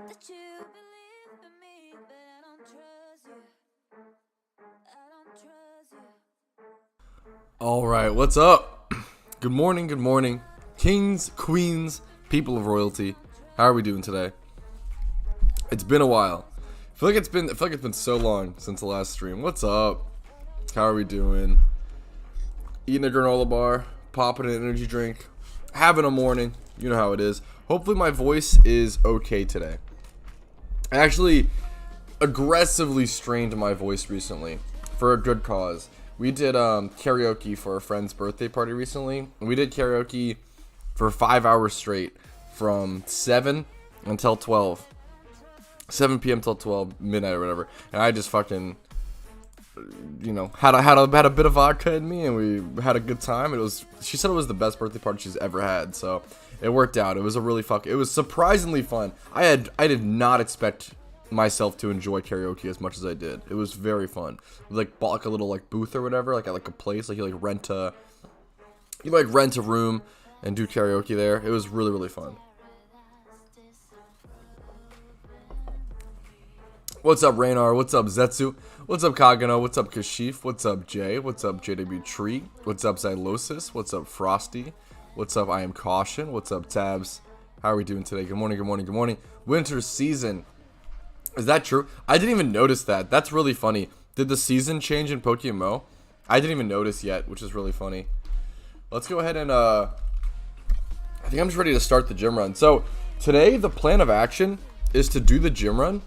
that you believe in me, but I don't trust you. I don't trust you. All right, what's up? Good morning, kings, queens, people of royalty. How are we doing today? It's been a while. I feel like it's been so long since the last stream. What's up? How are we doing? Eating a granola bar, popping an energy drink, having a morning. You know how it is. Hopefully my voice is okay today. I actually aggressively strained my voice recently for a good cause. We did karaoke for a friend's birthday party recently. We did karaoke for 5 hours straight from 7 until 12. 7 p.m. till 12 midnight or whatever. And I just fucking, you know, had a bit of vodka in me, and we had a good time. She said it was the best birthday party she's ever had, so it worked out. It was it was surprisingly fun. I did not expect myself to enjoy karaoke as much as I did. It was very fun. Like, bought like a little like booth or whatever, like at like a place, like you rent a room and do karaoke there. It was really, really fun. What's up, Raynar? What's up, Zetsu? What's up, Kagano? What's up, Kashif? What's up, Jay? What's up, JW Tree? What's up, Xylosis? What's up, Frosty? What's up, I Am Caution? What's up, Tabs? How are we doing today? Good morning, good morning, good morning. Winter season. Is that true? I didn't even notice that. That's really funny. Did the season change in PokeMMO? I didn't even notice yet, which is really funny. Let's go ahead and, I think I'm just ready to start the gym run. So, today, the plan of action is to do the gym run.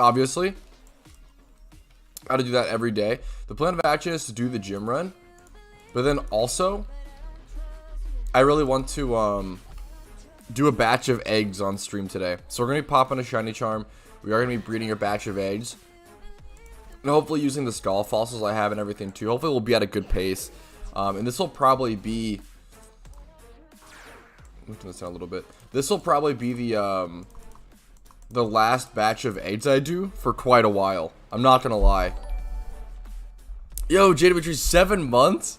Obviously, got to do that every day. The plan of action is to do the gym run, but then also, I really want to do a batch of eggs on stream today. So we're gonna be popping a shiny charm. We are gonna be breeding a batch of eggs, and hopefully using the skull fossils I have and everything too. Hopefully we'll be at a good pace, and this will probably be. I'm gonna this down a little bit. This will probably be the last batch of eggs I do for quite a while. I'm not gonna lie. Yo, JW, 7 months?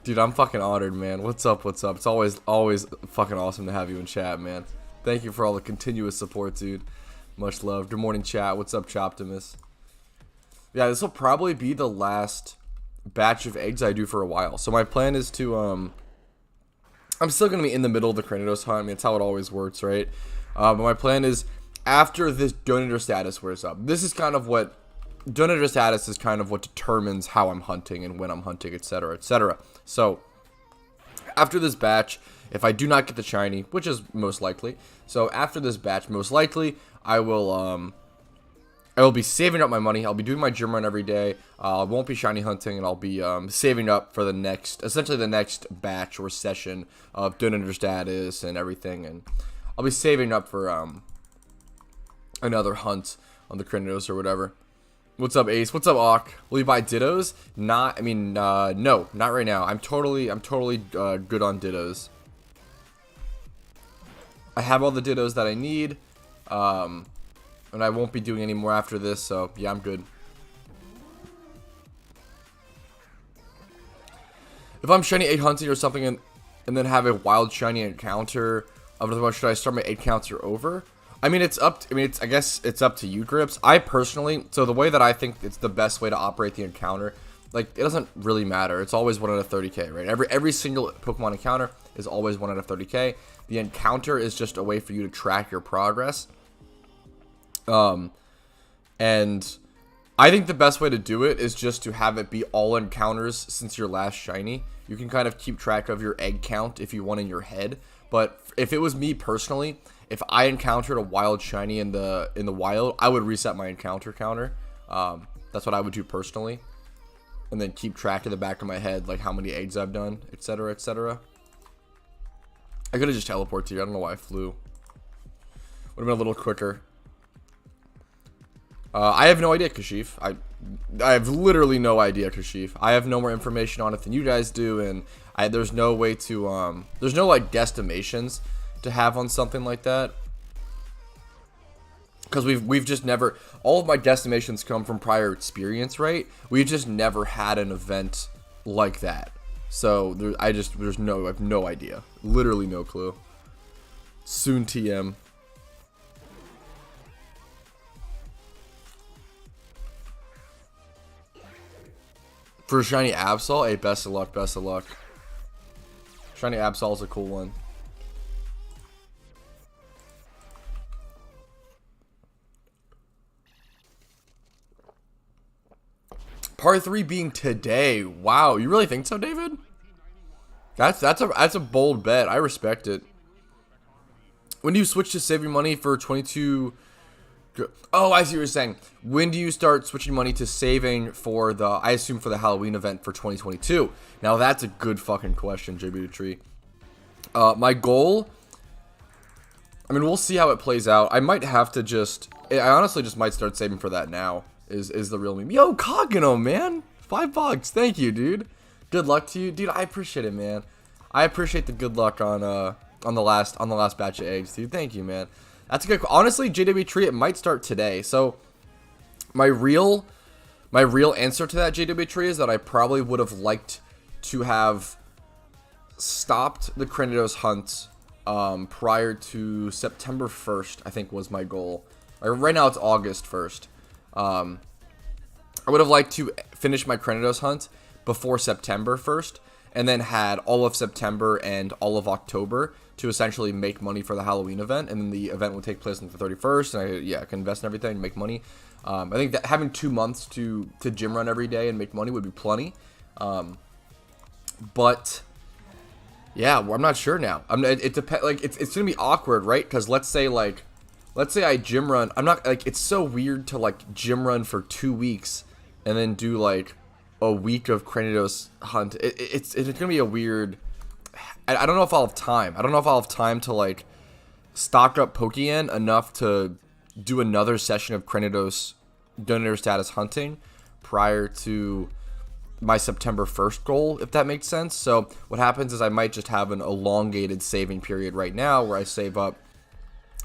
Dude, I'm fucking honored, man. What's up, what's up? It's always fucking awesome to have you in chat, man. Thank you for all the continuous support, dude. Much love. Good morning, chat. What's up, Choptimus? Yeah, this will probably be the last batch of eggs I do for a while. So my plan is to, I'm still gonna be in the middle of the Cranidos hunt. I mean, it's how it always works, right? But my plan is, after this donator status wears up, this is kind of what donator status is kind of what determines how I'm hunting and when I'm hunting, etc., etc. So after this batch, if I do not get the shiny, which is most likely, so after this batch, most likely I will be saving up my money. I'll be doing my gym run every day. I won't be shiny hunting, and I'll be saving up for essentially the next batch or session of donator status and everything, and I'll be saving up for another hunt on the Cranidos or whatever. What's up, Ace? What's up, Auk? Will you buy Dittos? No, not right now. I'm totally good on Dittos. I have all the Dittos that I need, and I won't be doing any more after this, so yeah, I'm good. If I'm shiny 8 hunting or something and then have a wild shiny encounter, should I start my 8 counter over? I mean, I guess it's up to you, Grips. I personally, so the way that I think it's the best way to operate the encounter, like, it doesn't really matter. It's always 1 out of 30k, right? Every single Pokemon encounter is always 1 out of 30k. The encounter is just a way for you to track your progress. And I think the best way to do it is just to have it be all encounters since your last shiny. You can kind of keep track of your egg count if you want in your head. But if it was me personally, if I encountered a wild shiny in the wild, I would reset my encounter counter. That's what I would do personally, and then keep track in the back of my head, like how many eggs I've done, etc., etc. I could have just teleported to you. I don't know why I flew. Would have been a little quicker. I have no idea, Kashif. I have literally no idea, Kashif. I have no more information on it than you guys do, and there's no way to there's no like guesstimations to have on something like that, because we've just never, all of my guesstimations come from prior experience, right? We've just never had an event like that, so I have no idea, literally no clue. Soon TM. For Shiny Absol, hey, best of luck, best of luck. Shiny Absol is a cool one. Part 3 being today. Wow, you really think so, David? That's a bold bet. I respect it. When do you switch to saving money for 22? Oh, I see what you're saying. When do you start switching money to saving for the, I assume for the Halloween event for 2022? Now that's a good fucking question, JB Tree. My goal, I mean, we'll see how it plays out. I might have to I honestly just might start saving for that now. Is the real meme. Yo, Cogino, man. $5. Thank you, dude. Good luck to you. Dude, I appreciate it, man. I appreciate the good luck on the last batch of eggs, dude. Thank you, man. That's a good, honestly, JW Tree, it might start today. So my real answer to that, JW Tree, is that I probably would have liked to have stopped the Cranidos hunt prior to September 1st, I think was my goal. Right now it's August 1st. I would have liked to finish my Cranidos hunt before September 1st, and then had all of September and all of October to essentially make money for the Halloween event, and then the event would take place on the 31st, and I can invest in everything and make money. I think that having 2 months to gym run every day and make money would be plenty. But yeah, well, I'm not sure now. It depends. Like it's gonna be awkward, right? Because let's say I gym run. I'm not like, it's so weird to like gym run for 2 weeks and then do like a week of Cranidos hunt. It's gonna be a weird. I don't know if I'll have time. I don't know if I'll have time to like stock up Pokeyen enough to do another session of Cranidos donator status hunting prior to my September 1st goal, if that makes sense. So what happens is I might just have an elongated saving period right now where I save up.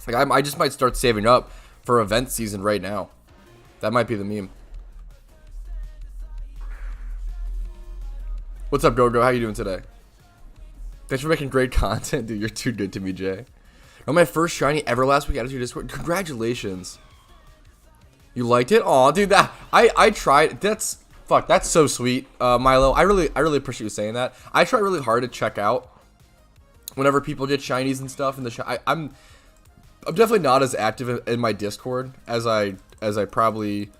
Like I just might start saving up for event season right now. That might be the meme. What's up, Go? How you doing today? Thanks for making great content, dude. You're too good to me, Jay. Oh, my first shiny ever last week. Added to your Discord. Congratulations. You liked it? Aw, dude. That I tried. That's so sweet, Milo. I really appreciate you saying that. I try really hard to check out whenever people get shinies and stuff. I'm definitely not as active in my Discord as I probably.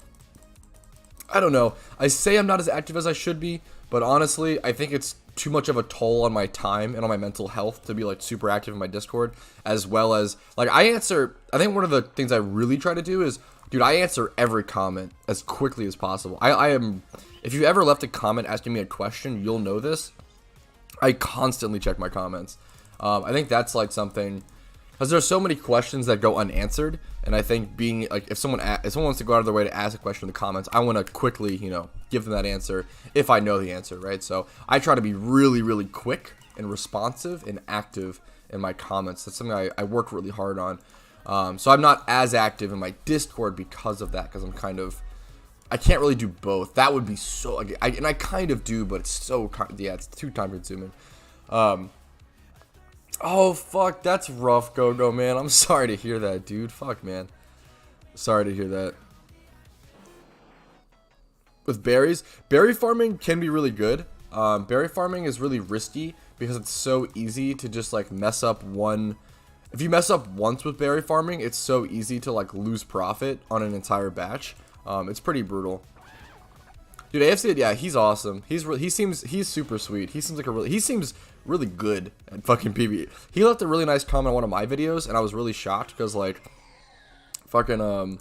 I don't know. I say I'm not as active as I should be, but honestly, I think it's too much of a toll on my time and on my mental health to be like super active in my Discord, as well as like I think one of the things I really try to do is, dude, I answer every comment as quickly as possible. I am, if you ever left a comment asking me a question, you'll know this. I constantly check my comments. I think that's like something, because there's so many questions that go unanswered, and I think being like, if someone wants to go out of their way to ask a question in the comments, I want to quickly, give them that answer if I know the answer, right? So I try to be really, really quick and responsive and active in my comments. That's something I work really hard on. So I'm not as active in my Discord because of that, because I can't really do both. That would be so, and I kind of do, but it's so, it's too time consuming. Oh, fuck, that's rough, Go, man. I'm sorry to hear that, dude. Fuck, man. Sorry to hear that. With berries, berry farming can be really good. Berry farming is really risky because it's so easy to just, like, mess up one. If you mess up once with berry farming, it's so easy to, like, lose profit on an entire batch. It's pretty brutal. Dude, AFC, yeah, he's awesome. He's super sweet. He seems really good at fucking PvP. He left a really nice comment on one of my videos, and I was really shocked because, like, fucking,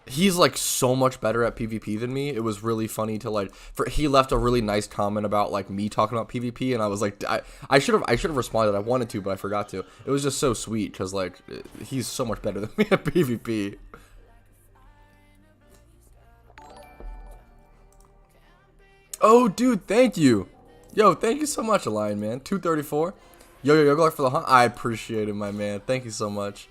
he's, like, so much better at PvP than me. It was really funny to, like, he left a really nice comment about, like, me talking about PvP, and I was like, I should have responded. I wanted to, but I forgot to. It was just so sweet because, like, he's so much better than me at PvP. Oh, dude, thank you. Yo, thank you so much, Lion, man. 234. Yo, good luck for the hunt. I appreciate it, my man. Thank you so much.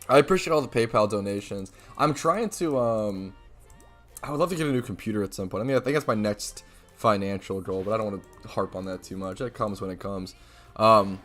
I appreciate all the PayPal donations. I'm trying to, I would love to get a new computer at some point. I mean, I think that's my next financial goal, but I don't want to harp on that too much. It comes when it comes. I'm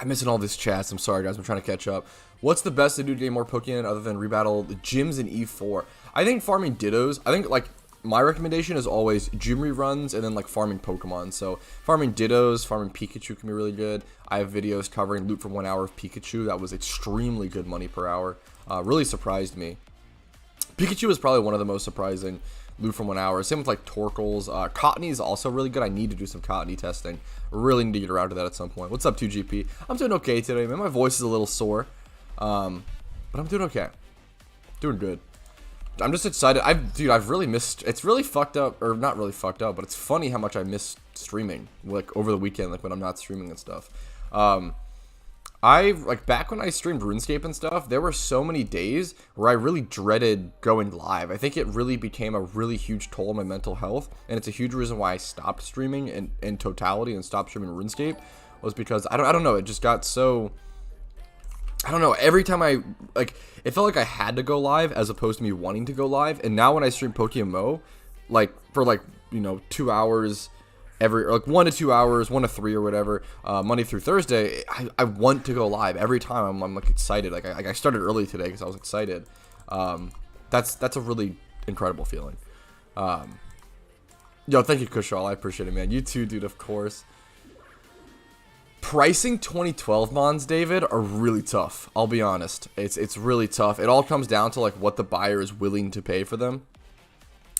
missing all this chats. I'm sorry, guys. I'm trying to catch up. What's the best to do to get more Pokeyen other than rebattle the gyms in E4? I think farming Dittos. I think, like, my recommendation is always gym reruns and then like farming Pokemon. So farming Dittos, farming Pikachu can be really good. I have videos covering loot for 1 hour of Pikachu. That was extremely good money per hour. Really surprised me. Pikachu is probably one of the most surprising loot from 1 hour. Same with like Torkles. Cottony is also really good. I need to do some Cottony testing. Really need to get around to that at some point. What's up, 2GP? I'm doing okay today, man. My voice is a little sore. But I'm doing okay. Doing good. I'm just excited. I've really missed. It's really fucked up, or not really fucked up, but it's funny how much I miss streaming, like over the weekend, like when I'm not streaming and stuff. Back when I streamed RuneScape and stuff, there were so many days where I really dreaded going live. I think it really became a really huge toll on my mental health, and it's a huge reason why I stopped streaming in totality and stopped streaming RuneScape, was because I don't know, it just got so. I don't know, every time it felt like I had to go live as opposed to me wanting to go live. And now when I stream PokeMMO, for 2 hours every, 1 to 2 hours, 1 to 3 or whatever, Monday through Thursday, I want to go live every time. I'm like excited. I started early today because I was excited. That's a really incredible feeling. Yo, thank you, Kushal. I appreciate it, man. You too, dude, of course. Pricing 2012 mons, David, are really tough. I'll be honest. It's really tough. It all comes down to like what the buyer is willing to pay for them.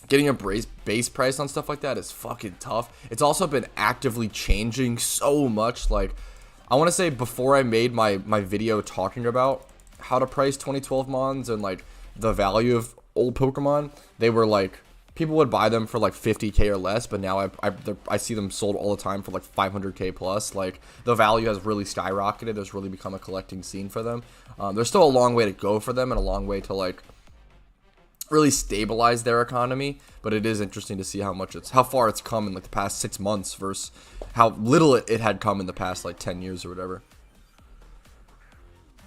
Getting a base price on stuff like that is fucking tough. It's also been actively changing so much. Like, I want to say before I made my video talking about how to price 2012 mons and like the value of old Pokemon, they were like, people would buy them for like 50k or less, but now I see them sold all the time for like 500k plus. Like, the value has really skyrocketed. There's really become a collecting scene for them. There's still a long way to go for them and a long way to like really stabilize their economy, but it is interesting to see how far it's come in like the past 6 months versus how little it had come in the past like 10 years or whatever.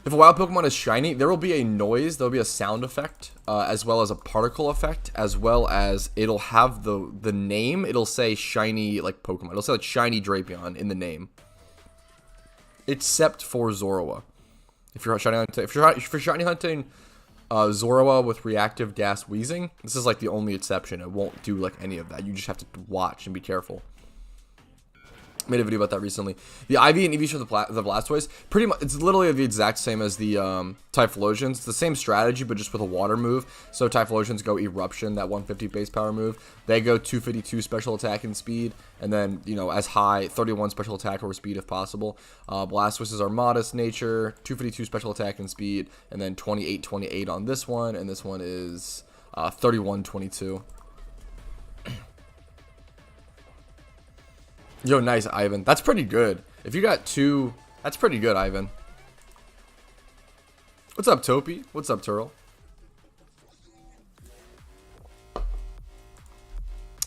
If a wild Pokemon is shiny, there will be a noise, there will be a sound effect, as well as a particle effect, as well as it'll have the name. It'll say shiny like Pokemon. It'll say like shiny Drapion in the name, except for Zorua. If you're shiny hunting Zorua with reactive gas wheezing, this is like the only exception. It won't do like any of that. You just have to watch and be careful. Made a video about that recently. The IV and EV for the Blastoise, pretty much, it's literally the exact same as the Typhlosions. It's the same strategy, but just with a water move. So Typhlosions go Eruption, that 150 base power move. They go 252 special attack and speed, and then, you know, as high 31 special attack or speed if possible. Blastoises are modest nature, 252 special attack and speed, and then 28 on this one, and this one is 31-22. Yo, nice, Ivan. That's pretty good. If you got 2, that's pretty good, Ivan. What's up, Topi? What's up, Turtle?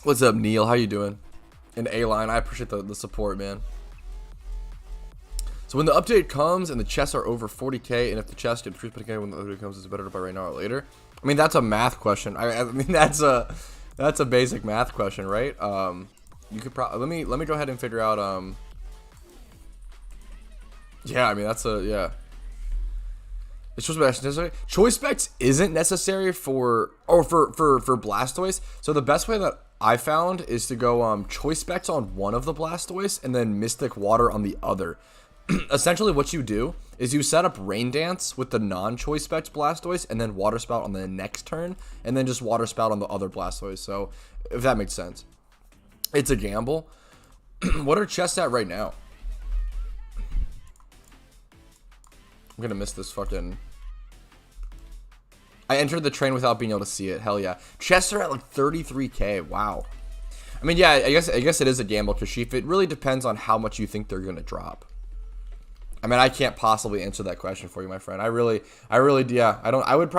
What's up, Neil? How you doing? And A-Line, I appreciate the support, man. So when the update comes and the chests are over 40k, and if the chest and truth when the update comes, is it better to buy right now or later? I mean, that's a math question. I mean, that's a basic math question, right? You could probably let me go ahead and figure out yeah, I mean yeah. It's just necessary. Choice specs isn't necessary for Blastoise. So the best way that I found is to go choice specs on one of the Blastoise and then Mystic Water on the other. Essentially what you do is you set up Rain Dance with the non-choice specs Blastoise and then Water Spout on the next turn and then just Water Spout on the other Blastoise. So if that makes sense. It's a gamble. What are chests at right now? I'm gonna miss this fucking... I entered the train without being able to see it. Hell yeah. Chests are at like 33k. Wow. I mean, yeah, I guess it is a gamble, Kashif. It really depends on how much you think they're gonna drop. I mean, I can't possibly answer that question for you, my friend. I really, yeah. I would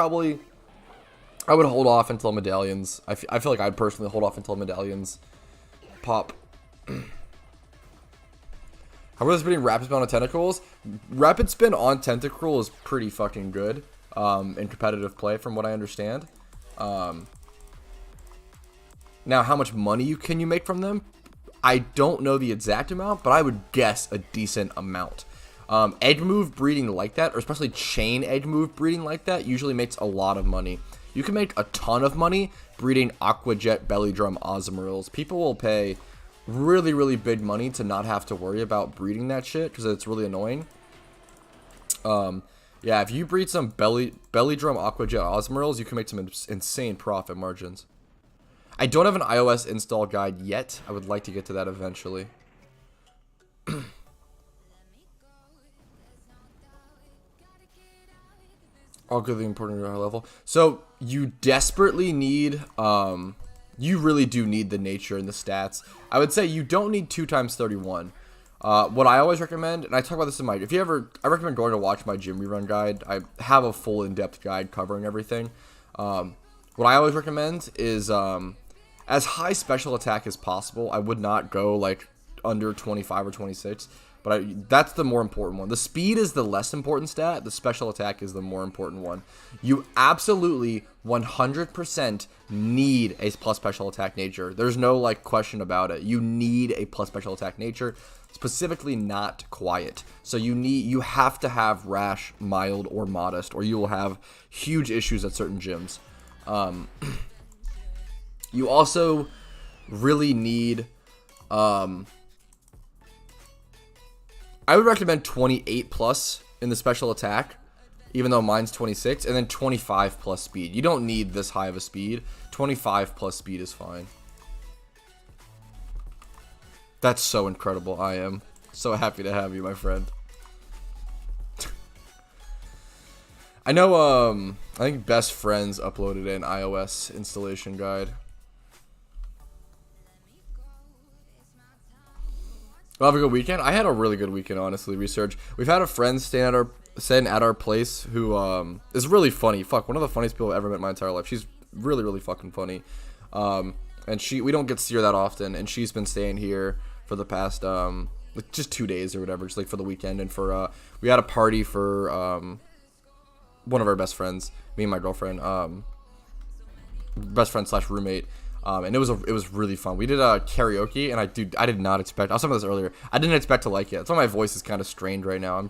hold off until medallions. I feel like I'd personally hold off until medallions pop. How are spinning rapid spin on tentacles? Rapid spin on tentacle is pretty fucking good in competitive play, from what I understand. Now, how much money can you make from them? I don't know the exact amount, but I would guess a decent amount. Egg move breeding like that, or especially chain egg move breeding like that, usually makes a lot of money. You can make a ton of money breeding Aqua Jet Belly Drum Osmorills. People will pay really, really big money to not have to worry about breeding that shit because it's really annoying. Yeah, if you breed some Belly Drum Aqua Jet Osmorills, you can make some insane profit margins. I don't have an iOS install guide yet. I would like to get to that eventually. All good, the important at a high level. So you desperately need, you really do need the nature and the stats. I would say you don't need 2 times 31. What I always recommend, and I talk about this in my, I recommend going to watch my gym rerun guide. I have a full in-depth guide covering everything. What I always recommend is, as high special attack as possible. I would not go like under 25 or 26. But that's the more important one. The speed is the less important stat. The special attack is the more important one. You absolutely 100% need a plus special attack nature. There's no like question about it. You need a plus special attack nature, specifically not quiet. So you have to have rash, mild, or modest, or you will have huge issues at certain gyms. You also really need. I would recommend 28 plus in the special attack, even though mine's 26, and then 25 plus speed. You don't need this high of a speed. 25 plus speed is fine. That's so incredible. I am so happy to have you, my friend. I know, I think Best Friends uploaded an iOS installation guide. We'll have a good weekend. I had a really good weekend, honestly. Research. We've had a friend staying at our place who is really funny. Fuck, one of the funniest people I've ever met in my entire life. She's really, really fucking funny. And we don't get to see her that often. And she's been staying here for the past like just 2 days or whatever, just like for the weekend. And for we had a party for one of our best friends, me and my girlfriend, best friend / roommate. And it was really fun. We did karaoke, and I did not expect. I was talking about this earlier. I didn't expect to like it. That's why my voice is kind of strained right now. I'm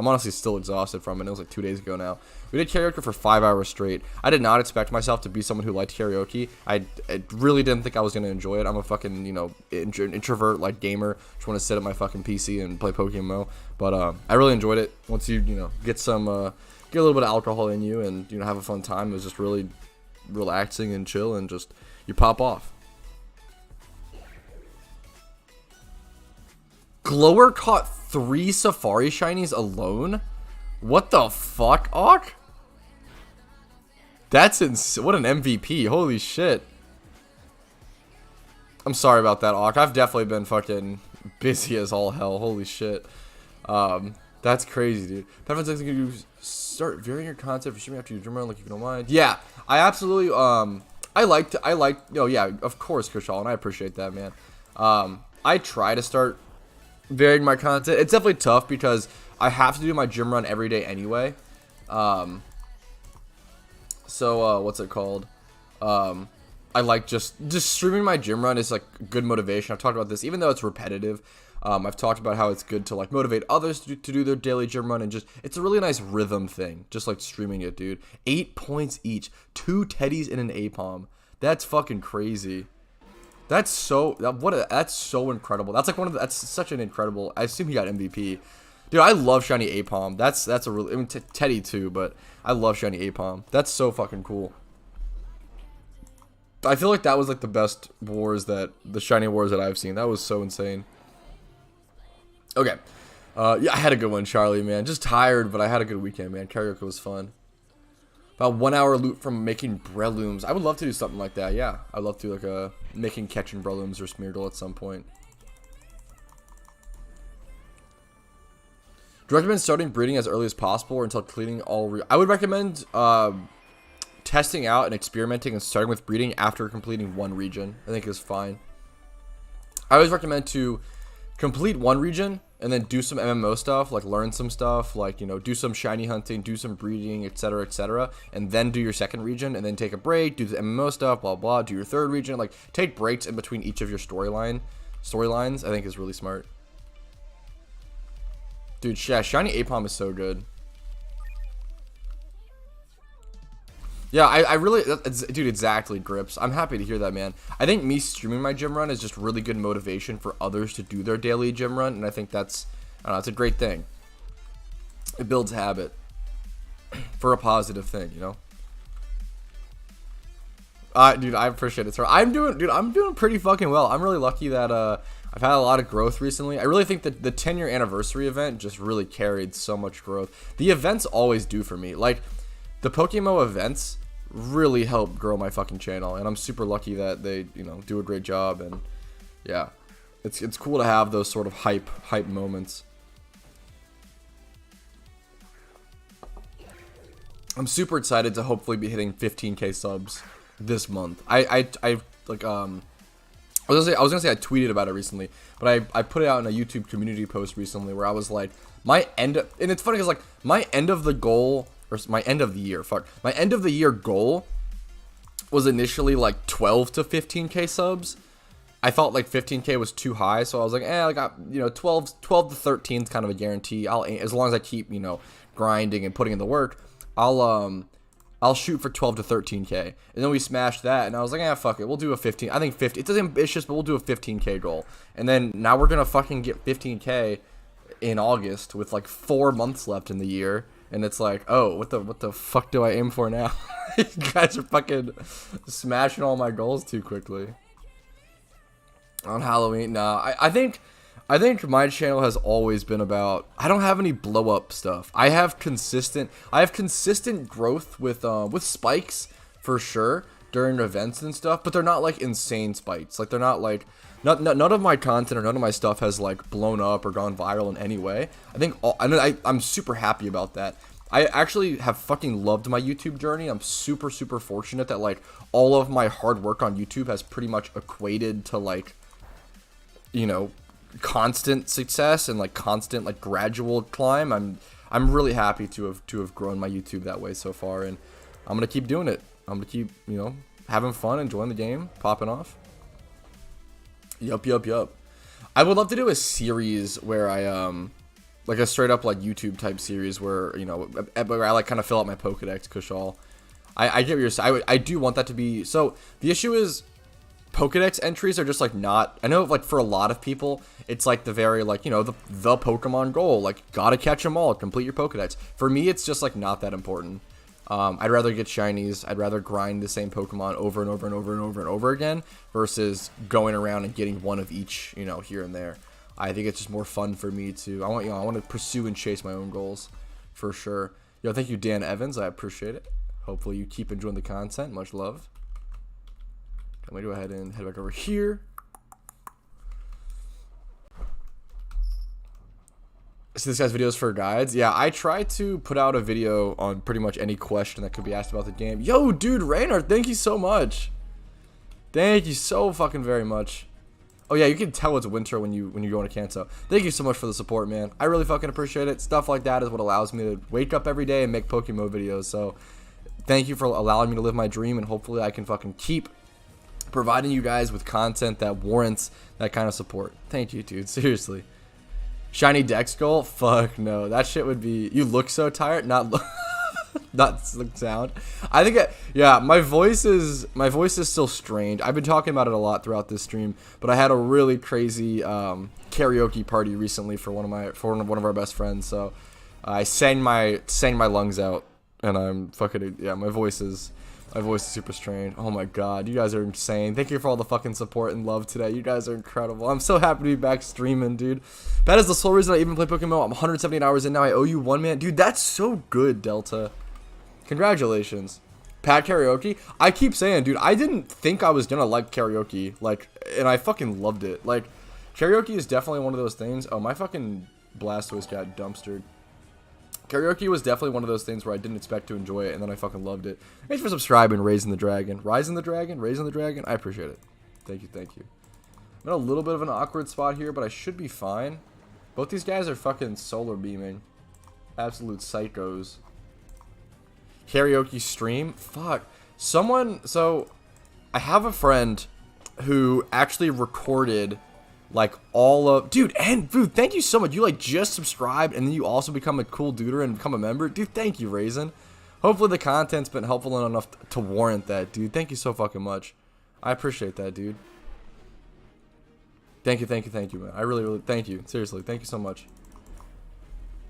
honestly still exhausted from it. It was like 2 days ago now. We did karaoke for 5 hours straight. I did not expect myself to be someone who liked karaoke. I really didn't think I was gonna enjoy it. I'm a fucking introvert like gamer. Just want to sit at my fucking PC and play PokeMMO. But I really enjoyed it. Once you get a little bit of alcohol in you and have a fun time. It was just really relaxing and chill and just. You pop off. Glower caught 3 Safari Shinies alone? What the fuck, Auk? That's what an MVP. Holy shit. I'm sorry about that, Auk. I've definitely been fucking busy as all hell. Holy shit. That's crazy, dude. Pepper's like, you start varying your content for streaming after you dream around like you don't mind. Yeah, I absolutely I like yeah, of course, Kushal, and I appreciate that, man. I try to start varying my content. It's definitely tough because I have to do my gym run every day anyway. So what's it called? I like just streaming my gym run is like good motivation. I've talked about this, even though it's repetitive. I've talked about how it's good to like motivate others to do their daily gym run, and just it's a really nice rhythm thing, just like streaming it, dude. 8 points each, 2 teddies and an Apom. That's fucking crazy. That's so incredible. That's like that's such an incredible. I assume he got MVP, dude. I love shiny Apom. That's a really, I mean Teddy too, but I love shiny Apom. That's so fucking cool. I feel like that was like the best the shiny wars that I've seen. That was so insane. Okay. Yeah, I had a good one, Charlie, man. Just tired, but I had a good weekend, man. Karaoke was fun. About 1 hour loot from making Breloons. I would love to do something like that, yeah. I'd love to do like making catching Breloons or Smeargle at some point. Do you recommend starting breeding as early as possible or until cleaning all I would recommend testing out and experimenting and starting with breeding after completing one region. I think is fine. I always recommend to complete one region and then do some MMO stuff, like learn some stuff, like, do some shiny hunting, do some breeding, etc., and then do your second region, and then take a break, do the MMO stuff, blah, blah, do your third region. Like, take breaks in between each of your storylines, I think is really smart. Dude, yeah, shiny Apom is so good. Yeah, I really, dude, exactly, Grips. I'm happy to hear that, man. I think me streaming my gym run is just really good motivation for others to do their daily gym run, and I think that's, I don't know, it's a great thing. It builds habit for a positive thing, you know? Dude, I appreciate it, sir. I'm doing pretty fucking well. I'm really lucky that, I've had a lot of growth recently. I really think that the 10-year anniversary event just really carried so much growth. The events always do for me. Like, the PokeMMO events really help grow my fucking channel, and I'm super lucky that they, you know, do a great job. And yeah, it's cool to have those sort of hype moments. I'm super excited to hopefully be hitting 15k subs this month. I was gonna say I tweeted about it recently, but I put it out in a YouTube community post recently where I was like, and it's funny because like my end of the year goal was initially like 12 to 15k subs. I thought like 15k was too high, so I was like, like, you know, 12 to 13 is kind of a guarantee. As long as I keep, you know, grinding and putting in the work, I'll shoot for 12 to 13k. And then we smashed that, and I was like, fuck it, we'll do a 15. I think 50. It's ambitious, but we'll do a 15k goal. And then now we're gonna fucking get 15k in August with like 4 months left in the year. And it's like, oh, what the fuck do I aim for now? You guys are fucking smashing all my goals too quickly. On Halloween, nah. I think my channel has always been about, I don't have any blow up stuff. I have consistent growth with spikes for sure during events and stuff, but they're not like insane spikes. Like they're not like none of my content or none of my stuff has like blown up or gone viral in any way. I think I'm super happy about that. I actually have fucking loved my YouTube journey. I'm super fortunate that like all of my hard work on YouTube has pretty much equated to like, you know, constant success and like constant like gradual climb. I'm really happy to have grown my YouTube that way so far, and I'm gonna keep doing it. I'm gonna keep, you know, having fun, enjoying the game, popping off. Yup. I would love to do a series where I like a straight up like YouTube type series where, you know, where I like kind of fill out my Pokedex, Kushal. I get what you're saying. I do want that to be. So the issue is Pokedex entries are just like not, I know like for a lot of people it's like the very like, you know, the Pokemon goal, like gotta catch them all, complete your Pokedex. For me it's just like not that important. I'd rather get shinies. I'd rather grind the same Pokemon over and over again versus going around and getting one of each, you know, here and there. I think it's just more fun for me to, I want to pursue and chase my own goals for sure. Yo, thank you, Dan Evans. I appreciate it. Hopefully you keep enjoying the content. Much love. Let me go ahead and head back over here. See this guy's videos for guides. Yeah, I try to put out a video on pretty much any question that could be asked about the game. Yo, dude, Raynard, thank you so much. Thank you so fucking very much. Oh yeah, you can tell it's winter when you go into Kanto. Thank you so much for the support, man. I really fucking appreciate it. Stuff like that is what allows me to wake up every day and make PokeMMO videos. So thank you for allowing me to live my dream, and hopefully I can fucking keep providing you guys with content that warrants that kind of support. Thank you, dude. Seriously. Shiny Dex goal? Fuck no. That shit would be... You look so tired? Not sound. I think... yeah, my voice is still strained. I've been talking about it a lot throughout this stream, but I had a really crazy karaoke party recently for one of our best friends. So I sang my lungs out, and I'm fucking... Yeah, my voice is super strained. Oh my god, you guys are insane. Thank you for all the fucking support and love today. You guys are incredible. I'm so happy to be back streaming, dude. That is the sole reason I even play PokeMMO. I'm 178 hours in now. I owe you 1 man. Dude, that's so good, Delta. Congratulations. Pat karaoke? I keep saying, dude, I didn't think I was gonna like karaoke. Like, and I fucking loved it. Like, karaoke is definitely one of those things. Oh, my fucking Blastoise got dumpstered. Karaoke was definitely one of those things where I didn't expect to enjoy it, and then I fucking loved it. Thanks for subscribing, Raising the Dragon. Raising the Dragon. I appreciate it. Thank you. I'm in a little bit of an awkward spot here, but I should be fine. Both these guys are fucking solar beaming. Absolute psychos. Karaoke stream? Fuck. So, I have a friend who actually recorded... like all of, dude, and dude, thank you so much. You like just subscribed and then you also become a cool duder and become a member. Dude, thank you, Raisin. Hopefully the content's been helpful enough to warrant that, dude. Thank you so fucking much. I appreciate that, dude. Thank you, man. I really, thank you. Seriously, thank you so much.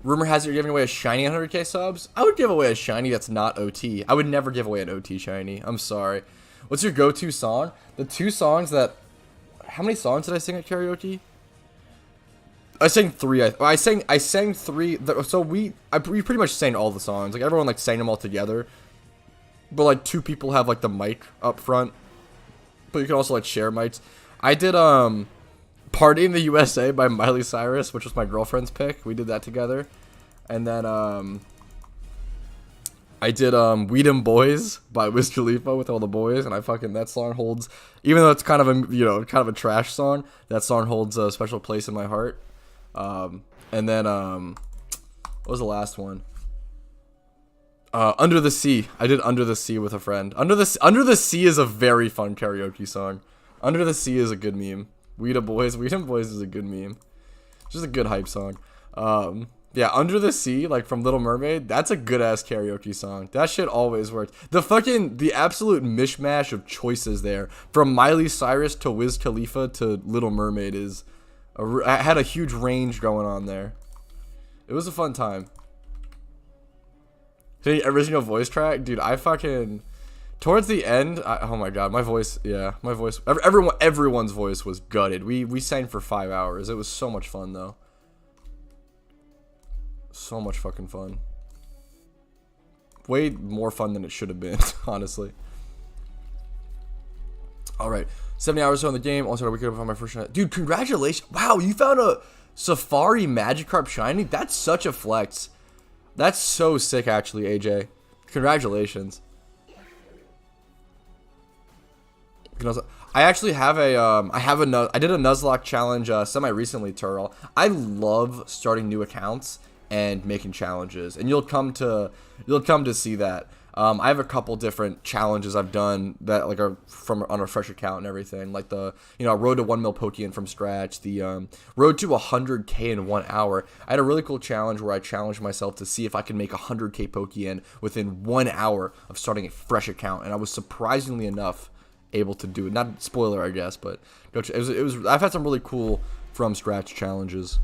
Rumor has it you're giving away a shiny 100k subs? I would give away a shiny that's not OT. I would never give away an OT shiny. I'm sorry. What's your go-to song? The 2 songs that... How many songs did I sing at karaoke? I sang 3. I sang 3. So we pretty much sang all the songs. Like everyone like sang them all together. But like 2 people have like the mic up front. But you can also like share mics. I did Party in the USA by Miley Cyrus, which was my girlfriend's pick. We did that together. And then I did Weed 'Em Boys by Wiz Khalifa with all the boys, and that song holds, even though it's kind of a trash song, that song holds a special place in my heart. And then what was the last one? Under the Sea. I did Under the Sea with a friend. Under the Sea is a very fun karaoke song. Under the Sea is a good meme. Weed 'Em Boys is a good meme. It's just a good hype song. Yeah, Under the Sea, like from Little Mermaid, that's a good ass karaoke song. That shit always works. The absolute mishmash of choices there, from Miley Cyrus to Wiz Khalifa to Little Mermaid, had a huge range going on there. It was a fun time. The original voice track, dude, towards the end, oh my god, my voice, everyone's voice was gutted. We sang for 5 hours. It was so much fun though. So much fucking fun. Way more fun than it should have been, honestly. Alright, 70 hours on the game. Also, we could have found my first shiny. Dude, congratulations. Wow, you found a Safari Magikarp shiny? That's such a flex. That's so sick, actually, AJ. Congratulations. I actually have I did a Nuzlocke challenge semi-recently, Turtle. I love starting new accounts and making challenges, and you'll come to see that. I have a couple different challenges I've done that like are on a fresh account and everything, like the road to 1 mil Pokeyen from scratch, the road to 100k in 1 hour. I had a really cool challenge where I challenged myself to see if I could make 100k Pokeyen within 1 hour of starting a fresh account, and I was surprisingly enough able to do it. Not spoiler, I guess, but it was. I've had some really cool from scratch challenges.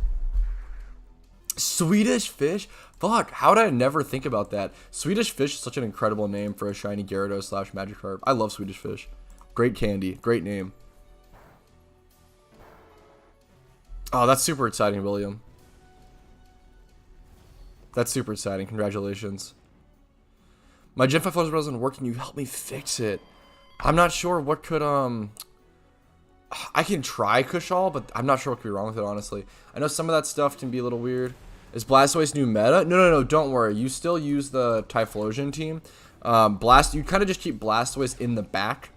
Swedish Fish? Fuck, how did I never think about that? Swedish Fish is such an incredible name for a shiny Gyarados / Magikarp. I love Swedish Fish. Great candy. Great name. Oh, that's super exciting, William. That's super exciting. Congratulations. My Gen 5 photos wasn't working. You help me fix it. I'm not sure what could, I can try Kushal, but I'm not sure what could be wrong with it, honestly. I know some of that stuff can be a little weird. Is Blastoise new meta? No, don't worry. You still use the Typhlosion team. You kind of just keep Blastoise in the back,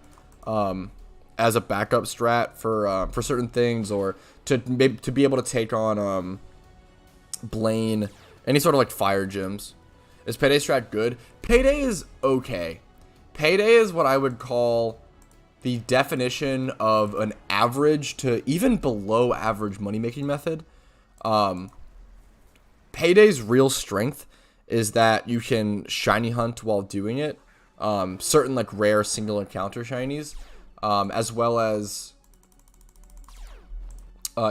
as a backup strat for certain things, or to be able to take on, Blaine, any sort of like fire gyms. Is Payday strat good? Payday is okay. Payday is what I would call the definition of an average to even below average money making method. Payday's real strength is that you can shiny hunt while doing it. Certain like rare single encounter shinies, as well as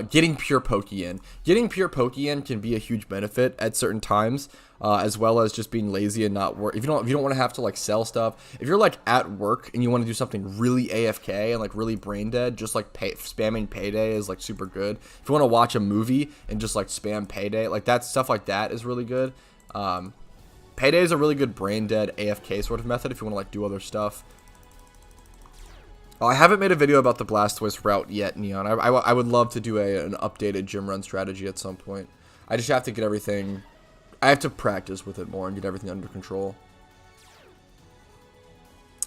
getting pure Pokeyen. Getting pure Pokeyen can be a huge benefit at certain times, as well as just being lazy and not work. If you don't want to have to like sell stuff, if you're like at work and you want to do something really AFK and like really brain dead, just like spamming Payday is like super good. If you want to watch a movie and just like spam Payday, like that stuff like that is really good. Payday is a really good brain dead AFK sort of method if you want to like do other stuff. I haven't made a video about the Blastoise route yet, Neon. I would love to do an updated gym run strategy at some point. I just have to get everything... I have to practice with it more and get everything under control.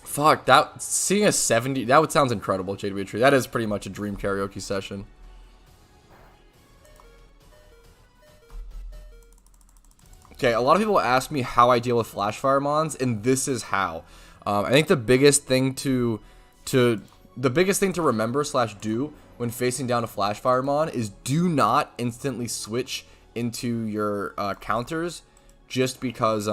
Fuck, seeing a 70... That sounds incredible, JW. That is pretty much a dream karaoke session. Okay, a lot of people ask me how I deal with Flash Fire Mons, and this is how. I think the biggest thing to remember / do when facing down a Flash Fire Mon is do not instantly switch into your counters just because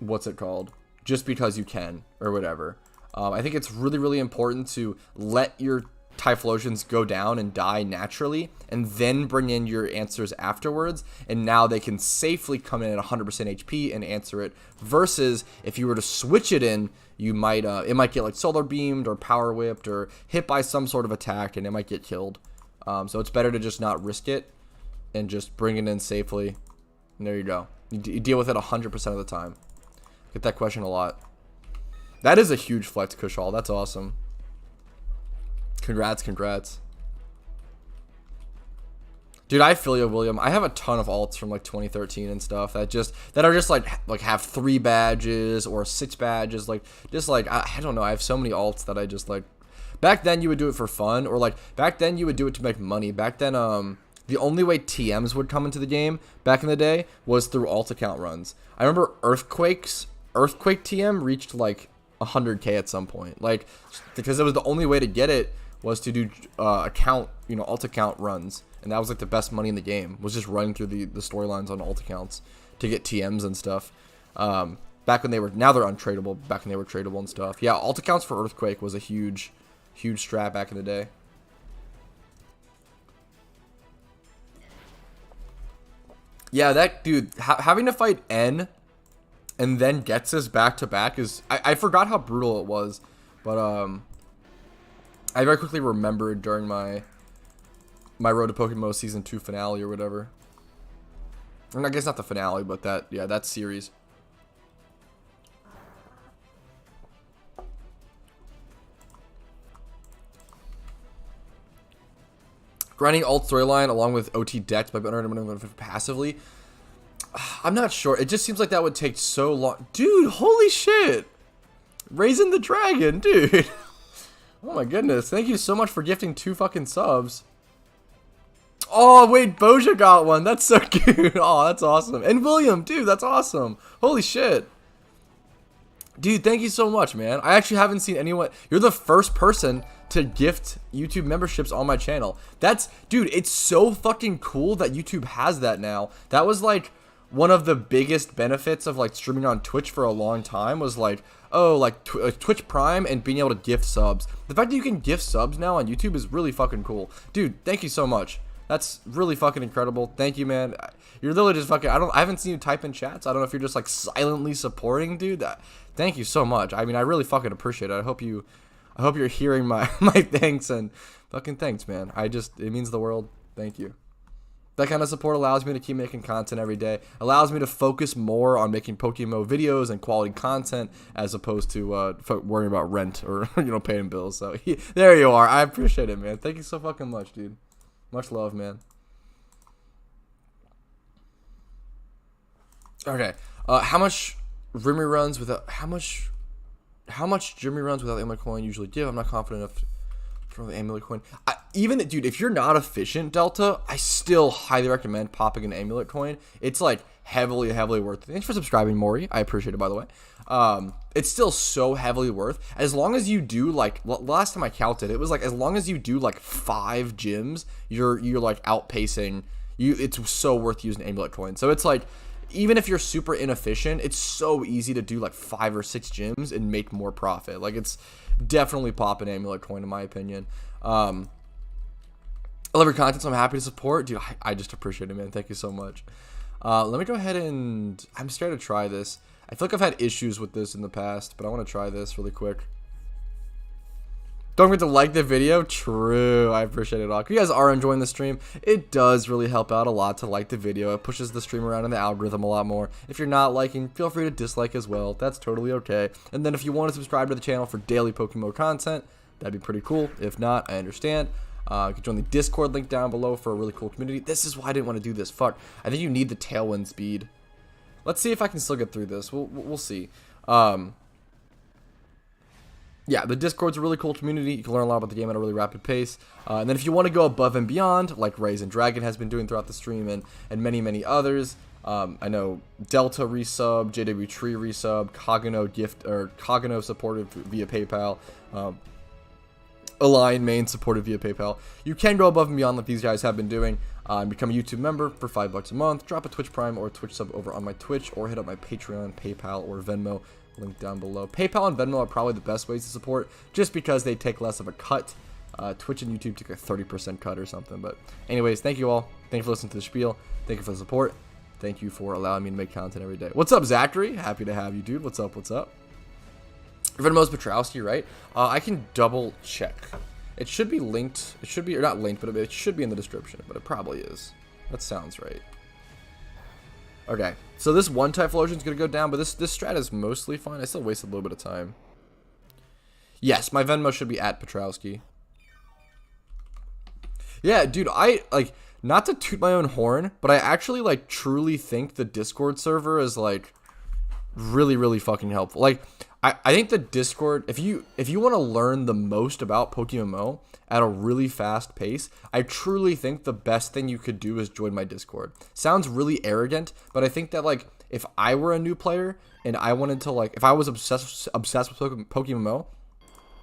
what's it called, just because you can or whatever. I think it's really, really important to let your Typhlosions go down and die naturally, and then bring in your answers afterwards, and now they can safely come in at 100% HP and answer it, versus if you were to switch it in, you might it might get like solar beamed or power whipped or hit by some sort of attack, and it might get killed. So it's better to just not risk it and just bring it in safely, and there you go. You deal with it 100% of the time. Get that question a lot. That is a huge flex, Kushal. That's awesome. Congrats. Dude, I feel you, William. I have a ton of alts from like 2013 and stuff that are just like have 3 badges or 6 badges. Like I don't know. I have so many alts that I just like. Back then you would do it for fun, or like back then you would do it to make money. Back then the only way TMs would come into the game back in the day was through alt account runs. I remember Earthquake TM reached like 100k at some point, like because it was the only way to get it was to do alt account runs, and that was like the best money in the game, was just running through the storylines on alt accounts to get TMs and stuff. Back when now they're untradeable. Back when they were tradable and stuff. Yeah, alt accounts for Earthquake was a huge strat back in the day. Yeah, that dude having to fight N and then gets us back to back is I forgot how brutal it was, but I very quickly remembered during my Road to PokeMMO Season 2 finale or whatever. And I guess not the finale, but that series. Grinding alt storyline along with OT Dex by passively. I'm not sure. It just seems like that would take so long. Dude, holy shit. Raising the Dragon, dude. Oh my goodness. Thank you so much for gifting 2 fucking subs. Oh, wait. Boja got one. That's so cute. Oh, that's awesome. And William, dude, that's awesome. Holy shit. Dude, thank you so much, man. I actually haven't seen anyone. You're the first person to gift YouTube memberships on my channel. Dude, it's so fucking cool that YouTube has that now. That was like one of the biggest benefits of like streaming on Twitch for a long time, was like, oh, like Twitch Prime and being able to gift subs. The fact that you can gift subs now on YouTube is really fucking cool. Dude, thank you so much. That's really fucking incredible. Thank you, man. You're literally just fucking, I haven't seen you type in chats. I don't know if you're just like silently supporting, dude. Thank you so much. I mean, I really fucking appreciate it. I hope you're hearing my thanks, and fucking thanks, man. It means the world. Thank you. That kind of support allows me to keep making content every day. Allows me to focus more on making PokeMMO videos and quality content, as opposed to worrying about rent or paying bills. So there you are. I appreciate it, man. Thank you so fucking much, dude. Much love, man. Okay. How much Jimmy runs without amulet coin usually give? I'm not confident enough from the amulet coin. Dude, if you're not efficient, Delta, I still highly recommend popping an amulet coin. It's like heavily worth it. Thanks for subscribing, Maury. I appreciate it, by the way. It's still so heavily worth, as long as you do like, last time I counted, it was like as long as you do like 5 gyms, you're like outpacing you. It's so worth using amulet coin. So it's like, even if you're super inefficient, it's so easy to do like 5 or 6 gyms and make more profit. Like, it's definitely pop an amulet coin, in my opinion. I love your content, so I'm happy to support. Dude, I just appreciate it, man. Thank you so much. Let me go ahead and, I'm scared to try this. I feel like I've had issues with this in the past, but I want to try this really quick. Don't forget to like the video. True. I appreciate it all. If you guys are enjoying the stream, it does really help out a lot to like the video. It pushes the stream around in the algorithm a lot more. If you're not liking, feel free to dislike as well. That's totally okay. And then if you want to subscribe to the channel for daily PokeMMO content, that'd be pretty cool. If not, I understand. You can join the Discord link down below for a really cool community. This is why I didn't want to do this. Fuck. I think you need the Tailwind speed. Let's see if I can still get through this. We'll see. Yeah, the Discord's a really cool community. You can learn a lot about the game at a really rapid pace. And then if you want to go above and beyond, like Raisin Dragon has been doing throughout the stream, and many others. I know Delta resub, JW Tree resub, Kagano supported via PayPal. Align Main supported via PayPal. You can go above and beyond like these guys have been doing. Become a YouTube member for $5 a month. Drop a Twitch Prime or a Twitch sub over on my Twitch, or hit up my Patreon, PayPal, or Venmo. Link down below. PayPal and Venmo are probably the best ways to support, just because they take less of a cut. Twitch and YouTube take a 30% cut or something. But anyways, thank you all. Thank you for listening to the spiel. Thank you for the support. Thank you for allowing me to make content every day. What's up, Zachary? Happy to have you, dude. What's up? What's up? Venmo's Petrowski, right? I can double check. It should be linked. It should be, or not linked, but it should be in the description. But it probably is. That sounds right. Okay, so this one Typhlosion is going to go down, but this strat is mostly fine. I still wasted a little bit of time. Yes, my Venmo should be at Petrowski. Yeah, dude, not to toot my own horn, but I actually, like, truly think the Discord server is, like, really, really fucking helpful. Like, I think the Discord, if you want to learn the most about PokeMMO at a really fast pace, I truly think the best thing you could do is join my Discord. Sounds really arrogant, but I think that, like, if I were a new player and I wanted to, like, if I was obsessed with PokeMMO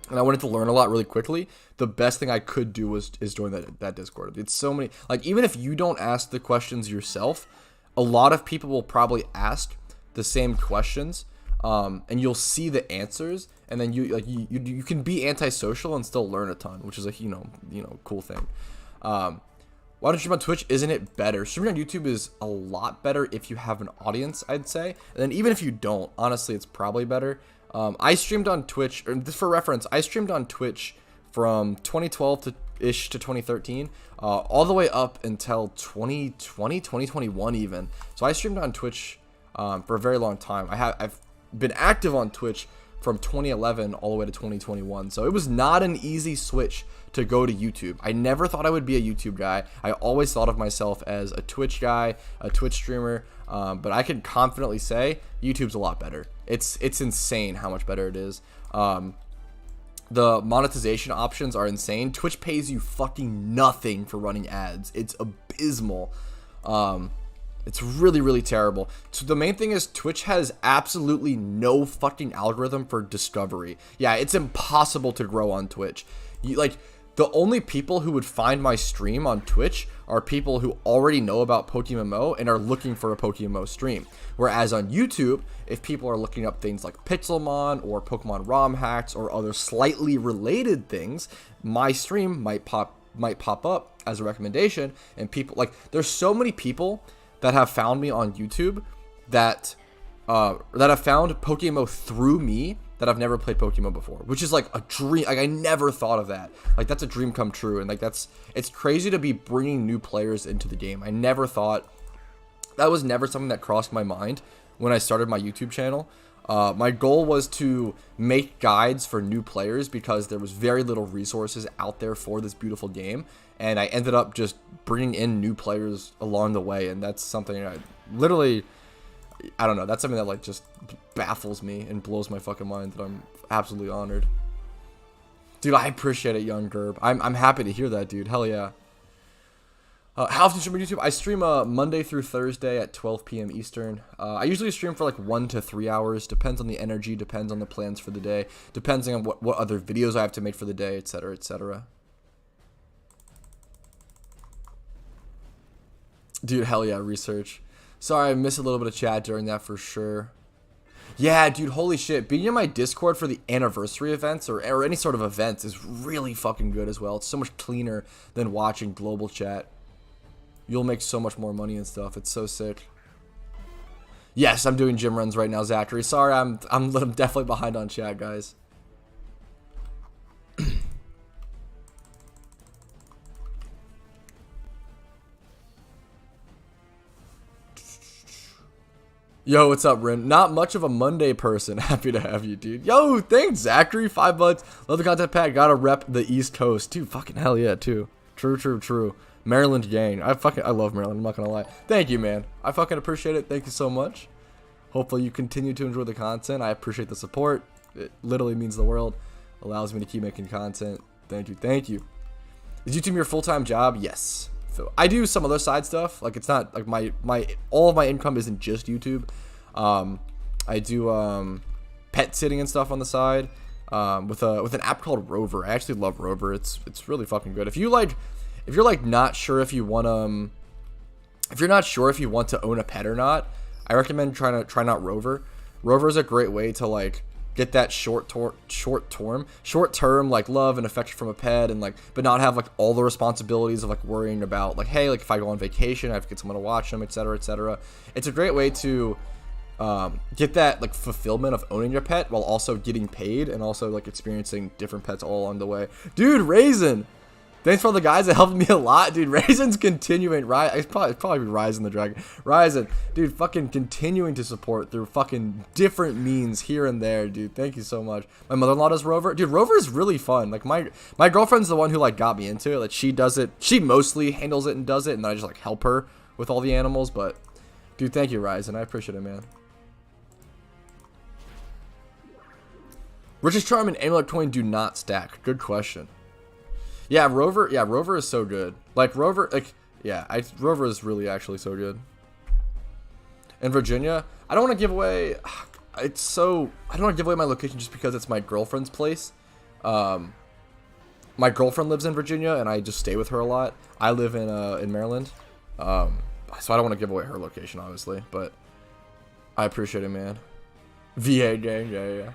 and I wanted to learn a lot really quickly, the best thing I could do is join that Discord. It's so many, like, even if you don't ask the questions yourself, a lot of people will probably ask the same questions. And you'll see the answers, and then you can be antisocial and still learn a ton, which is a you know cool thing. Why don't you stream on Twitch? Isn't it better? Streaming on YouTube is a lot better if you have an audience, I'd say. And then even if you don't, honestly, it's probably better. I streamed on Twitch, or just for reference, I streamed on Twitch from 2012 to 2013, all the way up until 2020, 2021 even. So I streamed on Twitch for a very long time. I've been active on Twitch from 2011 all the way to 2021, so it was not an easy switch to go to YouTube. I never thought I would be a YouTube guy. I always thought of myself as a Twitch guy, a Twitch streamer, but I can confidently say YouTube's a lot better. It's insane how much better it is. The monetization options are insane. Twitch pays you fucking nothing for running ads. It's abysmal. It's really, really terrible. So the main thing is Twitch has absolutely no fucking algorithm for discovery. Yeah, it's impossible to grow on Twitch. The only people who would find my stream on Twitch are people who already know about PokeMMO and are looking for a PokeMMO stream. Whereas on YouTube, if people are looking up things like Pixelmon or Pokemon ROM hacks or other slightly related things, my stream might pop up as a recommendation. And people, like, there's so many people that have found me on YouTube that have found PokeMMO through me that I've never played PokeMMO before, which is like a dream. Like, I never thought of that. Like, that's a dream come true. And like, it's crazy to be bringing new players into the game. I never thought, that was never something that crossed my mind when I started my YouTube channel. My goal was to make guides for new players because there was very little resources out there for this beautiful game. And I ended up just bringing in new players along the way. And that's something I don't know. That's something that, like, just baffles me and blows my fucking mind, that I'm absolutely honored. Dude, I appreciate it, Young Gerb. I'm happy to hear that, dude. Hell yeah. How often do you stream on YouTube? I stream Monday through Thursday at 12 p.m. Eastern. I usually stream for like 1 to 3 hours. Depends on the energy, depends on the plans for the day, depends on what other videos I have to make for the day, etc., etc. Dude, hell yeah, research. Sorry, I missed a little bit of chat during that for sure. Yeah, dude, holy shit. Being in my Discord for the anniversary events or any sort of events is really fucking good as well. It's so much cleaner than watching global chat. You'll make so much more money and stuff. It's so sick. Yes, I'm doing gym runs right now, Zachary. Sorry, I'm definitely behind on chat, guys. Yo, what's up, Rin? Not much of a Monday person. Happy to have you, dude. Yo, thanks, Zachary. $5. Love the content pack. Gotta rep the East Coast. Dude, fucking hell yeah, too. True. Maryland gang. I love Maryland. I'm not gonna lie. Thank you, man. I fucking appreciate it. Thank you so much. Hopefully you continue to enjoy the content. I appreciate the support. It literally means the world. Allows me to keep making content. Thank you. Is YouTube your full-time job? Yes. So I do some other side stuff. Like, it's not like my all of my income isn't just YouTube. I do pet sitting and stuff on the side with an app called Rover. I actually love Rover. It's really fucking good. If if you're like not sure if you want if you're not sure if you want to own a pet or not, I recommend trying out Rover. Rover is a great way to like get that short term like love and affection from a pet, and like but not have like all the responsibilities of like worrying about like, hey, like if I go on vacation I have to get someone to watch them, etc., etc. It's a great way to get that like fulfillment of owning your pet while also getting paid and also like experiencing different pets all along the way. Dude, Raisin, thanks for all the guys that helped me a lot, dude. Raisin's continuing. It's probably Ryzen the Dragon. Ryzen, dude, fucking continuing to support through fucking different means here and there, dude. Thank you so much. My mother-in-law does Rover. Dude, Rover is really fun. Like my girlfriend's the one who like got me into it. Like she does it. She mostly handles it and does it, and then I just like help her with all the animals. But dude, thank you, Ryzen. I appreciate it, man. Richest Charm and Amulet Coin do not stack. Good question. Yeah, Rover is so good. Like Rover, like Rover is really actually so good. In Virginia, I don't want to give away. I don't want to give away my location just because it's my girlfriend's place. My girlfriend lives in Virginia, and I just stay with her a lot. I live in Maryland, so I don't want to give away her location, obviously. But I appreciate it, man. VA gang, yeah.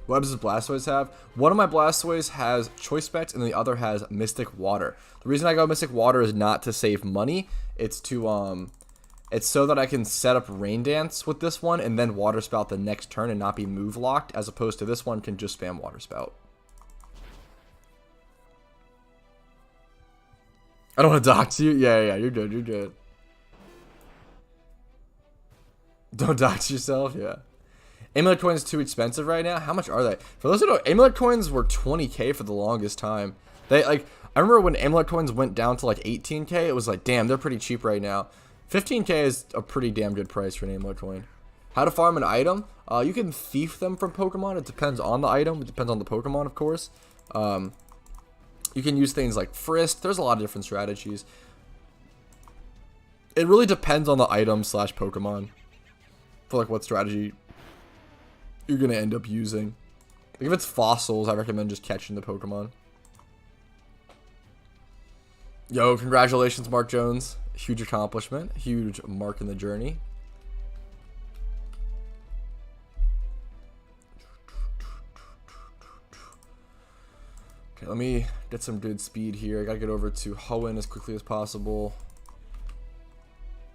What does Blastoise have? One of my Blastoise has Choice Specs and the other has Mystic Water. The reason I go Mystic Water is not to save money. It's to it's so that I can set up Rain Dance with this one and then Water Spout the next turn and not be move locked, as opposed to this one can just spam Water Spout. I don't want to dox you. Yeah, you're good. Don't dox yourself. Yeah. Amulet coins too expensive right now. How much are they? For those who don't know, amulet coins were 20k for the longest time. They like, I remember when amulet coins went down to like 18k, it was like, damn, they're pretty cheap right now. 15k is a pretty damn good price for an amulet coin. How to farm an item? You can thief them from Pokemon. It depends on the item. It depends on the Pokemon, of course. You can use things like Frisk. There's a lot of different strategies. It really depends on the item / Pokemon for like what strategy you're gonna end up using. Like if it's fossils, I recommend just catching the Pokemon. Yo, congratulations, Mark Jones. Huge accomplishment. Huge mark in the journey. Okay, let me get some good speed here. I gotta get over to Hoenn as quickly as possible.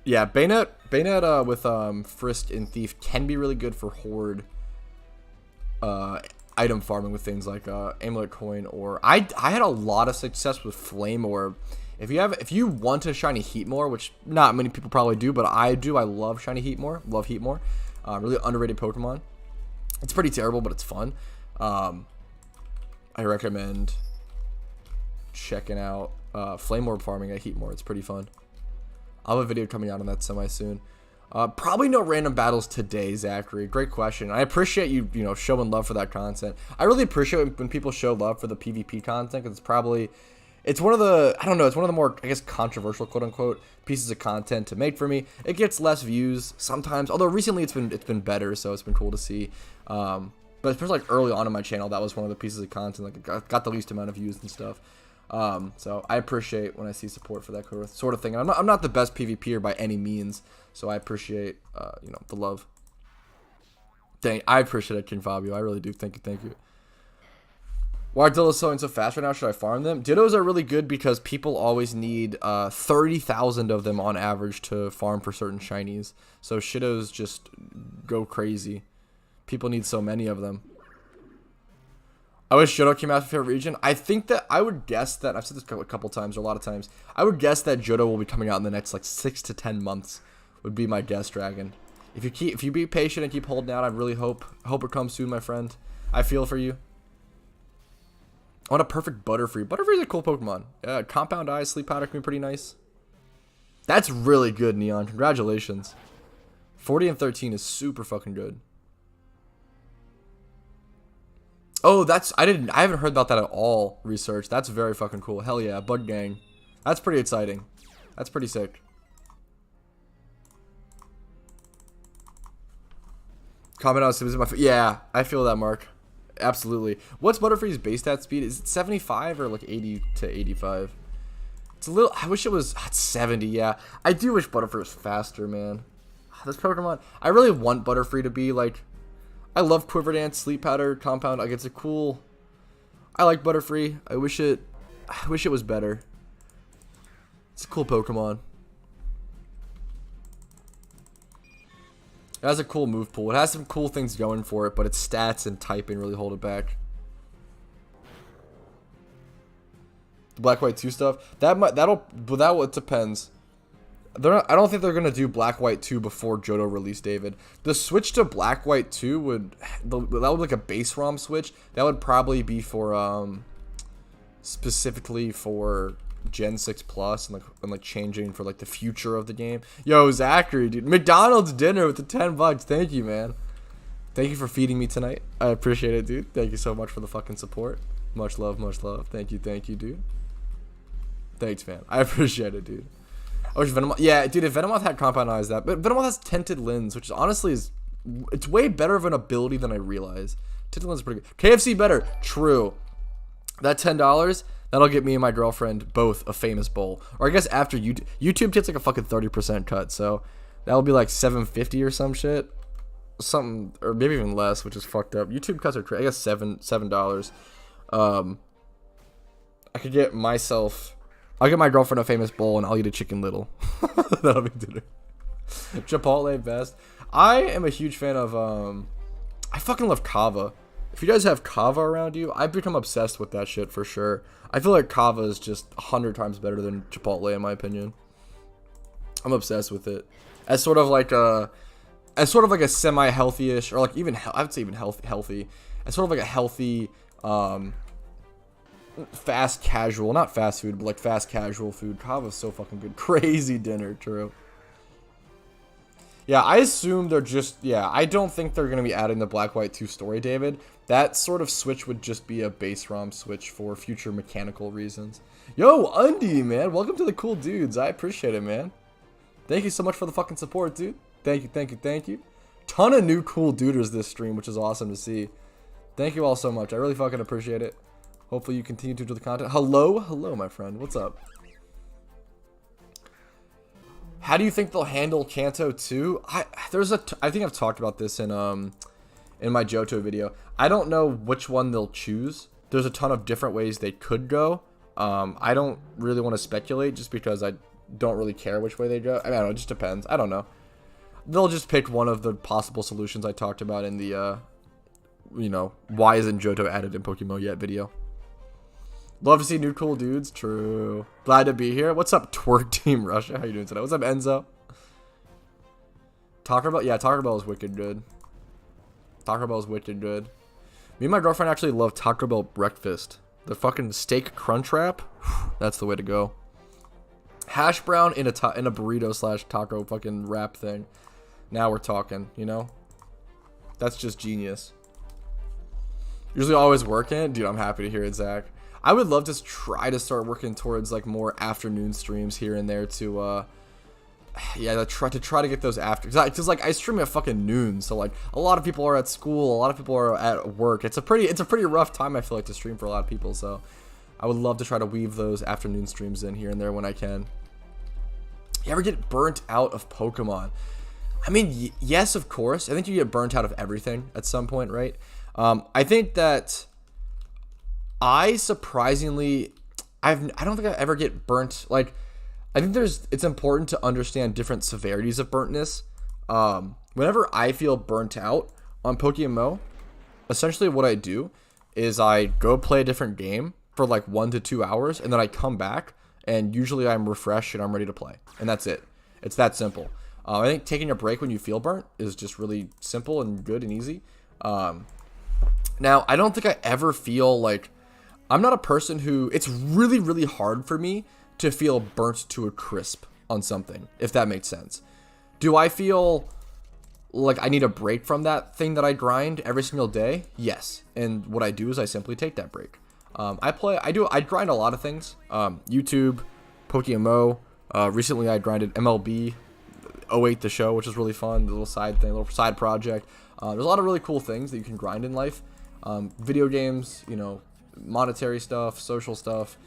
Yeah, Bayonet with Frisk and Thief can be really good for Horde item farming with things like Amulet Coin, or I had a lot of success with Flame Orb. If you want a shiny Heatmore, which not many people probably do, but I do. I love shiny Heatmore. Love Heatmore. Really underrated Pokemon. It's pretty terrible, but it's fun. I recommend checking out Flame Orb farming at Heatmore. It's pretty fun. I'll have a video coming out on that semi soon. Probably no random battles today, Zachary. Great question. I appreciate you, showing love for that content. I really appreciate when people show love for the PvP content, because it's one of the, I don't know, it's one of the more, I guess, controversial, quote unquote, pieces of content to make for me. It gets less views sometimes, although recently it's been better, so it's been cool to see. But especially like early on in my channel, that was one of the pieces of content like got the least amount of views and stuff. So I appreciate when I see support for that sort of thing. I'm not the best PvPer by any means, so I appreciate the love. I appreciate it, King Fabio. I really do. Thank you. Why are Dittos selling so fast right now? Should I farm them? Dittos are really good because people always need 30,000 of them on average to farm for certain shinies. So Shittos just go crazy. People need so many of them. I wish Johto came out of my favorite region. I think that I would guess that, I've said this a couple times or a lot of times, I would guess that Johto will be coming out in the next like 6 to 10 months would be my guess, Dragon. If you be patient and keep holding out, I really hope it comes soon, my friend. I feel for you. I want a perfect Butterfree. Butterfree is a cool Pokemon. Compound Eyes, Sleep Powder can be pretty nice. That's really good, Neon. Congratulations. 40 and 13 is super fucking good. Oh, I haven't heard about that at all, Research. That's very fucking cool. Hell yeah, Bug Gang. That's pretty exciting. That's pretty sick. Comment on Sims. Yeah, I feel that, Mark. Absolutely. What's Butterfree's base stat speed? Is it 75 or like 80 to 85? It's a little. I wish it was. It's 70. Yeah, I do wish Butterfree was faster, man. This Pokemon. I really want Butterfree to be like. I love Quiver Dance, Sleep Powder, Compound. Like it's a cool. I like Butterfree. I wish it was better. It's a cool Pokemon. It has a cool move pool. It has some cool things going for it, but its stats and typing really hold it back. The Black White 2 stuff. It depends. I don't think they're gonna do Black White 2 before Johto release, David. The switch to Black White 2 that would be like a base ROM switch. That would probably be for specifically for Gen 6 Plus and like changing for like the future of the game. Yo, Zachary, dude, McDonald's dinner with the $10. Thank you, man. Thank you for feeding me tonight. I appreciate it, dude. Thank you so much for the fucking support. Much love, much love. Thank you, dude. Thanks, man. I appreciate it, dude. I wish Venomoth. Yeah, dude, if Venomoth had Compound Eyes, but Venomoth has Tinted Lens, which honestly it's way better of an ability than I realize. Tinted Lens is pretty good. KFC better. True. That $10. That'll get me and my girlfriend both a famous bowl. Or I guess after YouTube takes like a fucking 30% cut. So that'll be like $7.50 or some shit. Something, or maybe even less, which is fucked up. YouTube cuts are crazy. I guess $7. I could get myself, I'll get my girlfriend a famous bowl and I'll eat a Chicken Little. That'll be dinner. Chipotle best. I am a huge fan of, I fucking love Kava. If you guys have Kava around you, I've become obsessed with that shit for sure. I feel like Kava is just 100 times better than Chipotle in my opinion. I'm obsessed with it. As sort of like a semi-healthy-ish, or like even I would say even healthy. As sort of like a healthy, fast casual, not fast food, but like fast casual food. Kava's so fucking good. Crazy dinner, true. Yeah, I assume they're just, I don't think they're going to be adding the Black White 2 story, David. That sort of switch would just be a base ROM switch for future mechanical reasons. Yo, Undy, man. Welcome to the cool dudes. I appreciate it, man. Thank you so much for the fucking support, dude. Thank you. Ton of new cool duders this stream, which is awesome to see. Thank you all so much. I really fucking appreciate it. Hopefully you continue to do the content. Hello, my friend. What's up? How do you think they'll handle Kanto 2? I think I've talked about this in my Johto video. I don't know which one they'll choose. There's a ton of different ways they could go. I don't really want to speculate just because I don't really care which way they go. I don't know, it just depends. I don't know. They'll just pick one of the possible solutions I talked about in the why isn't Johto added in PokeMMO yet video. Love to see new cool dudes. True. Glad to be here. What's up, Twerk Team Russia? How you doing today? What's up, Enzo? Taco Bell? Yeah, Taco Bell is wicked good. Taco Bell is wicked good. Me and my girlfriend actually love Taco Bell breakfast. The fucking steak crunch wrap. That's the way to go. Hash brown in a burrito / taco fucking wrap thing. Now we're talking, you know? That's just genius. Usually always working. Dude, I'm happy to hear it, Zach. I would love to try to start working towards like more afternoon streams here and there to try to get those after, because like I stream at fucking noon, so like a lot of people are at school, a lot of people are at work. It's a pretty rough time, I feel like, to stream for a lot of people. So I would love to try to weave those afternoon streams in here and there when I can. You ever get burnt out of Pokemon? I mean, yes, of course. I think you get burnt out of everything at some point, right? I think that I surprisingly, I don't think I ever get burnt. Like, I think it's important to understand different severities of burntness. Whenever I feel burnt out on PokeMMO, essentially what I do is I go play a different game for like 1 to 2 hours, and then I come back, and usually I'm refreshed and I'm ready to play, and that's it. It's that simple. I think taking a break when you feel burnt is just really simple and good and easy. Now, I don't think I ever feel like, I'm not a person who, it's really, really hard for me to feel burnt to a crisp on something, if that makes sense. Do I feel like I need a break from that thing that I grind every single day? Yes. And what I do is I simply take that break. I grind a lot of things. YouTube, PokeMMO. Recently I grinded MLB. 08 the show, which is really fun. The little side thing, little side project. There's a lot of really cool things that you can grind in life. Video games, you know, monetary stuff, social stuff,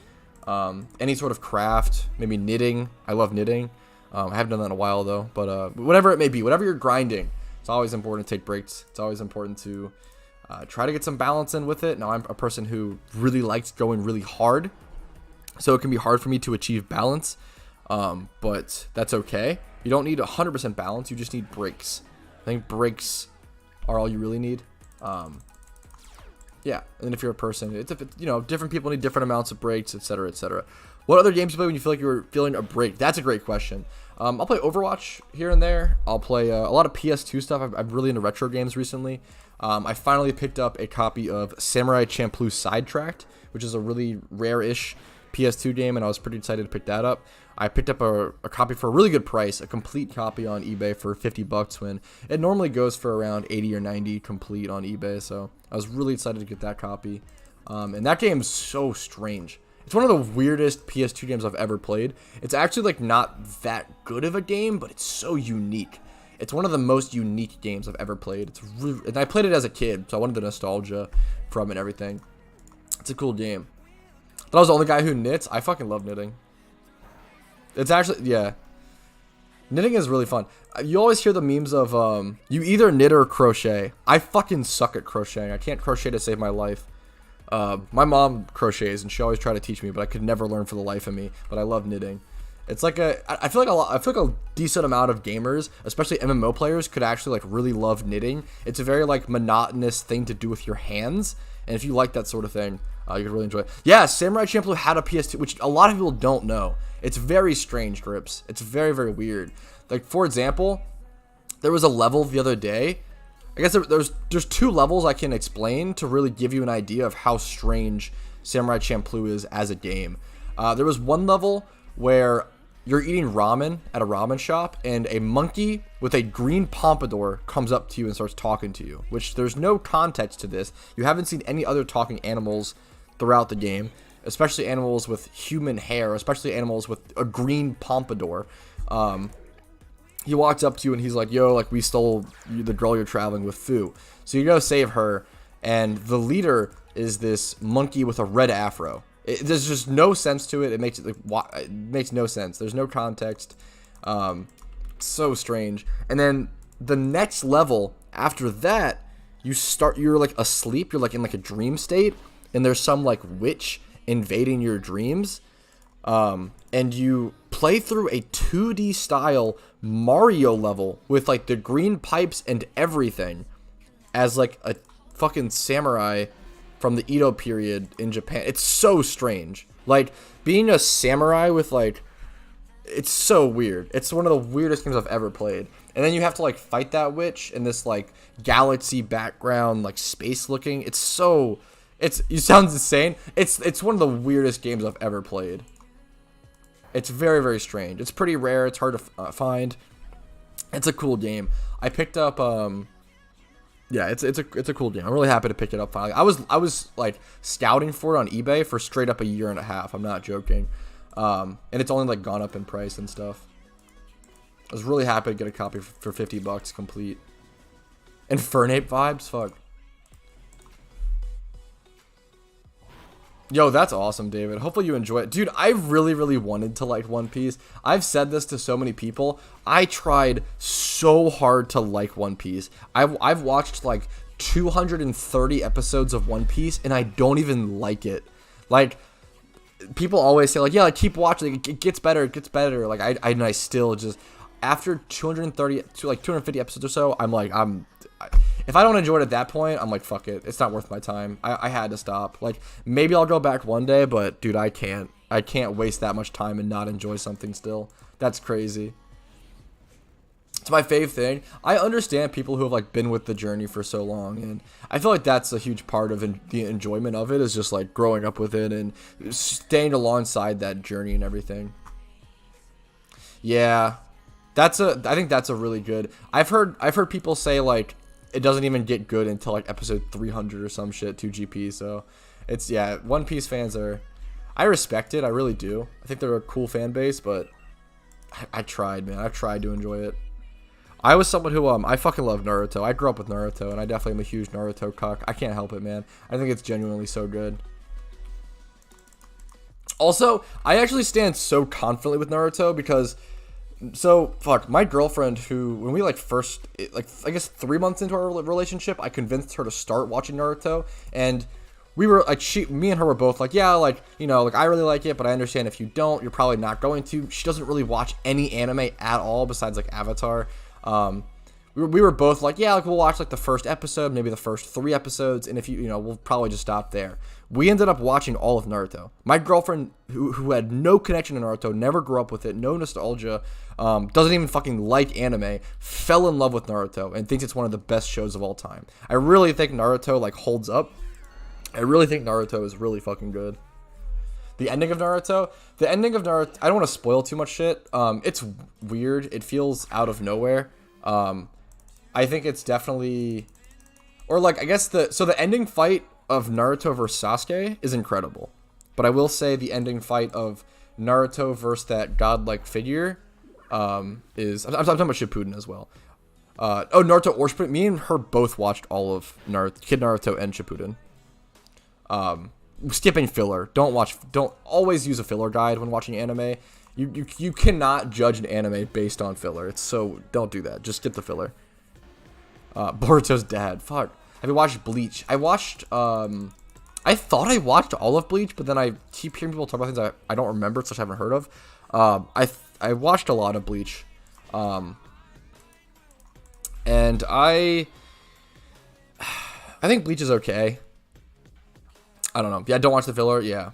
any sort of craft, maybe knitting. I love knitting. I haven't done that in a while though, but whatever it may be, whatever you're grinding, it's always important to take breaks. It's always important to try to get some balance in with it. Now, I'm a person who really likes going really hard, so it can be hard for me to achieve balance, but that's okay. You don't need 100% balance. You just need breaks. I think breaks are all you really need. Yeah, and if you're a person, you know, different people need different amounts of breaks, etc., etc. What other games do you play when you feel like you're feeling a break? That's a great question. I'll play Overwatch here and there. I'll play a lot of PS2 stuff. I'm really into retro games recently. I finally picked up a copy of Samurai Champloo Sidetracked, which is a really rare-ish PS2 game, and I was pretty excited to pick that up. I picked up a copy for a really good price, a complete copy on eBay for $50 when it normally goes for around 80 or 90 complete on eBay, so I was really excited to get that copy. And that game's so strange. It's one of the weirdest PS2 games I've ever played. It's actually like not that good of a game, but it's so unique. It's one of the most unique games I've ever played. It's really, and I played it as a kid, so I wanted the nostalgia from it and everything. It's a cool game. But I was the only guy who knits. I fucking love knitting. It's actually, yeah. Knitting is really fun. You always hear the memes of, you either knit or crochet. I fucking suck at crocheting. I can't crochet to save my life. My mom crochets, and she always tried to teach me, but I could never learn for the life of me. But I love knitting. It's like I feel like a decent amount of gamers, especially MMO players, could actually like really love knitting. It's a very like monotonous thing to do with your hands, and if you like that sort of thing, you could really enjoy it. Yeah, Samurai Champloo had a PS2, which a lot of people don't know. It's very strange, Grips. It's very, very weird. Like, for example, there was a level the other day. I guess there's two levels I can explain to really give you an idea of how strange Samurai Champloo is as a game. There was one level where you're eating ramen at a ramen shop, and a monkey with a green pompadour comes up to you and starts talking to you, which there's no context to this. You haven't seen any other talking animals throughout the game, especially animals with human hair, especially animals with a green pompadour. He walks up to you and he's like, yo, like, we stole the girl you're traveling with, Fu. So you go save her, and the leader is this monkey with a red afro. There's just no sense to it. It makes no sense. There's no context. So strange. And then the next level after that, you're like asleep. You're like in like a dream state, and there's some like witch invading your dreams. And you play through a 2D style Mario level with like the green pipes and everything as like a fucking samurai from the Edo period in Japan. It's so strange. Like, being a samurai with like, it's so weird. It's one of the weirdest games I've ever played. And then you have to like fight that witch in this like galaxy background, like space looking. You sound insane. It's one of the weirdest games I've ever played. It's very, very strange. It's pretty rare. It's hard to find. It's a cool game. I picked up, yeah, it's a cool game. I'm really happy to pick it up finally. I was like scouting for it on eBay for straight up a year and a half. I'm not joking. And it's only like gone up in price and stuff. I was really happy to get a copy for $50 complete. Infernape vibes, fuck. Yo, that's awesome, David. Hopefully you enjoy it. Dude, I really, really wanted to like One Piece. I've said this to so many people. I tried so hard to like One Piece. I've watched like 230 episodes of One Piece, and I don't even like it. Like, people always say, like, yeah, like, keep watching. It gets better. It gets better. Like, I still just, after 250 episodes or so, I'm like, if I don't enjoy it at that point, I'm like, fuck it. It's not worth my time. I had to stop. Like, maybe I'll go back one day, but dude, I can't waste that much time and not enjoy something still. That's crazy. It's my fave thing. I understand people who have like been with the journey for so long, and I feel like that's a huge part of the enjoyment of it, is just like growing up with it and staying alongside that journey and everything. Yeah. I think that's a really good. I've heard people say like it doesn't even get good until like episode 300 or some shit, 2GP. So it's, yeah, One Piece fans I respect it. I really do. I think they're a cool fan base, but I tried, man. I've tried to enjoy it. I was someone who I fucking love Naruto. I grew up with Naruto, and I definitely am a huge Naruto cuck. I can't help it, man. I think it's genuinely so good. Also, I actually stand so confidently with Naruto because, so fuck, my girlfriend, who when we like first, like I guess 3 months into our relationship, I convinced her to start watching Naruto, and we were like, me and her were both like, yeah, like, you know, like I really like it, but I understand if you don't, you're probably not going to. She doesn't really watch any anime at all besides like Avatar. We were both like, yeah, like we'll watch like the first episode, maybe the first 3 episodes, and if you know, we'll probably just stop there. We ended up watching all of Naruto. My girlfriend, who had no connection to Naruto, never grew up with it, no nostalgia, doesn't even fucking like anime, fell in love with Naruto and thinks it's one of the best shows of all time. I really think Naruto like holds up. I really think Naruto is really fucking good. The ending of Naruto, I don't want to spoil too much shit. It's weird. It feels out of nowhere. I think it's definitely, or like, I guess the ending fight of Naruto versus Sasuke is incredible. But I will say the ending fight of Naruto versus that godlike figure, is, I'm talking about Shippuden as well. Naruto or Shippuden, me and her both watched all of Kid Naruto and Shippuden. Skipping filler. Don't always use a filler guide when watching anime. You cannot judge an anime based on filler. Don't do that. Just skip the filler. Boruto's dad. Fuck. Have you watched Bleach? I thought I watched all of Bleach, but then I keep hearing people talk about things I don't remember, such I haven't heard of. I watched a lot of Bleach. And I think Bleach is okay. I don't know. Yeah, don't watch the filler. Yeah.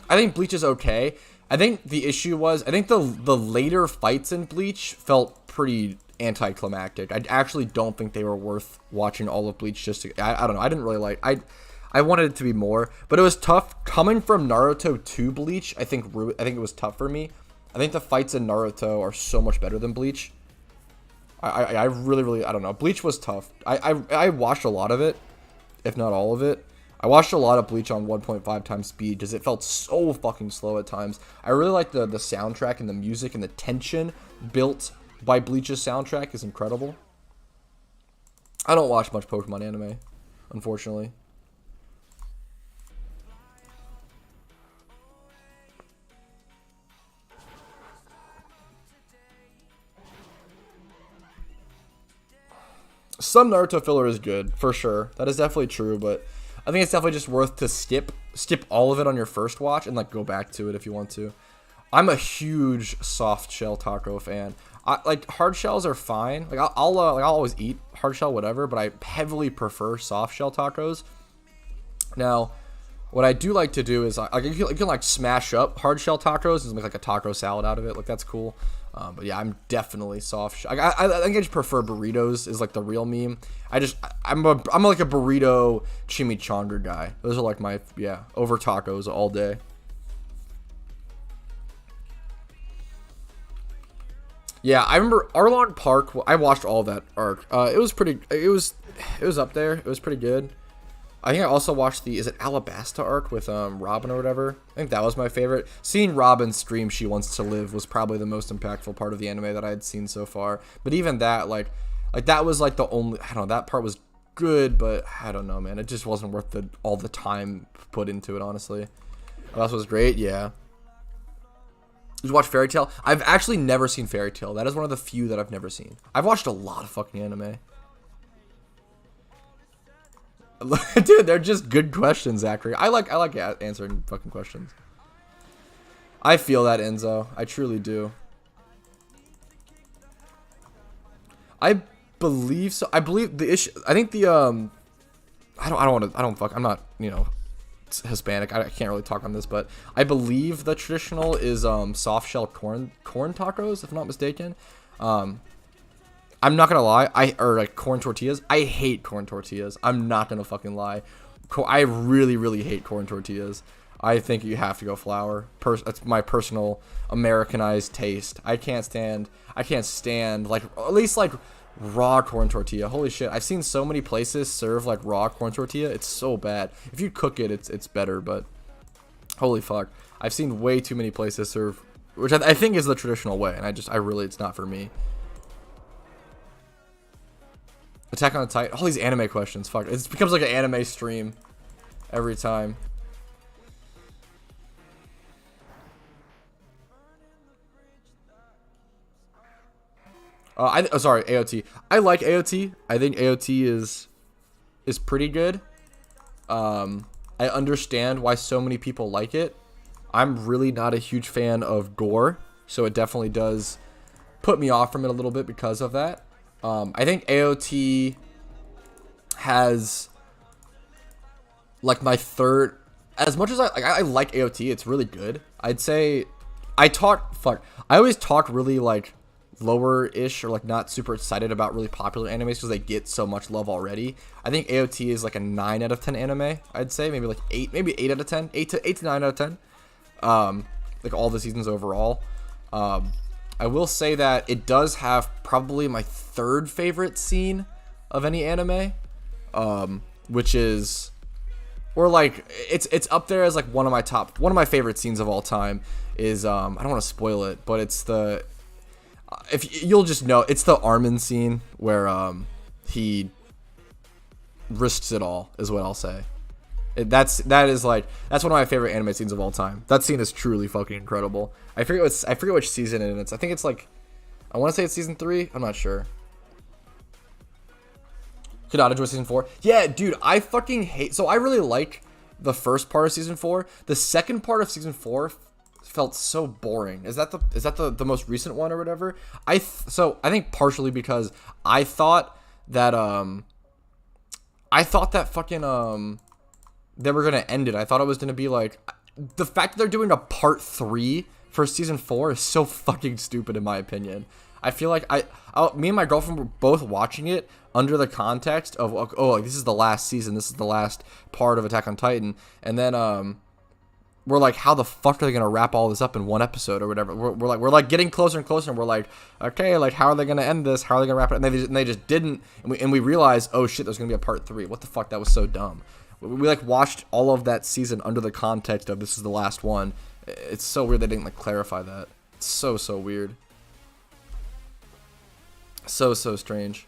I think Bleach is okay. I think the issue was, I think the later fights in Bleach felt pretty anticlimactic. I actually don't think they were worth watching all of Bleach just to, I don't know. I didn't really like, I wanted it to be more, but it was tough coming from Naruto to Bleach. I think it was tough for me. I think the fights in Naruto are so much better than Bleach. I really, I don't know. Bleach was tough. I watched a lot of it, if not all of it. I watched a lot of Bleach on 1.5 times speed because it felt so fucking slow at times. I really like the soundtrack and the music, and the tension built by Bleach's soundtrack is incredible. I don't watch much Pokemon anime, unfortunately. Some Naruto filler is good, for sure. That is definitely true, but I think it's definitely just worth to skip all of it on your first watch and like go back to it if you want to. I'm a huge soft shell taco fan. Like hard shells are fine. Like I'll always eat hard shell whatever, but I heavily prefer soft shell tacos. Now, what I do like to do is you can like smash up hard shell tacos and make like a taco salad out of it. Like that's cool. But yeah, I'm definitely soft. I think I just prefer burritos is like the real meme. I'm like a burrito chimichanga guy. Those are like my, yeah, over tacos all day. Yeah, I remember Arlong Park. I watched all that arc. It was up there. It was pretty good. I think I also watched is it Alabasta arc with Robin or whatever. I think that was my favorite. Seeing Robin stream She Wants to Live was probably the most impactful part of the anime that I had seen so far. But even that, like that was like the only, I don't know, that part was good, but I don't know, man. It just wasn't worth all the time put into it, honestly. That was great, yeah. Did you watch Fairy Tail? I've actually never seen Fairy Tail. That is one of the few that I've never seen. I've watched a lot of fucking anime. Dude, they're just good questions, Zachary. I like answering fucking questions. I feel that, Enzo. I truly do. I believe so. I believe the issue. I think the I'm not, you know, Hispanic. I can't really talk on this, but I believe the traditional is soft shell corn tacos, if I'm not mistaken. I'm not gonna lie, or like corn tortillas. I hate corn tortillas. I'm not gonna fucking lie. I really hate corn tortillas. I think you have to go flour. That's my personal Americanized taste. I can't stand like, at least like raw corn tortilla. Holy shit, I've seen so many places serve like raw corn tortilla. It's so bad. If you cook it, it's better, but holy fuck, I've seen way too many places serve, which I think is the traditional way, and it's not for me. Attack on Titan. All these anime questions. Fuck. It becomes like an anime stream every time. Sorry, AOT. I like AOT. I think AOT is pretty good. I understand why so many people like it. I'm really not a huge fan of gore, so it definitely does put me off from it a little bit because of that. I think AOT has like my third. As much as I like AOT, it's really good. I'd say I always talk really like lower-ish or like not super excited about really popular animes because they get so much love already. I think AOT is like a 9 out of 10 anime. I'd say maybe like 8, maybe 8 out of 10, 8 to 9 out of 10. Like all the seasons overall. I will say that it does have probably my third favorite scene of any anime, which is, or like it's up there as like one of my favorite scenes of all time. Is I don't want to spoil it, but it's the if you'll just know, it's the Armin scene where he risks it all, is what I'll say. That's one of my favorite anime scenes of all time. That scene is truly fucking incredible. I forget which season it is. I think it's like, I want to say it's season 3. I'm not sure. Cranidos joined season 4. Yeah, dude, I fucking hate. So I really like the first part of season 4. The second part of season 4 felt so boring. Is that the most recent one or whatever? So I think partially because I thought that fucking they were gonna end it. I thought it was gonna be like, the fact that they're doing a part 3 for season 4 is so fucking stupid in my opinion. I feel like me and my girlfriend were both watching it under the context of, oh, like, this is the last season, this is the last part of Attack on Titan, and then we're like, how the fuck are they gonna wrap all this up in one episode or whatever? We're like getting closer and closer, and we're like, okay, like, how are they gonna end this? How are they gonna wrap it? And they just didn't, and we realized, oh shit, there's gonna be a part 3. What the fuck? That was so dumb. We like watched all of that season under the context of this is the last one. It's so weird they didn't like clarify that. It's so weird. So strange.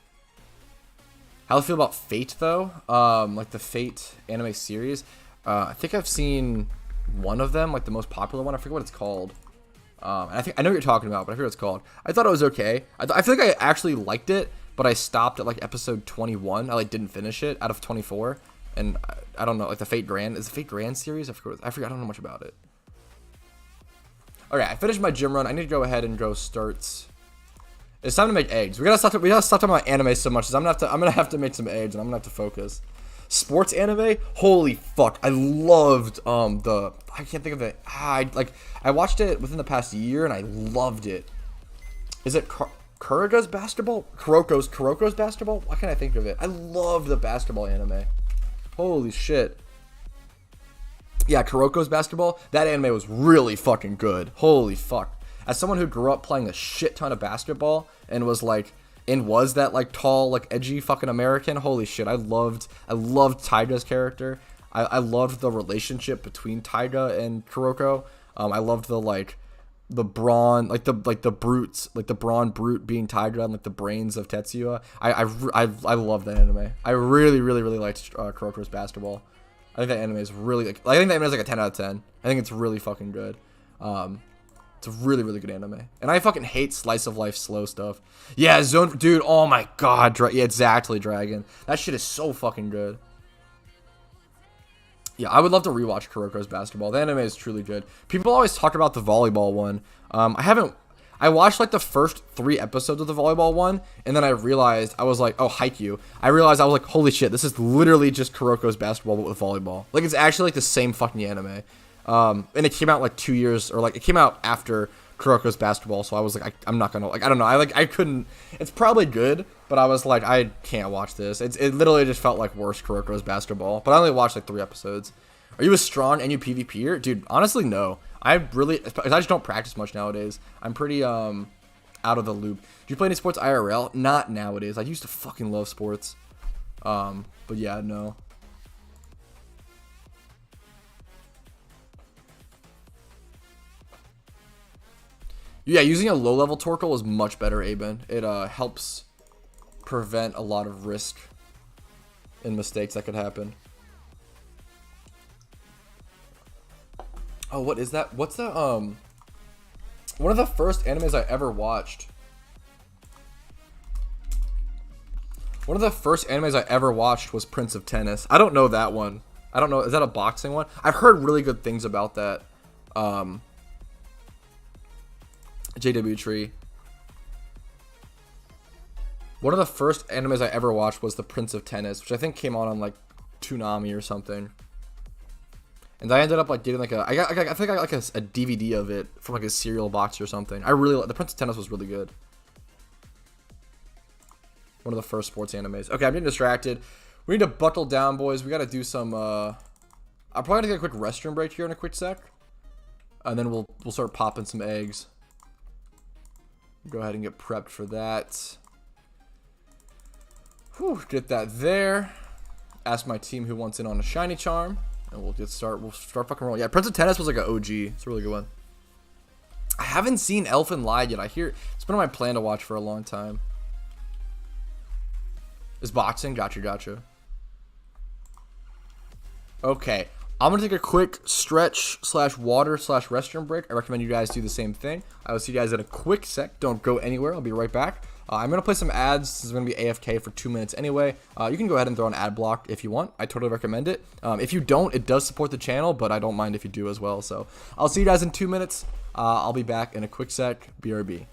How do you feel about Fate though? Like the Fate anime series. I think I've seen one of them, like the most popular one. I forget what it's called. And I know what you're talking about, but I forget what it's called. I thought it was okay. I feel like I actually liked it, but I stopped at like episode 21. I like didn't finish it out of 24. And I don't know, like the Fate Grand. Is the Fate Grand series? I forget. I don't know much about it. Okay, I finished my gym run. I need to go ahead and go start. It's time to make eggs. We gotta stop talking about anime so much. I'm gonna have to make some eggs, and I'm gonna have to focus. Sports anime, holy fuck! I loved I can't think of it. I watched it within the past year, and I loved it. Is it Kuroko's basketball? Kuroko's basketball? Why can't I think of it? I love the basketball anime. Holy shit. Yeah, Kuroko's basketball. That anime was really fucking good. Holy fuck. As someone who grew up playing a shit ton of basketball and was that like tall, like edgy fucking American, holy shit. I loved Taiga's character. I loved the relationship between Taiga and Kuroko. I loved the brawn, like the brutes, like the brawn brute being Taiga and like the brains of Tetsuya. I love that anime. I really liked Kuroko's basketball. I think that anime is really, I think that anime is like a 10 out of 10. I think it's really fucking good. It's a really good anime. And I fucking hate slice of life slow stuff. Yeah, dude, oh my god. Yeah, exactly, Dragon. That shit is so fucking good. Yeah, I would love to rewatch Kuroko's basketball. The anime is truly good. People always talk about the volleyball one. I watched like the first 3 episodes of the volleyball one, and then I realized, I was like, oh, Haikyuu. I realized, I was like, holy shit, this is literally just Kuroko's basketball but with volleyball. Like, it's actually like the same fucking anime. And it came out like 2 years, or like it came out after Kuroko's basketball, so I was like, I'm not gonna, like, I don't know, I couldn't. It's probably good, but I was like, I can't watch this. It literally just felt like worse Kuroko's basketball. But I only watched like 3 episodes. Are you a strong NU PvPer? Dude, honestly, no. I just don't practice much nowadays. I'm pretty out of the loop. Do you play any sports IRL? Not nowadays. I used to fucking love sports. But yeah, no. Yeah, using a low-level Torkoal is much better, Aben. It helps prevent a lot of risk and mistakes that could happen. Oh, what is that? What's the one of the first animes I ever watched? One of the first animes I ever watched was Prince of Tennis. I don't know that one. I don't know. Is that a boxing one? I've heard really good things about that. JW Tree. One of the first animes I ever watched was the Prince of Tennis, which I think came on like Toonami or something. And I ended up like getting like I think I got like a DVD of it from like a cereal box or something. The Prince of Tennis was really good. One of the first sports animes. Okay, I'm getting distracted. We need to buckle down, boys. We got to do some. I'm probably gonna get a quick restroom break here in a quick sec, and then we'll start popping some eggs. Go ahead and get prepped for that. Whew, get that there. Ask my team who wants in on a shiny charm, and we'll start fucking rolling. Yeah, Prince of Tennis was like an OG. It's a really good one. I haven't seen Elfen Lied yet. I hear it's been on my plan to watch for a long time. Is boxing? Gotcha. Okay. I'm going to take a quick stretch / water / restroom break. I recommend you guys do the same thing. I will see you guys in a quick sec. Don't go anywhere. I'll be right back. I'm going to play some ads. This is going to be AFK for 2 minutes anyway. You can go ahead and throw an ad block if you want. I totally recommend it. If you don't, it does support the channel, but I don't mind if you do as well. So I'll see you guys in 2 minutes. I'll be back in a quick sec. BRB.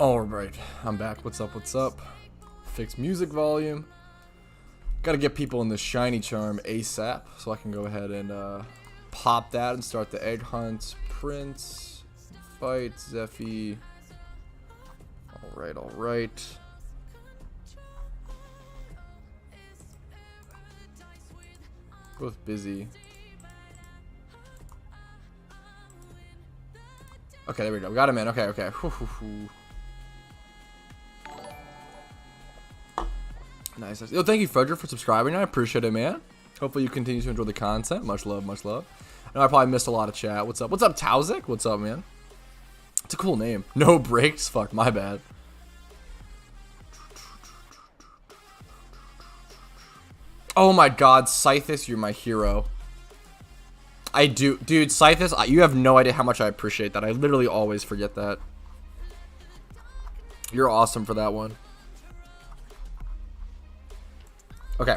Alright, I'm back. What's up? Fix music volume. Gotta get people in the shiny charm ASAP, so I can go ahead and pop that and start the egg hunt. Prince, fight, Zephy. Alright. Both busy. Okay, there we go. We got him in. Okay. Nice. Yo, thank you, Frederick, for subscribing. I appreciate it, man. Hopefully you continue to enjoy the content. Much love. I know I probably missed a lot of chat. What's up, Tauzik? What's up, man? It's a cool name. No breaks? Fuck, my bad. Oh my god, Scythus, you're my hero. I do. Dude, Scythus, you have no idea how much I appreciate that. I literally always forget that. You're awesome for that one. Okay.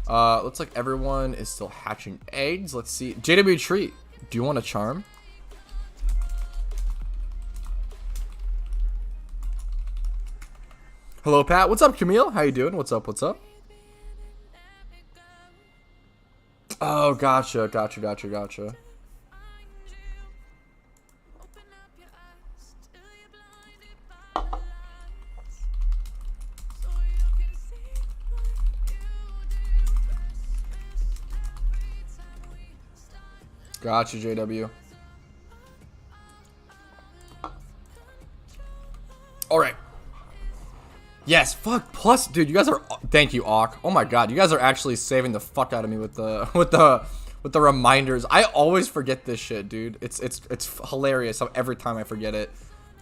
Looks like everyone is still hatching eggs. Let's see. JW Tree, do you want a charm? Hello, Pat. What's up, Camille? How you doing? What's up? What's up? Oh, gotcha. Gotcha, JW. All right. Yes, fuck. Plus, dude, you guys are. Thank you, Awk. Oh my god, you guys are actually saving the fuck out of me with the reminders. I always forget this shit, dude. It's hilarious how every time I forget it,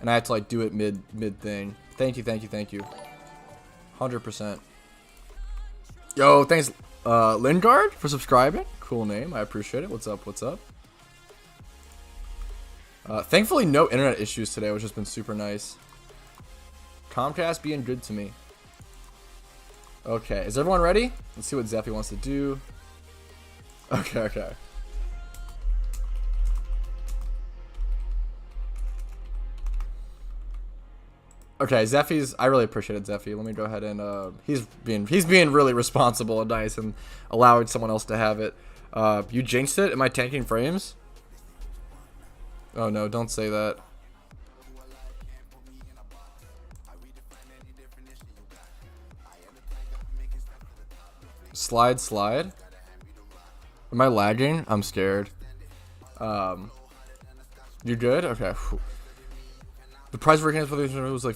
and I have to like do it mid thing. Thank you. 100%. Yo, thanks, Lingard, for subscribing. Cool name. I appreciate it. What's up? Thankfully, no internet issues today, which has been super nice. Comcast being good to me. Okay, is everyone ready? Let's see what Zeffy wants to do. Okay. Okay, Zeffy's. I really appreciated Zeffy. Let me go ahead and he's being really responsible and nice and allowing someone else to have it. You jinxed it. Am I tanking frames? Oh no! Don't say that. Slide. Am I lagging? I'm scared. You good? Okay. The price for Cranidos was like,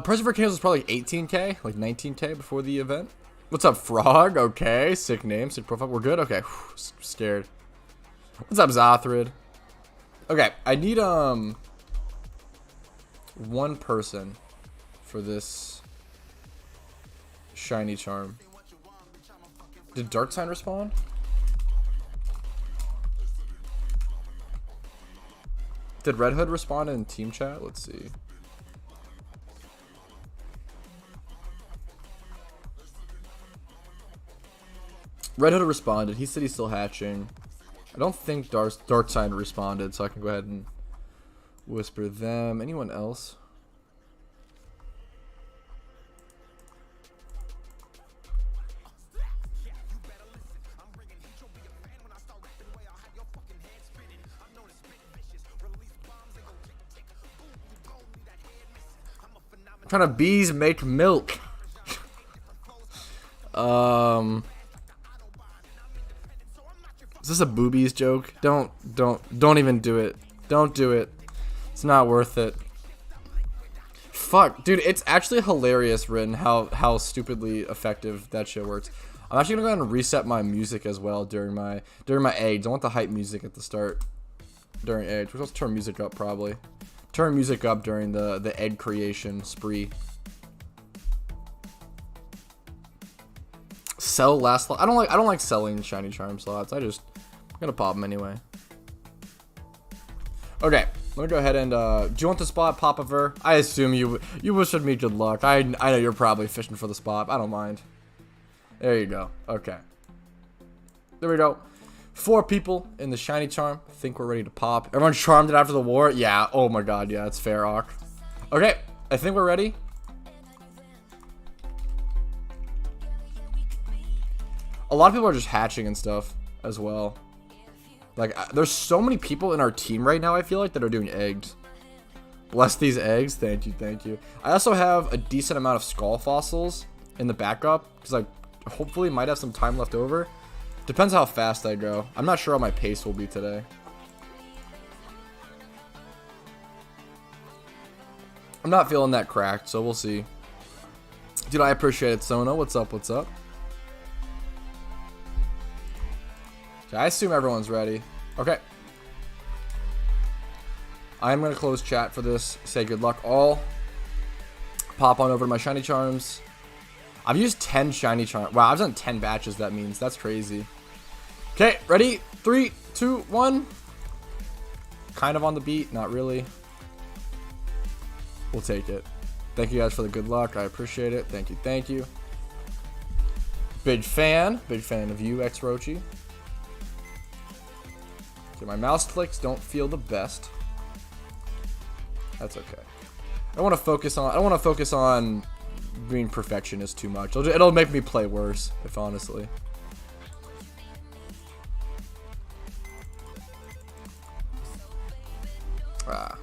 price for Cranidos was probably like 18k, like 19k before the event. What's up, Frog? Okay, sick name, sick profile. We're good. Okay, scared. What's up, Zothrid? Okay, I need one person for this shiny charm. Did Dark Sign respond? Did Red Hood respond in team chat? Let's see. Red Hood responded. He said he's still hatching. I don't think Dark Sign responded, so I can go ahead and whisper them. Anyone else? I'm trying to bees make milk. Is this a boobies joke? Don't even do it. Don't do it. It's not worth it. Fuck, dude, it's actually hilarious written how stupidly effective that shit works. I'm actually gonna go ahead and reset my music as well during my eggs. I want the hype music at the start during eggs. We're supposed to turn music up probably. Turn music up during the egg creation spree. Sell last slot. I don't like selling shiny charm slots. I'm gonna pop them anyway. Okay, let me go ahead and do you want the spot, Popaver? I assume you wish me good luck. I know you're probably fishing for the spot. I don't mind. There you go. Okay. There we go. 4 people in the shiny charm. I think we're ready to pop. Everyone charmed it after the war? Yeah. Oh my god. Yeah, it's fair, Awk. Okay. I think we're ready. A lot of people are just hatching and stuff as well. Like, there's so many people in our team right now, I feel like, that are doing eggs. Bless these eggs. Thank you. I also have a decent amount of skull fossils in the backup because I hopefully might have some time left over. Depends how fast I go. I'm not sure how my pace will be today. I'm not feeling that cracked, so we'll see. Dude, I appreciate it, Sona. What's up? Okay, I assume everyone's ready. Okay. I'm going to close chat for this. Say good luck all. Pop on over to my shiny charms. I've used 10 shiny charms. Wow, I've done 10 batches, that means. That's crazy. Okay, ready? 3, 2, 1. Kind of on the beat, not really. We'll take it. Thank you guys for the good luck. I appreciate it. Thank you, thank you. Big fan of you, X Rochi. Okay, my mouse clicks don't feel the best. That's okay. I don't want to focus on being perfectionist too much. It'll make me play worse, if honestly. Ah.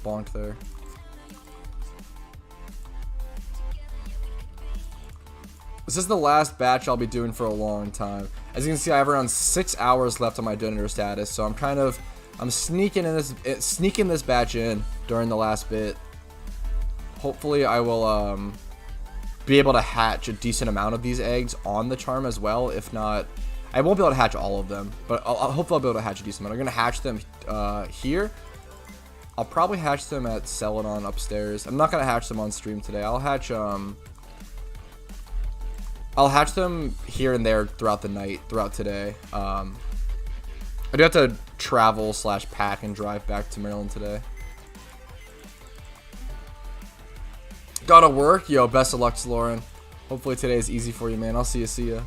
Bonk there. This is the last batch I'll be doing for a long time. As you can see, I have around 6 hours left on my donator status, so I'm sneaking this batch in during the last bit. Hopefully, I will be able to hatch a decent amount of these eggs on the charm as well. If not, I won't be able to hatch all of them, but hopefully I'll be able to hatch a decent amount. I'm gonna hatch them here. I'll probably hatch them at Celadon upstairs. I'm not gonna hatch them on stream today. I'll hatch them here and there throughout the night, throughout today. I do have to travel / pack and drive back to Maryland today. Gotta work? Yo, best of luck, Lauren. Hopefully today is easy for you, man. I'll see ya.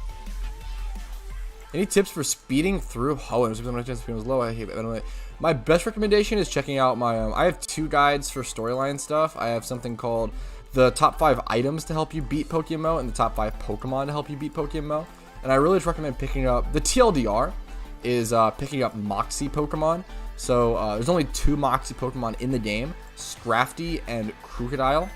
Any tips for speeding through Hoenn? Speed was low. I hate it. My best recommendation is checking out my. I have 2 guides for storyline stuff. I have something called the top 5 items to help you beat PokeMMO and the top 5 Pokemon to help you beat PokeMMO. And I really just recommend picking up the TLDR is picking up Moxie Pokemon. So there's only 2 Moxie Pokemon in the game, Scrafty and Crocodile.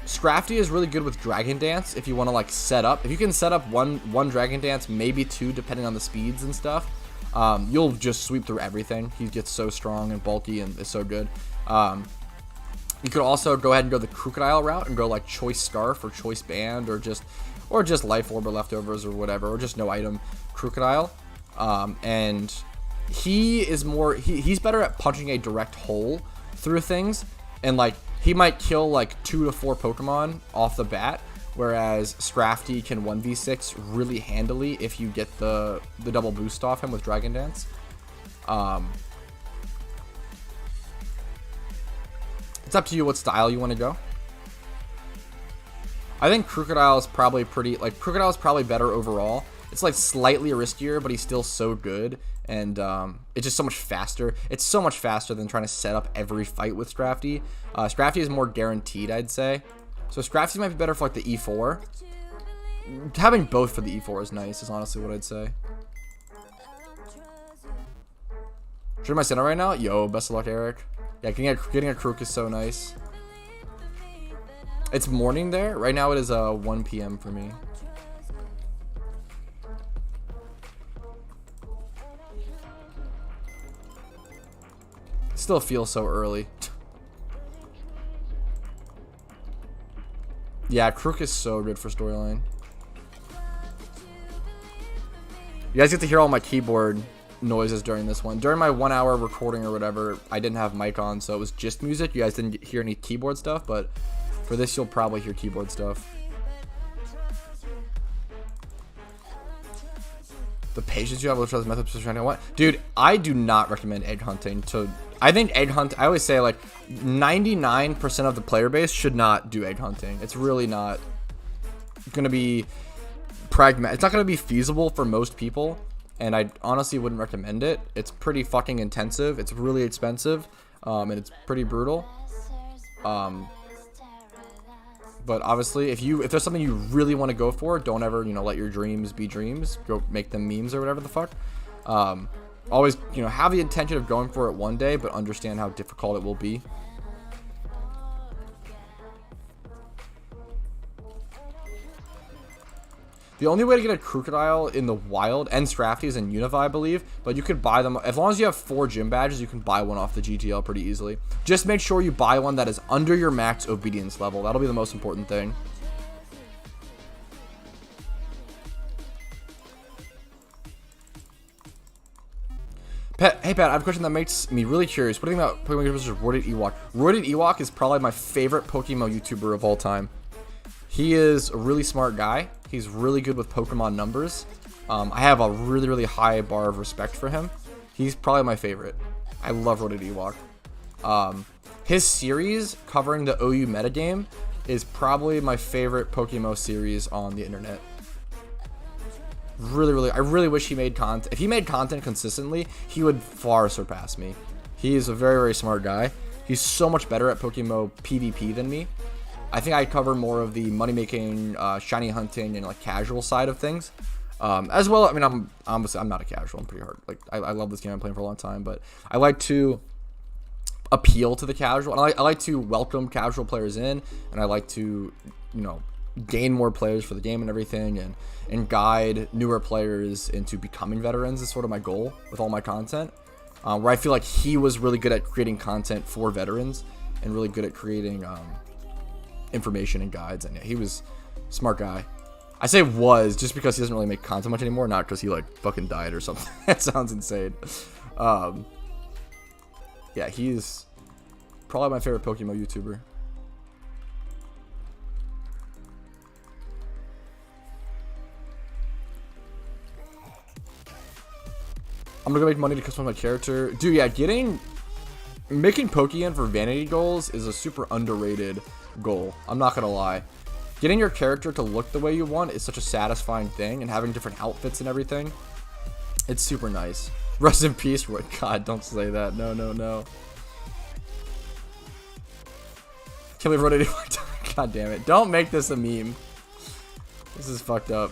Scrafty is really good with Dragon Dance if you want to like set up. If you can set up one Dragon Dance, maybe 2 depending on the speeds and stuff, you'll just sweep through everything. He gets so strong and bulky and is so good. You could also go ahead and go the Crocodile route and go like Choice Scarf or Choice Band or just Life Orb or Leftovers or whatever, or just no item Crocodile. And he is he's better at punching a direct hole through things, and like he might kill like 2 to 4 Pokemon off the bat, whereas Scrafty can 1v6 really handily if you get the double boost off him with Dragon Dance. It's up to you what style you want to go. I think Crocodile is probably Crocodile is probably better overall. It's like slightly riskier, but he's still so good, and it's just so much faster. It's so much faster than trying to set up every fight with Scrafty. Scrafty is more guaranteed, I'd say. So Scrafty might be better for like the E4. Having both for the E4 is nice, is honestly what I'd say. Should I sit on right now? Yo, best of luck, Eric. Yeah, getting a Crook is so nice. It's morning there. Right now it is 1 p.m. for me. Still feels so early. Yeah, Crook is so good for storyline. You guys get to hear all my keyboard noises during this one. During my 1 hour recording or whatever, I didn't have mic on, so it was just music. You guys didn't hear any keyboard stuff, but for this you'll probably hear keyboard stuff. The patience you have with the methods of what? Dude, I do not recommend egg hunting. I think egg hunt. I always say like 99% of the player base should not do egg hunting. It's really not gonna be pragmatic. It's not gonna be feasible for most people, and I honestly wouldn't recommend it. It's pretty fucking intensive. It's really expensive, and it's pretty brutal. But obviously, if there's something you really want to go for, don't ever, let your dreams be dreams. Go make them memes or whatever the fuck. Always, have the intention of going for it one day, but understand how difficult it will be. The only way to get a Crocodile in the wild, and Scrafty, is in Unify, I believe, but you could buy them. As long as you have 4 gym badges, you can buy one off the GTL pretty easily. Just make sure you buy one that is under your max obedience level. That'll be the most important thing. Hey Pat, I have a question that makes me really curious. What do you think about PokeMMO versus Roided Ewok? Roided Ewok is probably my favorite PokeMMO YouTuber of all time. He is a really smart guy. He's really good with Pokemon numbers. I have a really, really high bar of respect for him. He's probably my favorite. I love Roaded Ewok. His series covering the OU metagame is probably my favorite PokeMMO series on the internet. Really, I really wish he made content. If he made content consistently, he would far surpass me. He is a very, very smart guy. He's so much better at PokeMMO PvP than me. I think I cover more of the money-making, shiny hunting, and like casual side of things. As well, I mean, I'm not a casual. I'm pretty hard. Like, I love this game. I'm playing for a long time, but I like to appeal to the casual. And I like to welcome casual players in, and I like to, you know, gain more players for the game and everything, and guide newer players into becoming veterans is sort of my goal with all my content. Where I feel like he was really good at creating content for veterans and really good at creating information and guides. And yeah, he was a smart guy. I say was just because he doesn't really make content much anymore, not because he like fucking died or something. That sounds insane. Yeah, he's probably my favorite PokeMMO YouTuber. I'm gonna make money to customize my character. Dude, yeah, making Pokeyen for vanity goals is a super underrated goal. I'm not gonna lie. Getting your character to look the way you want is such a satisfying thing, and having different outfits and everything, it's super nice. Rest in peace, Roy. God, don't say that. No. Can't believe Roy didn't die. God damn it. Don't make this a meme. This is fucked up.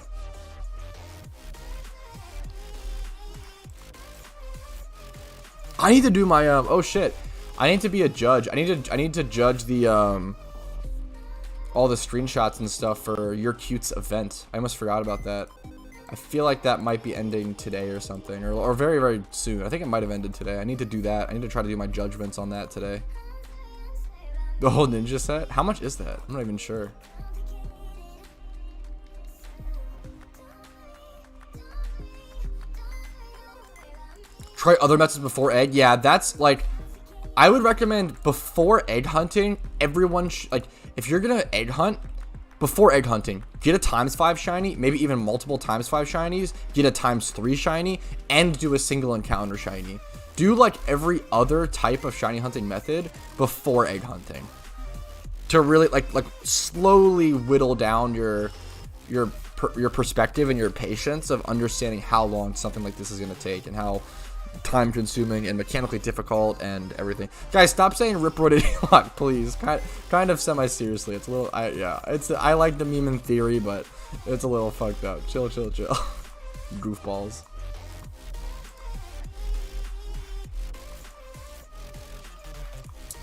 I need to do my oh shit. I need to be a judge. I need to judge the all the screenshots and stuff for Your Cute's event. I almost forgot about that. I feel like that might be ending today or something, or very, very soon. I think it might have ended today. I need to do that. I need to try to do my judgments on that today. The whole ninja set? How much is that? I'm not even sure. Try other methods before egg. Yeah, that's like, I would recommend before egg hunting, everyone like, if you're gonna egg hunt, before egg hunting, get a ×5 shiny, maybe even multiple ×5 shinies, get a ×3 shiny, and do a single encounter shiny. Do like every other type of shiny hunting method before egg hunting, to really like slowly whittle down your perspective and your patience of understanding how long something like this is gonna take and how time consuming and mechanically difficult and everything. Guys, stop saying rip roided lock, please. Kind of semi seriously. It's a little I like the meme in theory, but it's a little fucked up. Chill. Goofballs.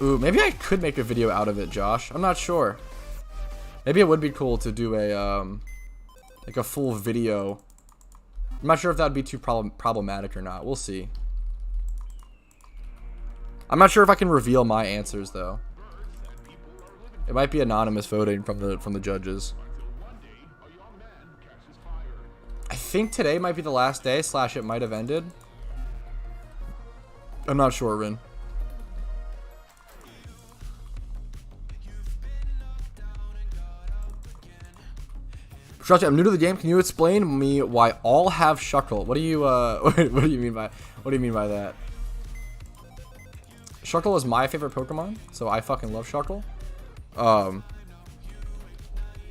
Ooh, maybe I could make a video out of it, Josh. I'm not sure. Maybe it would be cool to do a like a full video. I'm not sure if that would be too problematic or not. We'll see. I'm not sure if I can reveal my answers though. It might be anonymous voting from the judges. I think today might be the last day, / it might have ended. I'm not sure, Rin. I'm new to the game. Can you explain to me why all have Shuckle? What do you what do you mean by that? Shuckle is my favorite Pokemon, so I fucking love Shuckle.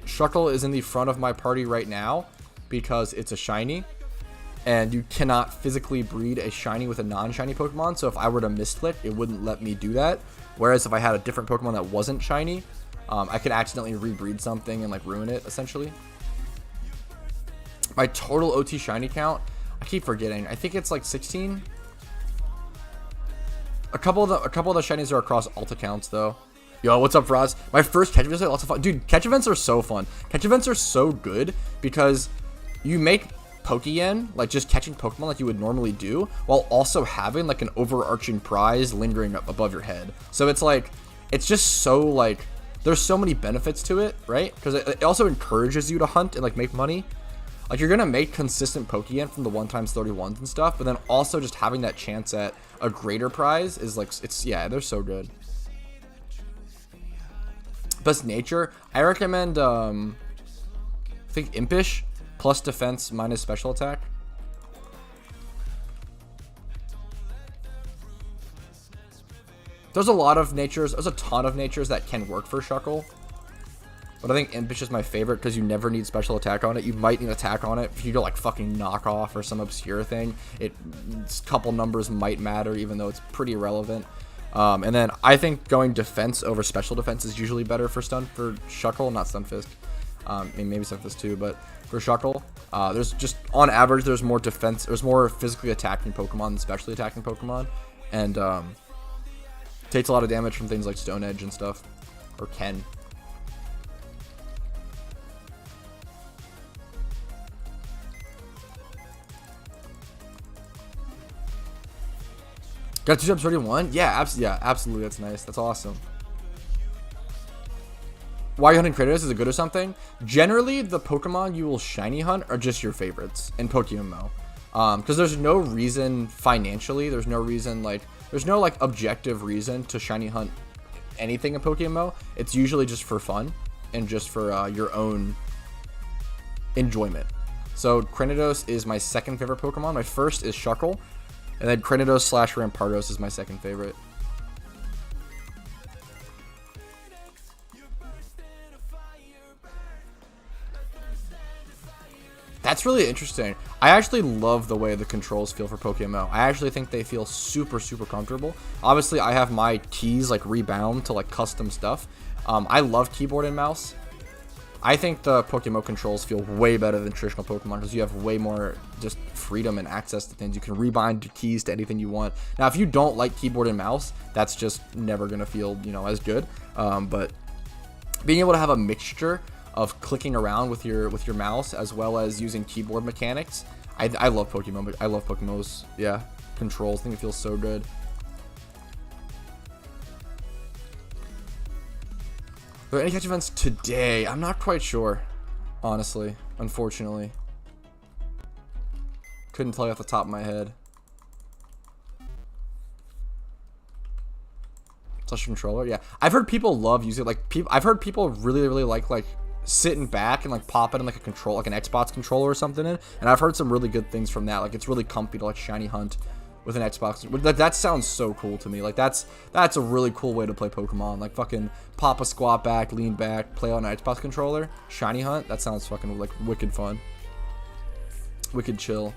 Shuckle is in the front of my party right now because it's a shiny, and you cannot physically breed a shiny with a non-shiny Pokemon. So if I were to misclick, it wouldn't let me do that. Whereas if I had a different Pokemon that wasn't shiny, I could accidentally rebreed something and like ruin it essentially. My total OT shiny count, I keep forgetting. I think it's like 16. A couple of the shinies are across alt accounts though. Yo, what's up, Roz? My first catch events are lots of fun. Dude, catch events are so fun. Catch events are so good because you make Pokeyen, like just catching Pokemon like you would normally do, while also having like an overarching prize lingering up above your head. So it's like, it's just so like, there's so many benefits to it, right? Because it also encourages you to hunt and like make money. Like, you're gonna make consistent Pokeyen from the 1x31s and stuff, but then also just having that chance at a greater prize is like, yeah, they're so good. Best nature, I recommend I think Impish plus defense minus special attack. There's a lot of natures. There's a ton of natures that can work for Shuckle. But I think Impish is my favorite because you never need special attack on it. You might need attack on it if you go like fucking knockoff or some obscure thing. Its couple numbers might matter, even though it's pretty irrelevant. And then I think going defense over special defense is usually better for Shuckle, not Stunfisk. Maybe Stunfisk too, but for Shuckle, there's just on average there's more defense, there's more physically attacking Pokemon than specially attacking Pokemon, and takes a lot of damage from things like Stone Edge and stuff, or Ken. Got 2 times 31? Yeah, absolutely. That's nice. That's awesome. Why are you hunting Cranidos? Is it good or something? Generally, the Pokemon you will shiny hunt are just your favorites in PokeMMO. Because there's no reason financially, there's no reason there's no objective reason to shiny hunt anything in PokeMMO. It's usually just for fun and just for your own enjoyment. So Cranidos is my second favorite Pokemon. My first is Shuckle. And then Cranidos / Rampardos is my second favorite. That's really interesting. I actually love the way the controls feel for PokeMMO. I actually think they feel super, super comfortable. Obviously, I have my keys rebound to custom stuff. I love keyboard and mouse. I think the PokeMMO controls feel way better than traditional Pokemon because you have way more just freedom and access to things. You can rebind your keys to anything you want. Now, if you don't like keyboard and mouse, that's just never going to feel, as good. But being able to have a mixture of clicking around with your mouse as well as using keyboard mechanics, I love PokeMMO. I love PokeMMO's controls. I think it feels so good. Are there any catch events today? I'm not quite sure, honestly, unfortunately. Couldn't tell you off the top of my head. Touch controller, yeah. I've heard people love using it. I've heard people really like sitting back and pop it in a control, an Xbox controller or something in. And I've heard some really good things from that. It's really comfy to shiny hunt with an Xbox. That sounds so cool to me. That's a really cool way to play Pokemon. Fucking pop a squat back, lean back, play on an Xbox controller, shiny hunt. That sounds fucking wicked fun, wicked chill.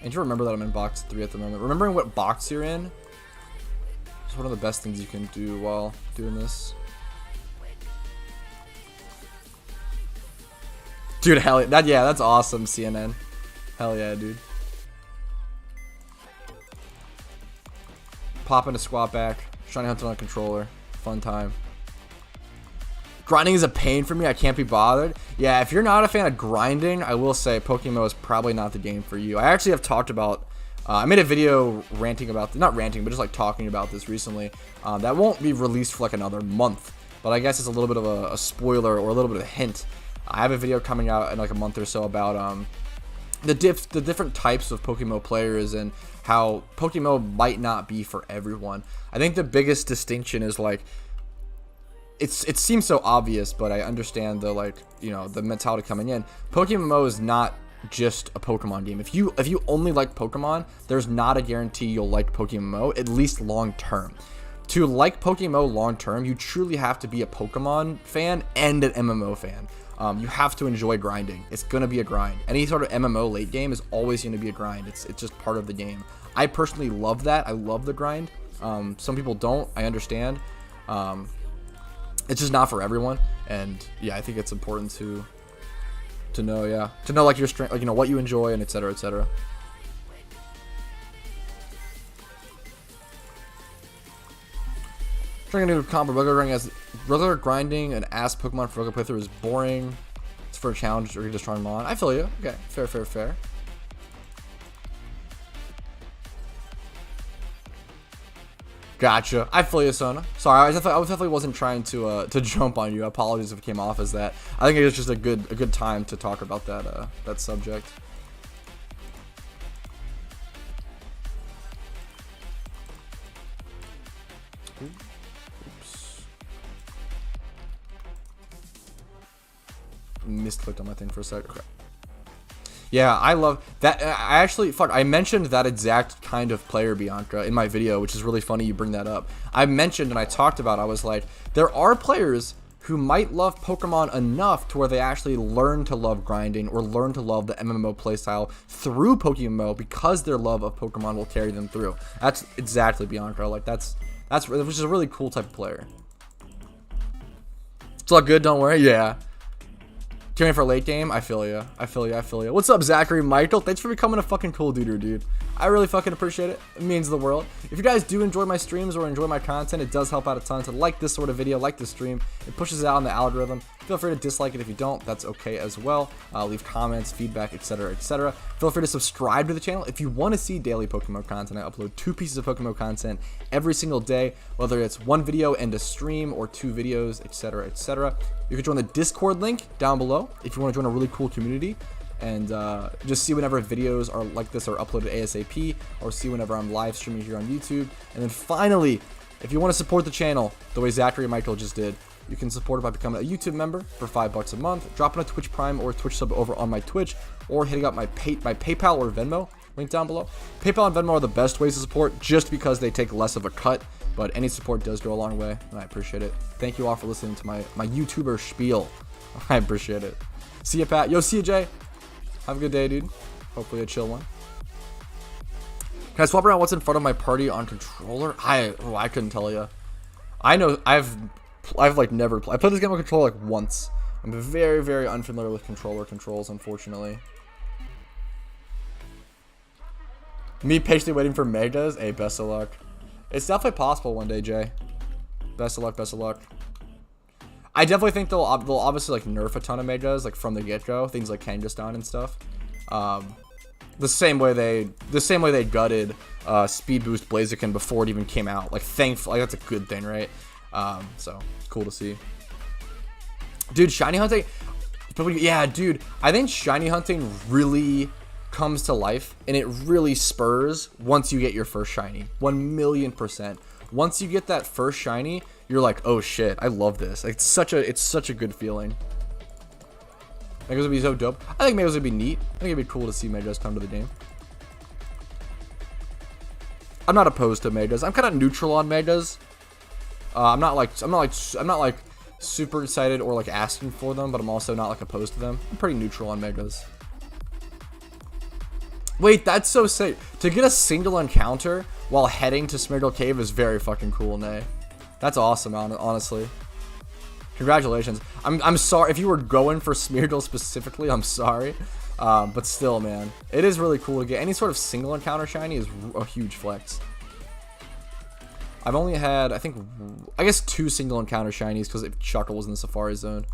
And you remember that I'm in box 3 at the moment. Remembering what box you're in is one of the best things you can do while doing this. Dude, hell yeah, that's awesome, CNN. Hell yeah, dude. Popping a squat back, shiny hunting on a controller, fun time. Grinding is a pain for me. I can't be bothered. Yeah, if you're not a fan of grinding, I will say PokeMMO is probably not the game for you. I actually have talked about. I made a video ranting about, not ranting, but just talking about this recently. That won't be released for another month, but I guess it's a little bit of a spoiler or a little bit of a hint. I have a video coming out in a month or so about the different types of PokeMMO players and how PokeMMO might not be for everyone. I think the biggest distinction is it seems so obvious, but I understand the the mentality coming in. PokeMMO is not just a Pokemon game. If you only like Pokemon, there's not a guarantee you'll like PokeMMO, at least long term. To like PokeMMO long term, you truly have to be a Pokemon fan and an MMO fan. You have to enjoy grinding. It's gonna be a grind. Any sort of MMO late game is always gonna be a grind. It's just part of the game. I personally love that. I love the grind. Some people don't. I understand. It's just not for everyone. And yeah, I think it's important to know. Yeah, to know your strength, what you enjoy, and etc. etc. Trying to do combo regular grinding and ass Pokemon for regular playthrough is boring. It's for a challenge or you're just trying them on. I feel you. Okay, fair. Gotcha. I feel you, Sona. Sorry, I definitely wasn't trying to jump on you. Apologies if it came off as that. I think it was just a good time to talk about that subject. Oops. Misclicked on my thing for a sec. Okay. Yeah, I love that. I actually, I mentioned that exact kind of player, Bianca, in my video, which is really funny you bring that up. I mentioned and I talked about, I was like, there are players who might love Pokemon enough to where they actually learn to love grinding or learn to love the MMO playstyle through PokeMMO because their love of Pokemon will carry them through. That's exactly, Bianca. Like, that's which is a really cool type of player. It's all good, don't worry. Yeah. Tuning for a late game, I feel you. I feel you. What's up, Zachary Michael? Thanks for becoming a fucking cool dude. I really fucking appreciate it. It means the world. If you guys do enjoy my streams or enjoy my content, it does help out a ton to like this sort of video, like this stream. It pushes it out in the algorithm. Feel free to dislike it if you don't. That's okay as well. Leave comments, feedback, etc., etc. Feel free to subscribe to the channel if you want to see daily PokeMMO content. I upload 2 pieces of PokeMMO content every single day, whether it's 1 video and a stream or 2 videos, etc., etc. You can join the Discord link down below if you want to join a really cool community and just see whenever videos are like this are uploaded ASAP, or see whenever I'm live streaming here on YouTube. And then finally, if you want to support the channel the way Zachary and Michael just did, you can support it by becoming a YouTube member for $5 a month, dropping a Twitch Prime or a Twitch sub over on my Twitch, or hitting up my PayPal or Venmo link down below. PayPal and Venmo are the best ways to support just because they take less of a cut, but any support does go a long way, and I appreciate it. Thank you all for listening to my YouTuber spiel. I appreciate it. See ya, Pat. Yo, see ya, Jay. Have a good day, dude. Hopefully a chill one. Can I swap around what's in front of my party on controller? I couldn't tell you. I know I've like never played. I played this game on controller like once. I'm very, very unfamiliar with controller controls, unfortunately. Me patiently waiting for megas. Hey, best of luck. It's definitely possible one day, Jay. Best of luck, best of luck. I definitely think they'll obviously like nerf a ton of megas like from the get-go, things like Kangaskhan and stuff. The same way they gutted Speed Boost Blaziken before it even came out. Like, thankfully, that's a good thing, right? So cool to see. Dude, shiny hunting. Yeah, dude, I think shiny hunting really comes to life, and it really spurs once you get your first shiny. 1,000,000%. Once you get that first shiny, you're like, oh shit, I love this. Like, it's such a good feeling. I think it would be so dope. I think Megas would be neat. I think it'd be cool to see Megas come to the game. I'm not opposed to Megas. I'm kind of neutral on Megas. I'm not like super excited or like asking for them, but I'm also not like opposed to them. I'm pretty neutral on Megas. Wait, that's so sick. To get a single encounter while heading to Smeargle Cave is very fucking cool, Nay. That's awesome, honestly. Congratulations. I'm sorry if you were going for Smeargle specifically. I'm sorry, but still, man, it is really cool to get any sort of single encounter shiny. Is a huge flex. I've only had, I guess 2 single encounter shinies because Chuckle was in the Safari Zone.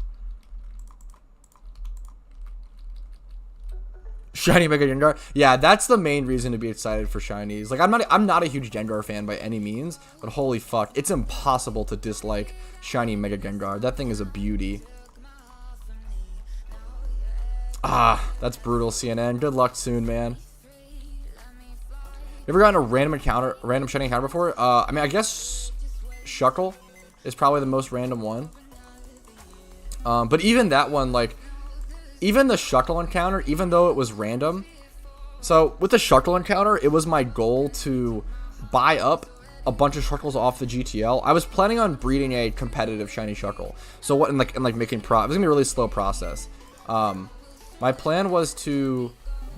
Shiny Mega Gengar. Yeah, that's the main reason to be excited for shinies. Like, I'm not a huge Gengar fan by any means, but holy fuck, it's impossible to dislike shiny Mega Gengar. That thing is a beauty. Ah, that's brutal, CNN. Good luck soon, man. You ever gotten a random shiny encounter before? I mean, I guess Shuckle is probably the most random one. But even that one, like, even the Shuckle encounter, even though it was random. So with the Shuckle encounter, it was my goal to buy up a bunch of Shuckles off the GTL. I was planning on breeding a competitive shiny Shuckle. So what, and like making it was gonna be a really slow process. My plan was to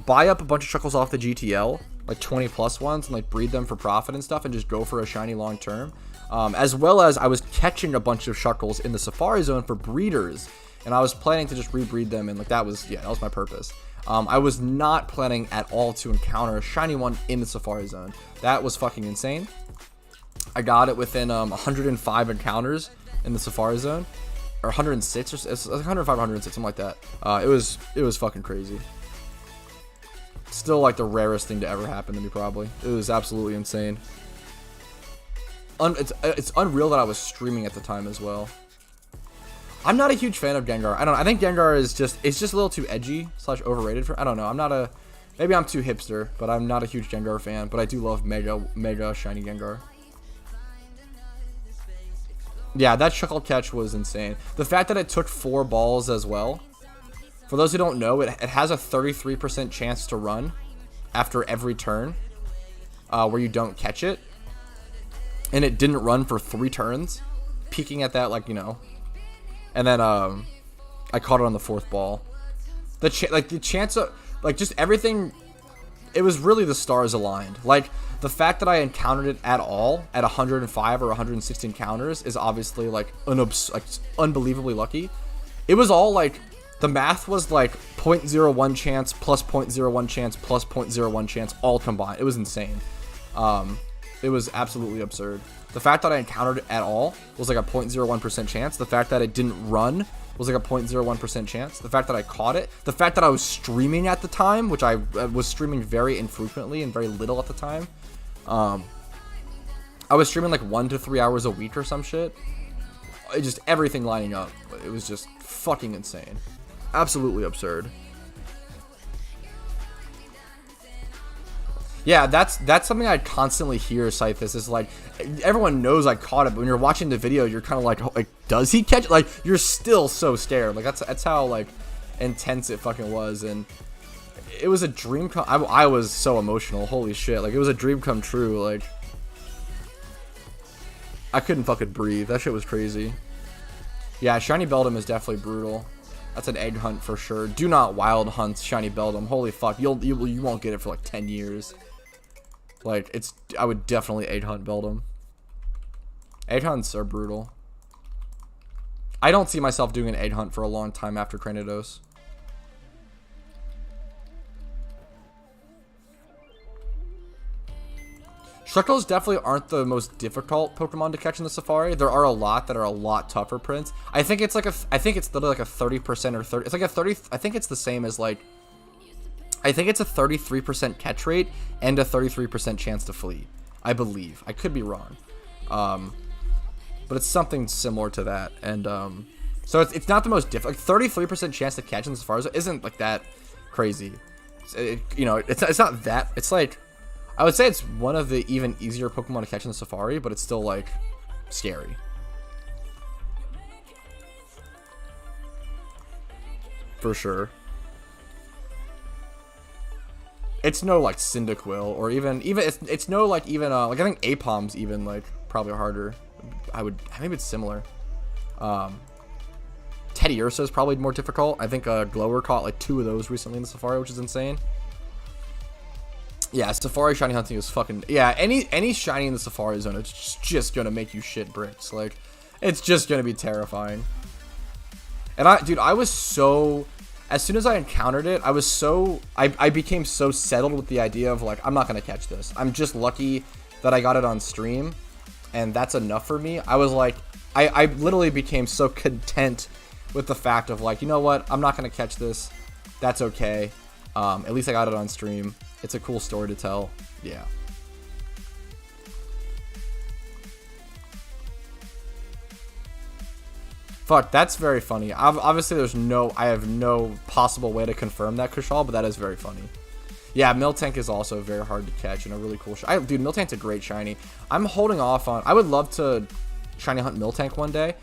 buy up a bunch of Shuckles off the GTL, like 20 plus ones, and like breed them for profit and stuff, and just go for a shiny long term. As well as I was catching a bunch of Shuckles in the Safari Zone for breeders. And I was planning to just rebreed them, and like that was my purpose. I was not planning at all to encounter a shiny one in the Safari Zone. That was fucking insane. I got it within 105 encounters in the Safari Zone, or 106, or it's 105, 106, something like that. It was fucking crazy. Still like the rarest thing to ever happen to me, probably. It was absolutely insane. It's unreal that I was streaming at the time as well. I'm not a huge fan of Gengar. I think Gengar is just a little too edgy / overrated for. I don't know. Maybe I'm too hipster, but I'm not a huge Gengar fan. But I do love mega shiny Gengar. Yeah, that Shuckle catch was insane. The fact that it took 4 balls as well For those who don't know, it has a 33% chance to run after every turn where you don't catch it. And it didn't run for 3 turns, peaking at that, like, you know. And then I caught it on the 4th ball. The chance of, like, just everything, it was really the stars aligned. Like, the fact that I encountered it at all at 105 or 116 counters is obviously, like, unbelievably lucky. It was all, like, the math was, like, 0.01 chance plus 0.01 chance plus 0.01 chance all combined. It was insane. It was absolutely absurd. The fact that I encountered it at all was like a 0.01% chance. The fact that it didn't run was like a 0.01% chance. The fact that I caught it. The fact that I was streaming at the time, which I was streaming very infrequently and very little at the time. I was streaming like 1 to 3 hours a week or some shit. It just, everything lining up. It was just fucking insane. Absolutely absurd. Yeah, that's something I constantly hear, Scythus, is like, everyone knows I caught it, but when you're watching the video, you're kind of like, does he catch it? Like, you're still so scared. Like, that's how, like, intense it fucking was, and it was a dream come, I was so emotional, holy shit. Like, it was a dream come true, like, I couldn't fucking breathe. That shit was crazy. Yeah, Shiny Beldum is definitely brutal. That's an egg hunt for sure. Do not wild hunt Shiny Beldum. Holy fuck, you won't get it for like 10 years. Like, I would definitely egg hunt Beldum. Egg hunts are brutal. I don't see myself doing an egg hunt for a long time after Cranidos. Shuckles definitely aren't the most difficult Pokemon to catch in the Safari. There are a lot that are a lot tougher, Prince. I think it's like I think it's literally like a 30% or 30. It's like a 30. I think it's the same as like. I think it's a 33% catch rate and a 33% chance to flee. I believe. I could be wrong. But it's something similar to that. And so it's not the most difficult. Like 33% chance to catch in the Safari isn't like that crazy. You know, it's not that. It's like, I would say it's one of the even easier Pokemon to catch in the Safari, but it's still like scary. For sure. It's no like Cyndaquil or even it's no like even like I think Apom's even like probably harder. Maybe it's similar. Teddy Ursa is probably more difficult. I think Glower caught like 2 of those recently in the Safari, which is insane. Yeah, Safari shiny hunting is fucking, yeah, any shiny in the Safari zone, it's just gonna make you shit bricks. Like, it's just gonna be terrifying. And I was so, as soon as I encountered it, I became so settled with the idea of like, I'm not gonna catch this. I'm just lucky that I got it on stream, and that's enough for me. I was like, I literally became so content with the fact of like, you know what, I'm not gonna catch this. That's okay. At least I got it on stream. It's a cool story to tell. Yeah. Fuck, that's very funny. Obviously, I have no possible way to confirm that, Kushal, but that is very funny. Yeah, Miltank is also very hard to catch and a really cool shiny. Dude, Miltank's a great shiny. I'm holding off on, I would love to shiny hunt Miltank one day.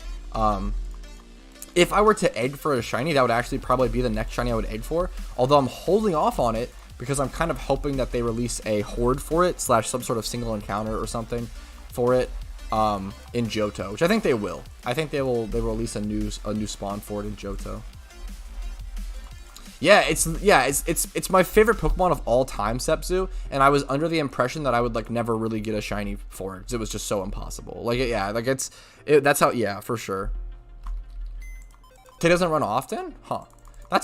If I were to egg for a shiny, that would actually probably be the next shiny I would egg for. Although I'm holding off on it because I'm kind of hoping that they release a horde for it, / some sort of single encounter or something for it in Johto, which I think they will. I think they will release a new spawn for it in Johto. Yeah, it's my favorite Pokemon of all time, Sepzu, and I was under the impression that I would like never really get a shiny for it because it was just so impossible. Like, yeah, like that's how, yeah, for sure. Teddy doesn't run often? Huh.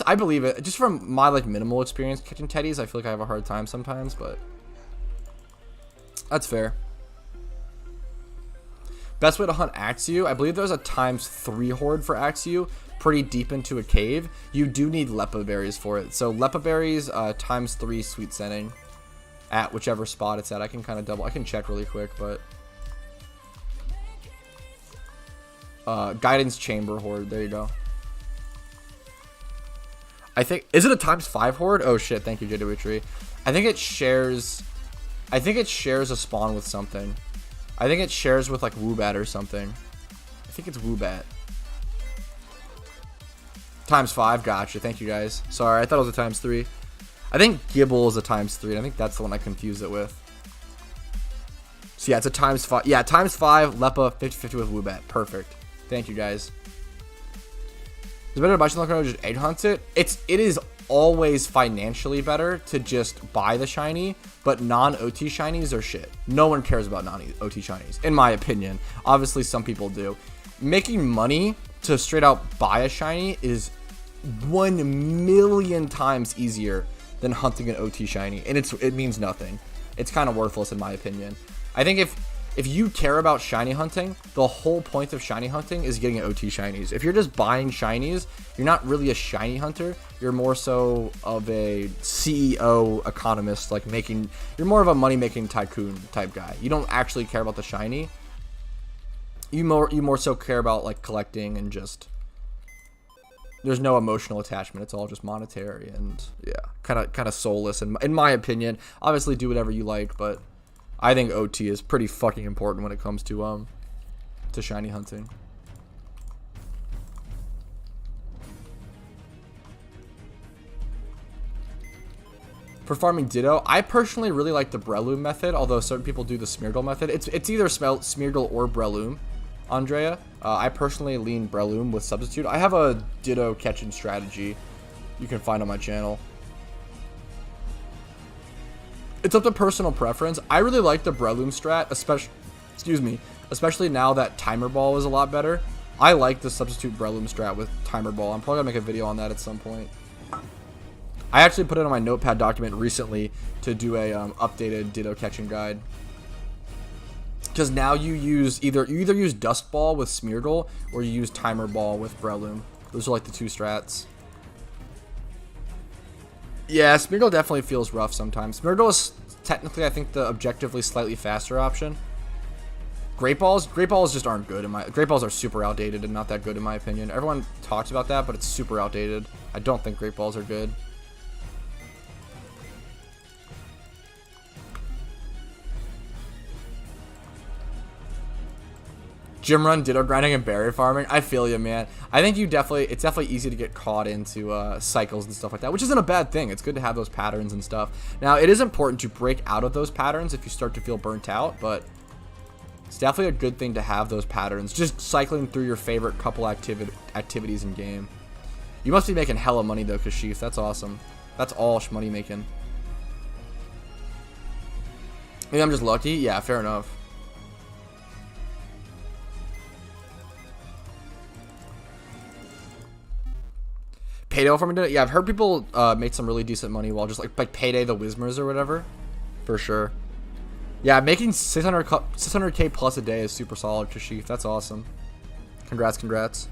I believe it. Just from my like minimal experience catching Teddies, I feel like I have a hard time sometimes, but that's fair. Best way to hunt Axew? I believe there's a ×3 horde for Axew, pretty deep into a cave. You do need Lepa berries for it. So Lepa berries ×3 sweet scenting at whichever spot it's at. I can kind of I can check really quick, but Guidance Chamber horde. There you go. I think, is it a ×5 horde? Oh shit, thank you, JWTree. I think it shares a spawn with something. I think it shares with like Woobat or something. I think it's Woobat. ×5, gotcha. Thank you guys. Sorry, I thought it was a ×3. I think Gibble is a ×3. I think that's the one I confused it with. So yeah, it's a ×5. Yeah, ×5, Lepa, 50-50 with Woobat. Perfect. Thank you guys. Is it better to buy shiny or just egg hunt it? It is always financially better to just buy the shiny, but non-OT shinies are shit. No one cares about non-OT shinies, in my opinion. Obviously, some people do. Making money to straight out buy a shiny is 1,000,000 times easier than hunting an OT shiny, and it means nothing. It's kind of worthless in my opinion. I think if you care about shiny hunting, the whole point of shiny hunting is getting OT shinies. If you're just buying shinies, you're not really a shiny hunter. You're more so of a CEO economist, like you're more of a money-making tycoon type guy. You don't actually care about the shiny. You more so care about like collecting and just, there's no emotional attachment. It's all just monetary and yeah, kind of soulless in my opinion. Obviously do whatever you like, but I think OT is pretty fucking important when it comes to shiny hunting. For farming Ditto, I personally really like the Breloom method, although certain people do the Smeargle method. It's either Smeargle or Breloom, Andrea. I personally lean Breloom with Substitute. I have a Ditto catching strategy you can find on my channel. It's up to personal preference. I really like the Breloom strat, especially now that Timer Ball is a lot better. I like the Substitute Breloom strat with Timer Ball. I'm probably gonna make a video on that at some point. I actually put it on my notepad document recently to do a updated Ditto catching guide. Because now you either use Dust Ball with Smeargle or you use Timer Ball with Breloom. Those are like the two strats. Yeah, Smeargle definitely feels rough sometimes. Smeargle is technically, I think, the objectively slightly faster option. Great Balls just aren't good. Great Balls are super outdated and not that good in my opinion. Everyone talks about that, but it's super outdated. I don't think Great Balls are good. Gym run, Ditto grinding, and berry farming. I feel you, man. I think it's definitely easy to get caught into cycles and stuff like that, which isn't a bad thing. It's good to have those patterns and stuff. Now, it is important to break out of those patterns if you start to feel burnt out, but it's definitely a good thing to have those patterns. Just cycling through your favorite couple activities in game. You must be making hella money though, Kashif. That's awesome. That's all money making. Maybe I'm just lucky. Yeah, fair enough. Payday from it. Yeah, I've heard people make some really decent money while just like Payday the Whismers or whatever, for sure. Yeah, making 600k plus a day is super solid, Kashif. That's awesome. Congrats.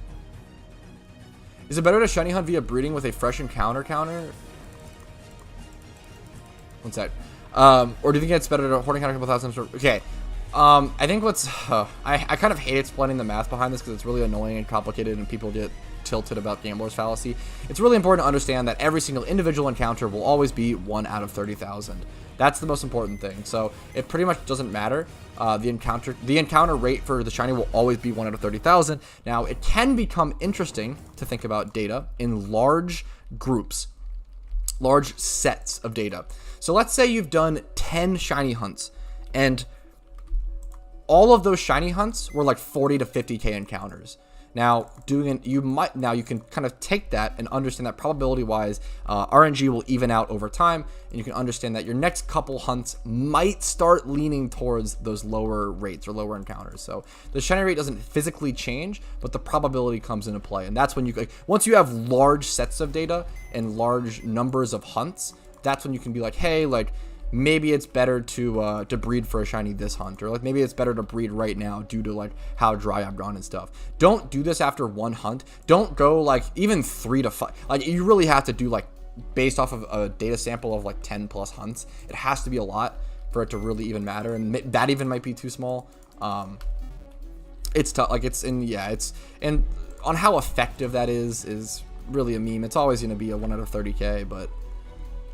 Is it better to shiny hunt via breeding with a fresh encounter counter? One sec. Or do you think it's better to hoarding counter a couple thousand? Okay. I think I kind of hate explaining the math behind this because it's really annoying and complicated and people get tilted about Gambler's Fallacy. It's really important to understand that every single individual encounter will always be 1 out of 30,000. That's the most important thing. So it pretty much doesn't matter. The encounter rate for the shiny will always be 1 out of 30,000. Now it can become interesting to think about data in large groups, large sets of data. So let's say you've done 10 shiny hunts and all of those shiny hunts were like 40 to 50k encounters. Now, you can kind of take that and understand that probability-wise, RNG will even out over time, and you can understand that your next couple hunts might start leaning towards those lower rates or lower encounters. So the shiny rate doesn't physically change, but the probability comes into play, and that's when once you have large sets of data and large numbers of hunts, that's when you can be like, hey, like, maybe it's better to breed for a shiny this hunt, or like maybe it's better to breed right now due to like how dry I've gone and stuff. Don't do this after one hunt. Don't go like even 3 to 5. Like you really have to do like based off of a data sample of like 10 plus hunts. It has to be a lot for it to really even matter, and that even might be too small. It's tough. Like and on how effective that is really a meme. It's always going to be a 1 out of 30k, but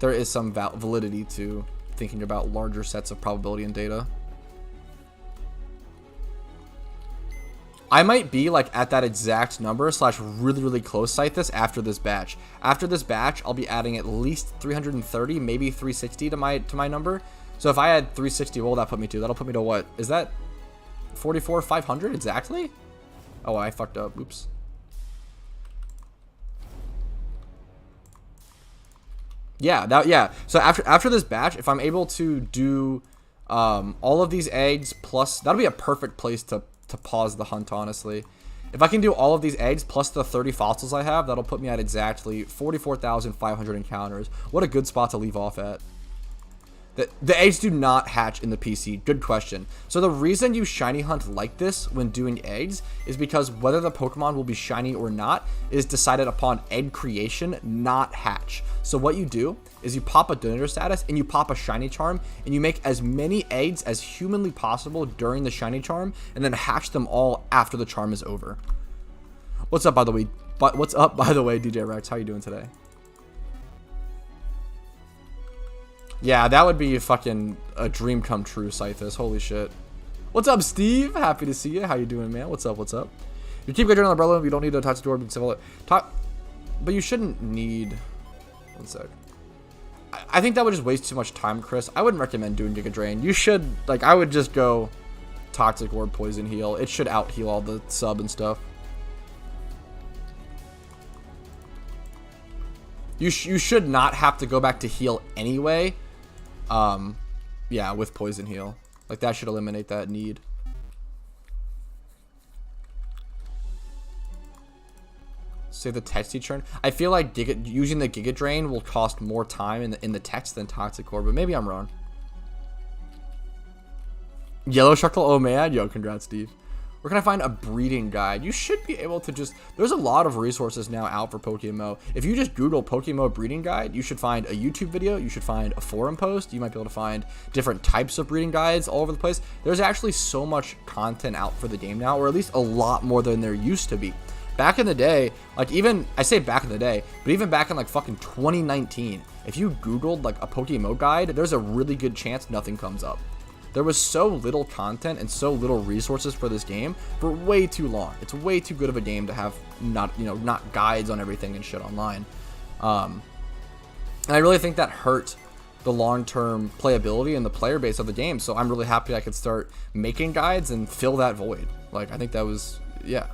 there is some validity to thinking about larger sets of probability and data. I might be like at that exact number / really close Scythus after this batch. After this batch, I'll be adding at least 330, maybe 360 to my number. So if I had 360, what will that put me to? That'll put me to what? Is that 44,500 exactly? Oh, I fucked up. Oops. Yeah, so after this batch, if I'm able to do all of these eggs plus, that'll be a perfect place to pause the hunt, honestly. If I can do all of these eggs plus the 30 fossils I have, that'll put me at exactly 44,500 encounters. What a good spot to leave off at. The eggs do not hatch in the PC. Good question. So the reason you shiny hunt like this when doing eggs is because whether the Pokemon will be shiny or not is decided upon egg creation, not hatch. So what you do is you pop a donator status and you pop a shiny charm and you make as many eggs as humanly possible during the shiny charm and then hatch them all after the charm is over. What's up, by the way, DJ Rex? How you doing today? Yeah, that would be fucking a dream come true, Scythus. Holy shit. What's up, Steve? Happy to see you. How you doing, man? What's up? What's up? You keep going on the umbrella. You don't need to touch the door. But you shouldn't need... One sec. I think that would just waste too much time, Chris. I wouldn't recommend doing Giga Drain. You should... Like, I would just go Toxic Orb, Poison Heal. It should out-heal all the sub and stuff. You should not have to go back to heal anyway. Yeah, with Poison Heal. Like, that should eliminate that need. Save the texty churn. I feel like using the Giga Drain will cost more time in the text than Toxic Orb, but maybe I'm wrong. Yellow Shuckle, oh man. Yo, congrats, Steve. Where can I find a breeding guide? You should be able to just... There's a lot of resources now out for PokeMMO. If you just Google PokeMMO breeding guide, you should find a YouTube video. You should find a forum post. You might be able to find different types of breeding guides all over the place. There's actually so much content out for the game now, or at least a lot more than there used to be. Back in the day, like even... I say back in the day, but even back in like fucking 2019, if you Googled like a PokeMMO guide, there's a really good chance nothing comes up. There was so little content and so little resources for this game for way too long. It's way too good of a game to have not guides on everything and shit online. And I really think that hurt the long-term playability and the player base of the game. So I'm really happy I could start making guides and fill that void. Like, I think that was, yeah.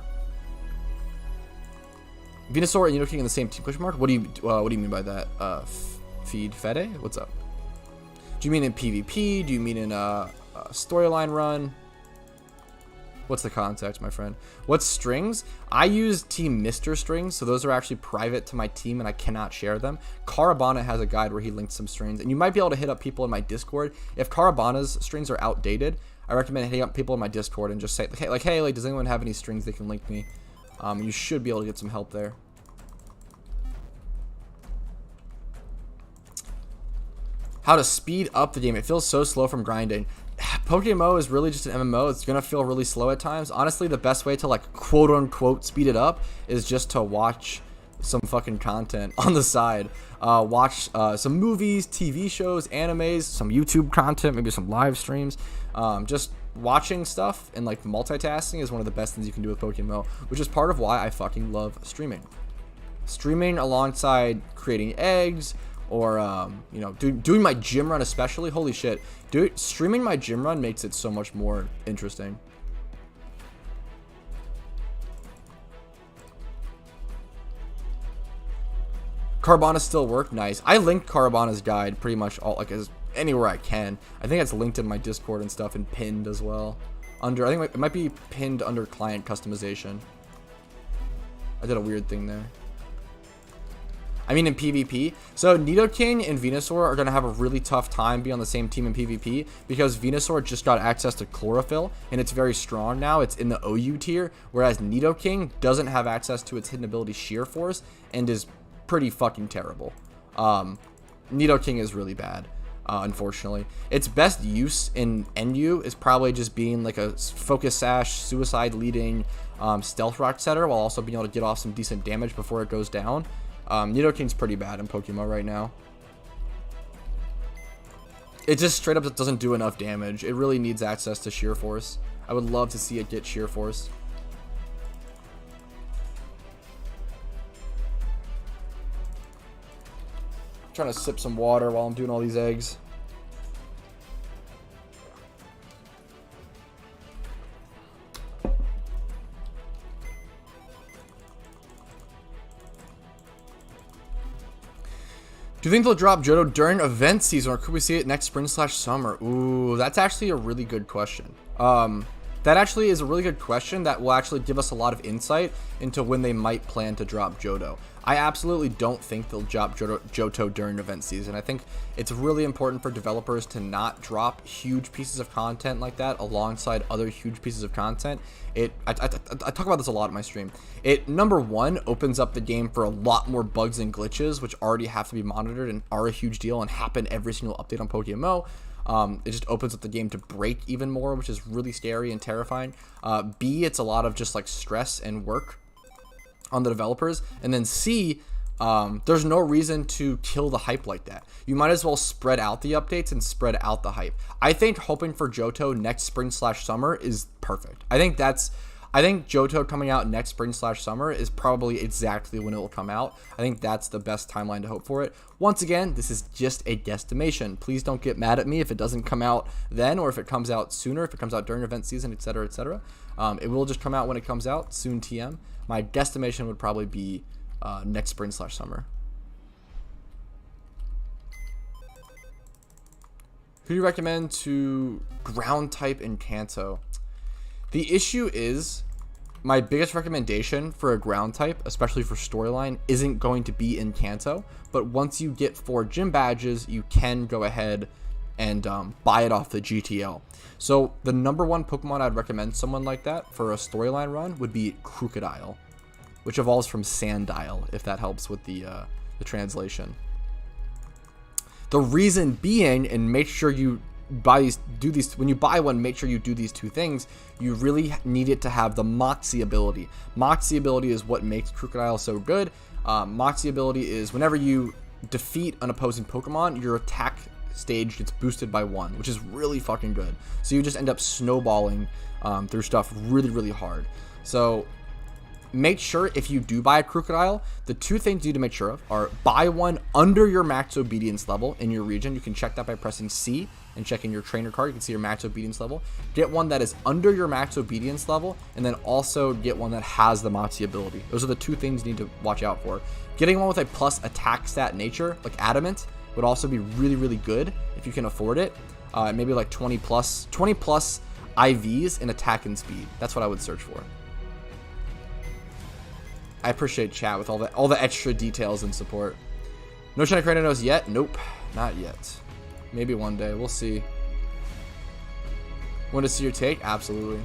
Venusaur and Nidoking in the same team? Question mark? What do you mean by that? Feed Fede? What's up? Do you mean in PvP? Do you mean in a storyline run? What's the context, my friend? What's strings? I use Team Mr. strings, so those are actually private to my team and I cannot share them. Carabana has a guide where he linked some strings, and you might be able to hit up people in my Discord. If Carabana's strings are outdated, I recommend hitting up people in my Discord and just say, hey, does anyone have any strings they can link me? You should be able to get some help there. How to speed up the game. It feels so slow from grinding. PokeMMO is really just an MMO. It's gonna feel really slow at times. Honestly, the best way to like quote unquote speed it up is just to watch some fucking content on the side. Watch some movies, TV shows, animes, some YouTube content, maybe some live streams. Just watching stuff and like multitasking is one of the best things you can do with PokeMMO, which is part of why I fucking love streaming. Streaming alongside creating eggs, or doing my gym run especially. Holy shit, streaming my gym run makes it so much more interesting. Carabana still work? Nice. I linked Carabana's guide pretty much all, like, as anywhere I can. I think it's linked in my Discord and stuff and pinned as well. I think it might be pinned under client customization. I did a weird thing there. I mean in PvP. So Nidoking and Venusaur are going to have a really tough time being on the same team in PvP because Venusaur just got access to Chlorophyll and it's very strong now. It's in the OU tier, whereas Nidoking doesn't have access to its hidden ability Sheer Force and is pretty fucking terrible. Nidoking is really bad, unfortunately. Its best use in NU is probably just being like a Focus Sash, Suicide leading Stealth Rock setter while also being able to get off some decent damage before it goes down. Nidoking's pretty bad in PokeMMO right now. It just straight up doesn't do enough damage. It really needs access to Sheer Force. I would love to see it get Sheer Force. trying to sip some water while I'm doing all these eggs. Do you think they'll drop Johto during event season, or could we see it next spring/summer? Ooh, that's actually a really good question. That actually is a really good question that will actually give us a lot of insight into when they might plan to drop Johto. I absolutely don't think they'll drop Johto during event season. I think it's really important for developers to not drop huge pieces of content like that alongside other huge pieces of content. I talk about this a lot in my stream. It, number one, opens up the game for a lot more bugs and glitches, which already have to be monitored and are a huge deal and happen every single update on PokeMMO. It just opens up the game to break even more, which is really scary and terrifying. B, it's a lot of just like stress and work on the developers. And then C, there's no reason to kill the hype like that. You might as well spread out the updates and spread out the hype. I think hoping for Johto next spring/summer is perfect. I think Johto coming out next spring/summer is probably exactly when it will come out. I think that's the best timeline to hope for it. Once again, this is just a guesstimation. Please don't get mad at me if it doesn't come out then, or if it comes out sooner, if it comes out during event season, etc., etc. It will just come out when it comes out, soon TM. My guesstimation would probably be next spring/summer. Who do you recommend to ground type in Kanto? The issue is, my biggest recommendation for a ground type, especially for storyline, isn't going to be in Kanto. But once you get 4 gym badges, you can go ahead and buy it off the GTL. So the number one Pokemon I'd recommend someone like that for a storyline run would be Crocodile, which evolves from Sandile, if that helps with the translation. The reason being, and make sure you do these when you buy one, make sure you do these 2 things. You really need it to have the Moxie ability. Moxie ability is what makes Crocodile so good. Moxie ability is whenever you defeat an opposing Pokemon, your attack stage gets boosted by 1, which is really fucking good. So you just end up snowballing through stuff really, really hard. So make sure if you do buy a Crocodile, the 2 things you need to make sure of are buy one under your max obedience level in your region. You can check that by pressing C and checking your trainer card. You can see your max obedience level. Get one that is under your max obedience level, and then also get one that has the Moxie ability. Those are the 2 things you need to watch out for. Getting one with a plus attack stat nature, like Adamant, would also be really, really good if you can afford it. Maybe like 20 plus IVs in attack and speed. That's what I would search for. I appreciate chat with all the extra details and support. No shiny Cranidos yet? Nope, not yet. Maybe one day. We'll see. Want to see your take? Absolutely.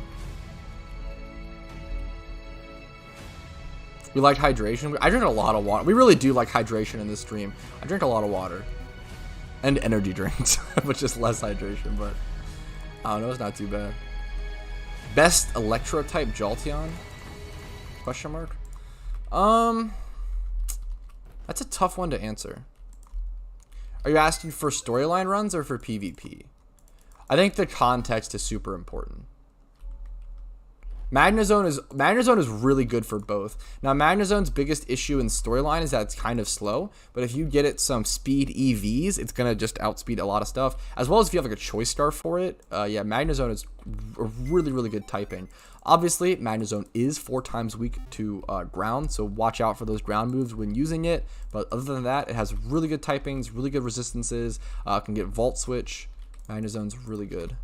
We like hydration. I drink a lot of water. We really do like hydration in this stream. I drink a lot of water. And energy drinks, which is less hydration, but I don't know, it's not too bad. Best Electro type Jolteon? Question mark? That's a tough one to answer. Are you asking for storyline runs or for PvP? I think the context is super important. Magnezone is really good for both. Now, Magnezone's biggest issue in storyline is that it's kind of slow, but if you get it some speed EVs, it's gonna just outspeed a lot of stuff. As well as if you have like a choice star for it, yeah, Magnezone is a really, really good typing. Obviously, Magnezone is 4 times weak to ground, so watch out for those ground moves when using it. But other than that, it has really good typings, really good resistances, can get Volt Switch. Magnezone's really good.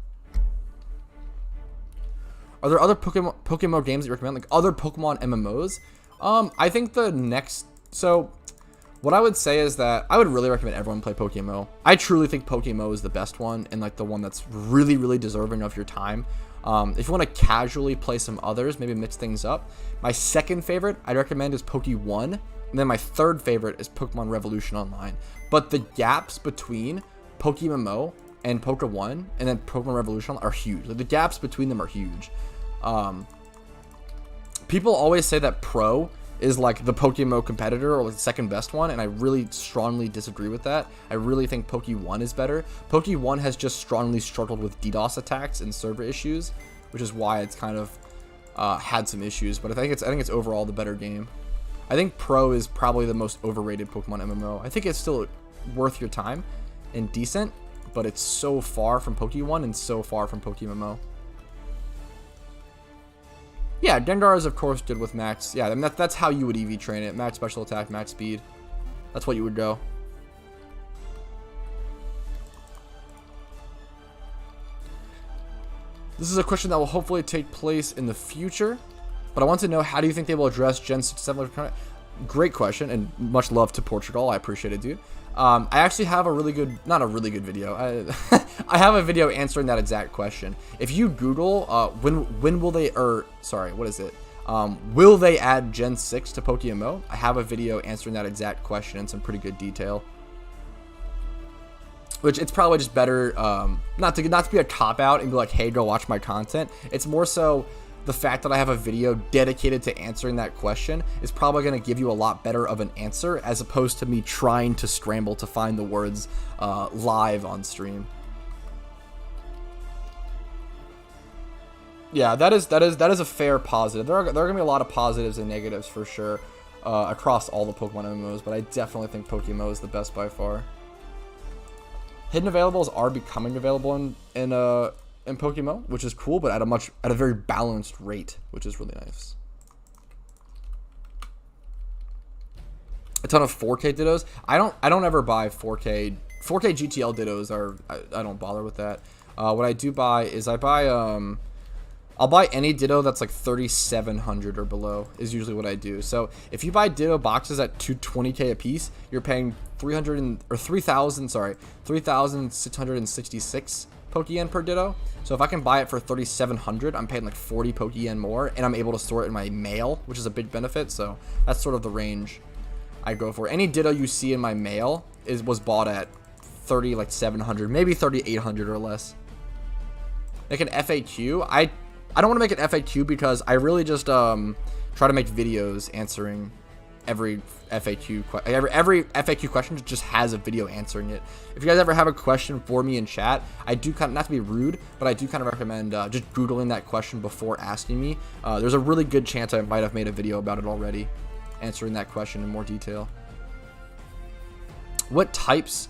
Are there other PokeMMO games that you recommend, like other Pokemon MMOs? I think the next... So, what I would say is that I would really recommend everyone play PokeMMO. I truly think PokeMMO is the best one, and like the one that's really, really deserving of your time. If you want to casually play some others, maybe mix things up. My second favorite I'd recommend is Poke1, and then my third favorite is Pokemon Revolution Online. But the gaps between PokeMMO and Poke1 and then Pokemon Revolution are huge. Like, the gaps between them are huge. People always say that Pro is like the PokeMMO competitor or like the second best one, and I really strongly disagree with that. I really think Poke1 is better. Poke1 has just strongly struggled with DDoS attacks and server issues, which is why it's kind of had some issues. But I think it's overall the better game. I think Pro is probably the most overrated Pokemon MMO. I think it's still worth your time and decent, but it's so far from Poke1 and so far from PokeMMO. Yeah, Gengar is of course good with max. Yeah, I mean, that's how you would EV train it. Max special attack, max speed. That's what you would go. This is a question that will hopefully take place in the future, but I want to know, how do you think they will address Gen 6 7? Great question, and much love to Portugal. I appreciate it, dude. I actually have a really good, not a really good video. I have a video answering that exact question. If you Google, when will they, or sorry, what is it? Will they add Gen 6 to PokeMMO? I have a video answering that exact question in some pretty good detail. Which it's probably just better, not to be a cop out and be like, hey, go watch my content. It's more so the fact that I have a video dedicated to answering that question is probably going to give you a lot better of an answer, as opposed to me trying to scramble to find the words live on stream. Yeah, that is a fair positive. There are going to be a lot of positives and negatives for sure across all the Pokemon MMOs, but I definitely think PokeMMO is the best by far. Hidden availables are becoming available in PokeMMO, which is cool, but at a very balanced rate, which is really nice. A ton of 4K Dittos. I don't ever buy 4K GTL Dittos. I don't bother with that. What I do buy is I'll buy any Ditto that's like 3,700 or below is usually what I do. So if you buy Ditto boxes at 220K a piece, you're paying 3,666 Pokeyen per Ditto. So if I can buy it for 3,700, I'm paying like 40 Pokeyen more, and I'm able to store it in my mail, which is a big benefit. So that's sort of the range I go for. Any Ditto you see in my mail was bought at 3,700, maybe 3,800 or less. Make an FAQ. I don't want to make an FAQ because I really just try to make videos answering every FAQ every FAQ question just has a video answering it. If you guys ever have a question for me in chat, I do kind of, not to be rude, but I do kind of recommend just Googling that question before asking me. There's a really good chance I might have made a video about it already, answering that question in more detail. What types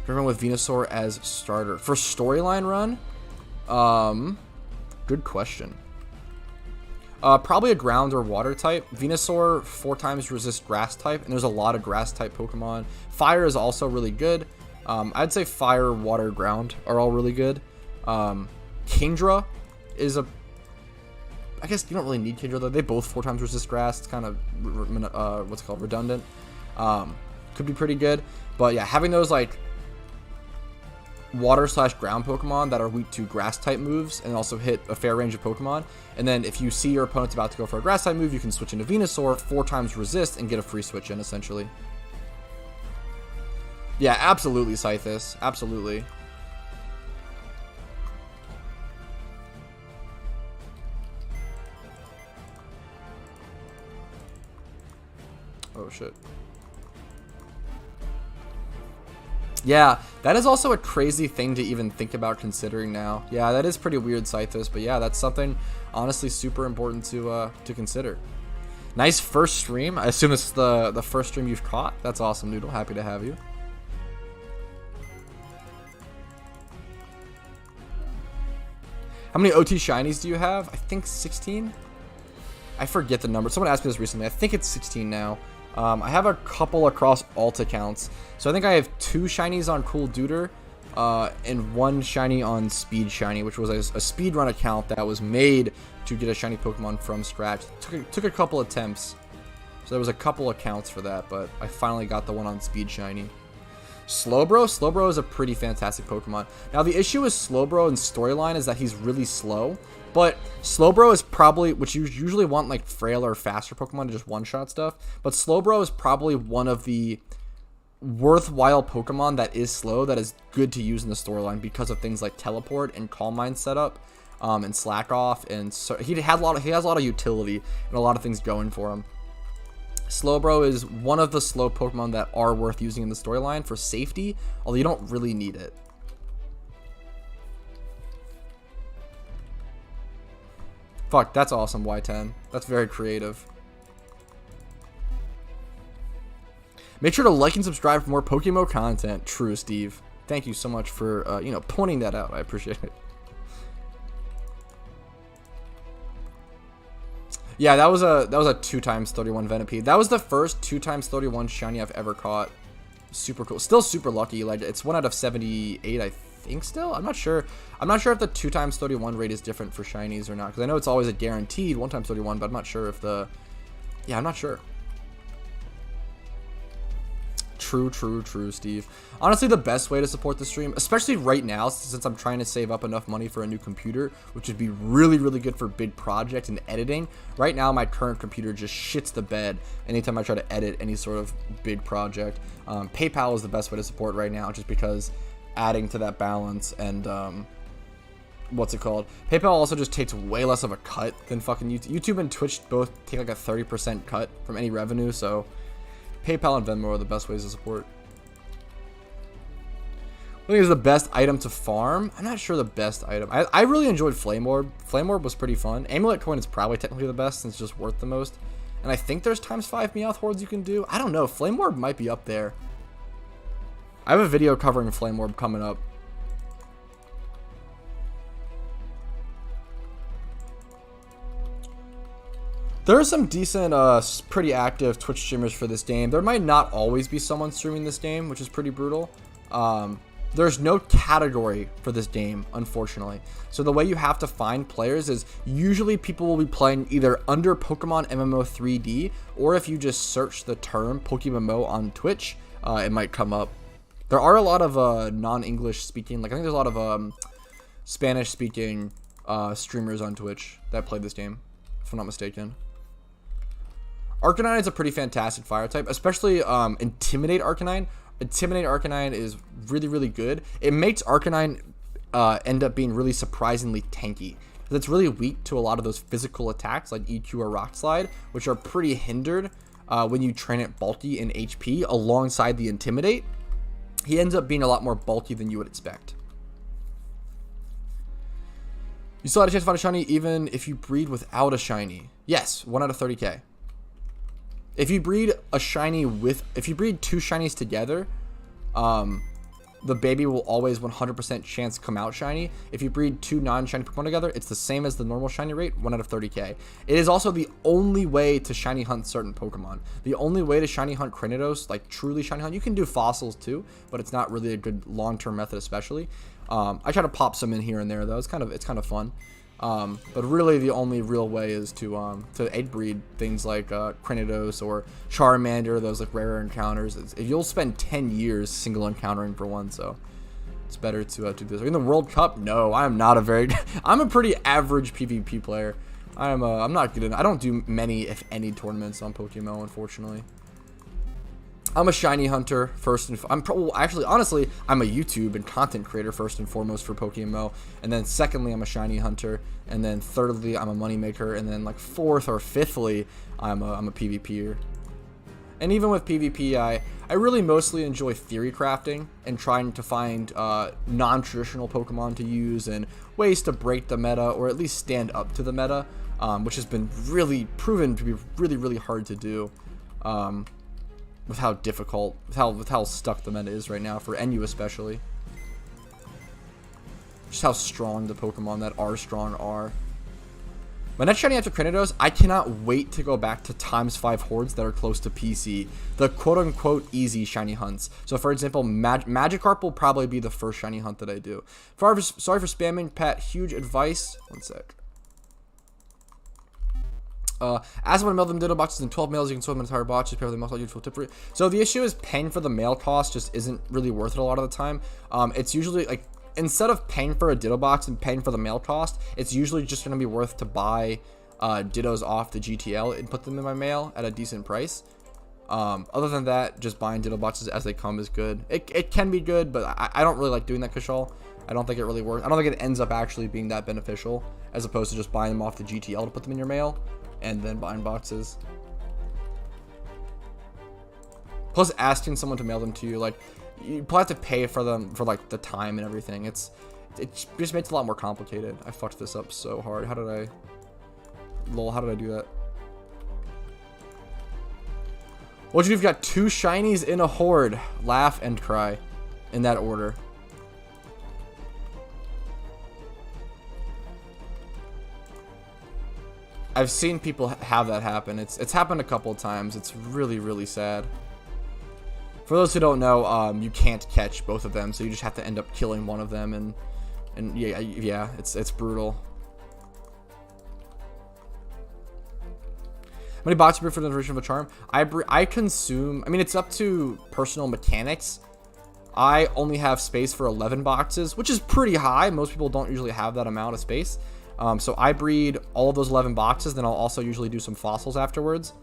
do you run with Venusaur as starter for storyline run? Good question. Probably a ground or water type. Venusaur 4 times resist grass type, and there's a lot of grass type Pokemon. Fire is also really good. I'd say fire, water, ground are all really good. Kingdra is I guess you don't really need Kingdra though. They both 4 times resist grass. It's kind of what's it called, redundant. Could be pretty good, but yeah, having those like water/ground Pokemon that are weak to grass type moves and also hit a fair range of Pokemon. And then if you see your opponent's about to go for a grass type move, you can switch into Venusaur, 4 times resist, and get a free switch in essentially. Yeah, absolutely, Scythus. Absolutely. Oh shit. Yeah, that is also a crazy thing to even think about considering now. Yeah, that is pretty weird, Scythus, but yeah, that's something honestly super important to consider. Nice first stream. I assume it's the first stream you've caught. That's awesome, Noodle. Happy to have you. How many OT shinies do you have? I think 16. I forget the number. Someone asked me this recently. I think it's 16 now. I have a couple across alt accounts. So I think I have 2 shinies on Cool Duder and 1 shiny on Speed Shiny, which was a speedrun account that was made to get a shiny Pokemon from scratch. Took a couple attempts. So there was a couple accounts for that, but I finally got the one on Speed Shiny. Slowbro? Slowbro is a pretty fantastic Pokemon. Now the issue with Slowbro in storyline is that he's really slow. But Slowbro is probably, which you usually want like frail or faster Pokemon to just one-shot stuff. But Slowbro is probably one of the worthwhile Pokemon that is slow, that is good to use in the storyline because of things like Teleport and Calm Mind setup, and Slack Off, and so he has a lot of utility and a lot of things going for him. Slowbro is one of the slow Pokemon that are worth using in the storyline for safety, although you don't really need it. Fuck, that's awesome, Y10. That's very creative. Make sure to like and subscribe for more PokeMMO content. True, Steve. Thank you so much for, you know, pointing that out. I appreciate it. Yeah, that was a 2x 31 Venipede. That was the first 2x 31 shiny I've ever caught. Super cool. Still super lucky. Like, it's 1 out of 78, I think still. I'm not sure. I'm not sure if the 2x 31 rate is different for shinies or not. Because I know it's always a guaranteed 1x 31, but I'm not sure if the... Yeah, I'm not sure. True, Steve. Honestly, the best way to support the stream, especially right now, since I'm trying to save up enough money for a new computer, which would be really, really good for big projects and editing. Right now, my current computer just shits the bed anytime I try to edit any sort of big project. PayPal is the best way to support right now, just because adding to that balance and, what's it called? PayPal also just takes way less of a cut than fucking YouTube. YouTube and Twitch both take like a 30% cut from any revenue, so... PayPal and Venmo are the best ways to support. I think it's the best item to farm. I'm not sure the best item. I really enjoyed Flame Orb. Flame Orb was pretty fun. Amulet Coin is probably technically the best since it's just worth the most. And I think there's ×5 Meowth hordes you can do. I don't know. Flame Orb might be up there. I have a video covering Flame Orb coming up. There are some decent, pretty active Twitch streamers for this game. There might not always be someone streaming this game, which is pretty brutal. There's no category for this game, unfortunately. So the way you have to find players is usually people will be playing either under Pokemon MMO 3D, or if you just search the term PokeMMO on Twitch, it might come up. There are a lot of non-English speaking, like I think there's a lot of Spanish speaking streamers on Twitch that play this game, if I'm not mistaken. Arcanine is a pretty fantastic fire type, especially Intimidate Arcanine. Intimidate Arcanine is really, really good. It makes Arcanine end up being really surprisingly tanky. It's really weak to a lot of those physical attacks like EQ or Rock Slide, which are pretty hindered when you train it bulky in HP alongside the Intimidate. He ends up being a lot more bulky than you would expect. You still had a chance to find a shiny even if you breed without a shiny. Yes, 1 out of 30k. If you breed a shiny if you breed 2 shinies together, the baby will always 100% chance come out shiny. If you breed 2 non-shiny Pokemon together, it's the same as the normal shiny rate, 1 out of 30k. It is also the only way to shiny hunt certain Pokemon. The only way to shiny hunt Cranidos, like truly shiny hunt, you can do fossils too, but it's not really a good long-term method, especially. I try to pop some in here and there though. It's kind of fun. But really the only real way is to 8 breed things like Cranidos or Charmander, those like rarer encounters. If you'll spend 10 years single encountering for one, so it's better to do this. In the World Cup, no, I am not a very I'm a pretty average PvP player. I'm not good I don't do many, if any, tournaments on PokeMMO, unfortunately. I'm a shiny hunter first and honestly, I'm a YouTube and content creator first and foremost for PokeMMO, and then secondly, I'm a shiny hunter, and then thirdly, I'm a moneymaker, and then like fourth or fifthly, I'm a PvPer. And even with PvP, I really mostly enjoy theory crafting and trying to find non-traditional Pokemon to use and ways to break the meta or at least stand up to the meta, which has been proven to be really hard to do. With how difficult, with how stuck the meta is right now for NU especially. Just how strong the Pokemon that are strong are. My next shiny after Cranidos, I cannot wait to go back to ×5 hordes that are close to PC. The quote-unquote easy shiny hunts. So for example, Magikarp will probably be the first shiny hunt that I do. Sorry for spamming, Pat. Huge advice. One sec. As when I mail them Ditto boxes in 12 mails, you can swim an entire box. Just pay for the most useful tip for it. So the issue is paying for the mail cost just isn't really worth it a lot of the time. It's usually like, instead of paying for a Ditto box and paying for the mail cost, it's usually just going to be worth to buy Dittos off the GTL and put them in my mail at a decent price. Other than that, just buying Ditto boxes as they come is good. It can be good, but I don't really like doing that, Kashal. I don't think it really works. I don't think it ends up actually being that beneficial, as opposed to just buying them off the GTL to put them in your mail and then buying boxes. Plus, asking someone to mail them to you, like, you probably have to pay for them for like the time and everything. It just makes it a lot more complicated. I fucked this up so hard. How did I do that? What you've got 2 shinies in a horde. Laugh and cry. In that order. I've seen people have that happen. It's happened a couple of times. It's really, really sad. For those who don't know, you can't catch both of them, so you just have to end up killing one of them, and yeah, it's brutal. How many boxes breed for the version of a charm? I consume, I mean, it's up to personal mechanics. I only have space for 11 boxes, which is pretty high. Most people don't usually have that amount of space. So I breed all of those 11 boxes, then I'll also usually do some fossils afterwards.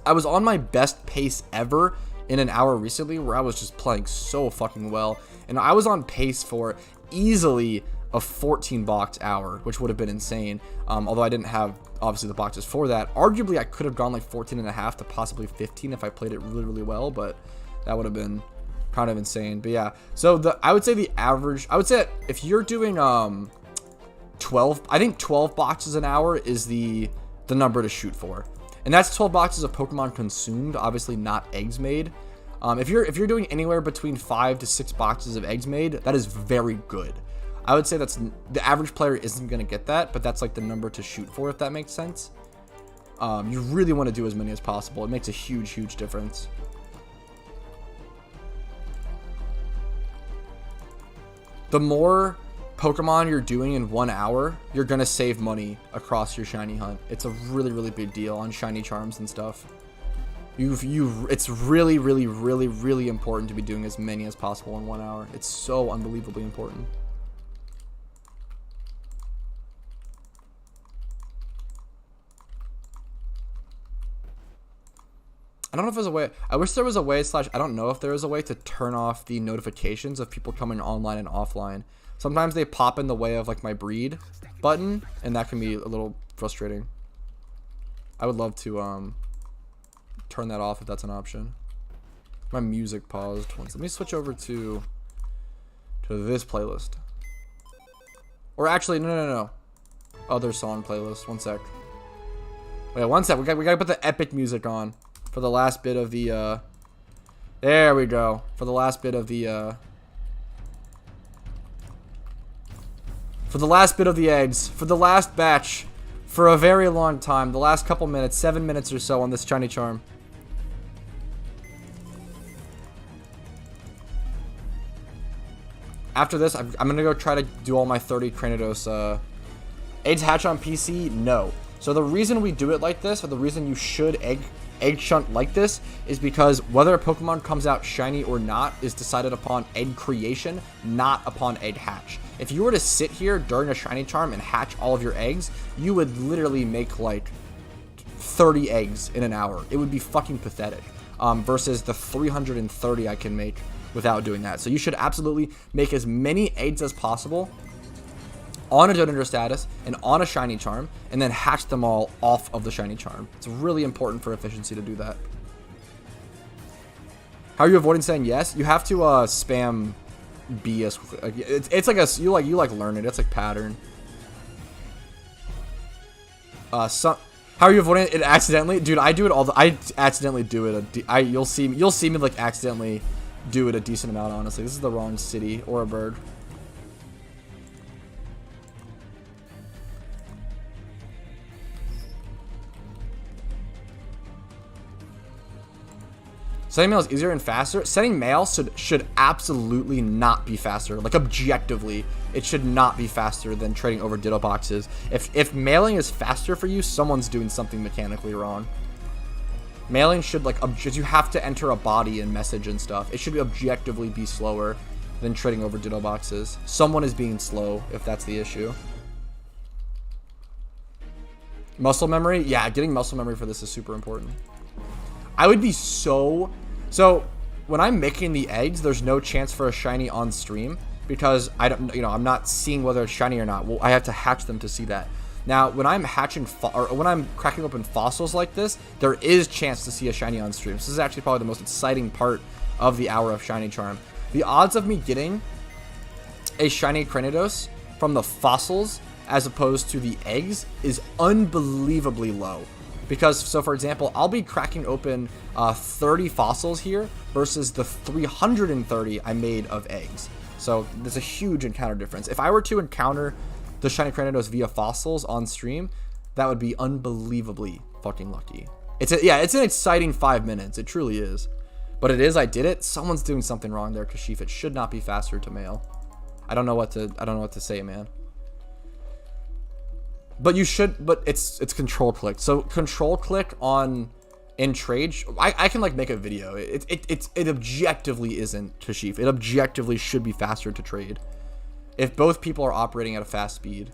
I was on my best pace ever in an hour recently, where I was just playing so fucking well, and I was on pace for easily a 14 box hour, which would have been insane. Although I didn't have obviously the boxes for that. Arguably I could have gone like 14 and a half to possibly 15 if I played it really, really well, but that would have been kind of insane. But yeah, so I would say the average, I would say that if you're doing 12, I think 12 boxes an hour is the number to shoot for, and that's 12 boxes of Pokemon consumed, obviously not eggs made. If you're doing anywhere between 5 to 6 boxes of eggs made, that is very good. I would say that's, the average player isn't going to get that, but that's like the number to shoot for, if that makes sense. You really want to do as many as possible. It makes a huge, huge difference. The more Pokemon you're doing in 1 hour, you're going to save money across your shiny hunt. It's a really, really big deal on shiny charms and stuff. It's really, really, really, really important to be doing as many as possible in 1 hour. It's so unbelievably important. I don't know if there's a way, I wish there was a way, / I don't know if there is a way to turn off the notifications of people coming online and offline. Sometimes they pop in the way of like my breed button, and that can be a little frustrating. I would love to turn that off if that's an option. My music paused once. Let me switch over to this playlist. Or actually, no. Other song playlist. One sec. Wait, one sec. We gotta put the epic music on for the last bit of the there we go. For the last bit of the for the last bit of the eggs, for the last batch, for a very long time, the last couple minutes, 7 minutes or so on this shiny charm. After this, I'm gonna go try to do all my 30 Cranidos. Eggs hatch on PC? No. So the reason we do it like this, or the reason you should egg shunt like this, is because whether a Pokemon comes out shiny or not is decided upon egg creation, not upon egg hatch. If you were to sit here during a shiny charm and hatch all of your eggs, you would literally make like 30 eggs in an hour. It would be fucking pathetic. Versus the 330 I can make without doing that. So you should absolutely make as many eggs as possible on a Donator status and on a shiny charm, and then hatch them all off of the shiny charm. It's really important for efficiency to do that. How are you avoiding saying yes? You have to spam B as quickly. Like, it's like a you learn it. It's like pattern. How are you avoiding it accidentally? Dude, I do it all I accidentally do it. You'll see me like accidentally do it a decent amount, honestly. This is the wrong city or a bird. Setting mail is easier and faster. Setting mail should absolutely not be faster. Like, objectively, it should not be faster than trading over Ditto boxes. If mailing is faster for you, someone's doing something mechanically wrong. Mailing should, like, you have to enter a body and message and stuff. It should objectively be slower than trading over Ditto boxes. Someone is being slow, if that's the issue. Muscle memory? Yeah, getting muscle memory for this is super important. I would be so when I'm making the eggs, there's no chance for a shiny on stream because I'm not seeing whether it's shiny or not. Well, I have to hatch them to see that. Now, when I'm hatching or when I'm cracking open fossils like this, there is chance to see a shiny on stream. So this is actually probably the most exciting part of the hour of shiny charm. The odds of me getting a shiny Cranidos from the fossils as opposed to the eggs is unbelievably low. Because, so for example, I'll be cracking open 30 fossils here versus the 330 I made of eggs. So there's a huge encounter difference. If I were to encounter the shiny Cranidos via fossils on stream, that would be unbelievably fucking lucky. It's an exciting 5 minutes. It truly is. But it is, I did it. Someone's doing something wrong there, Kashif. It should not be faster to mail. I don't know what to say, man. But you should, but it's control click. So control click on in trade. I can like make a video. It objectively isn't, Kashif. It objectively should be faster to trade. If both people are operating at a fast speed,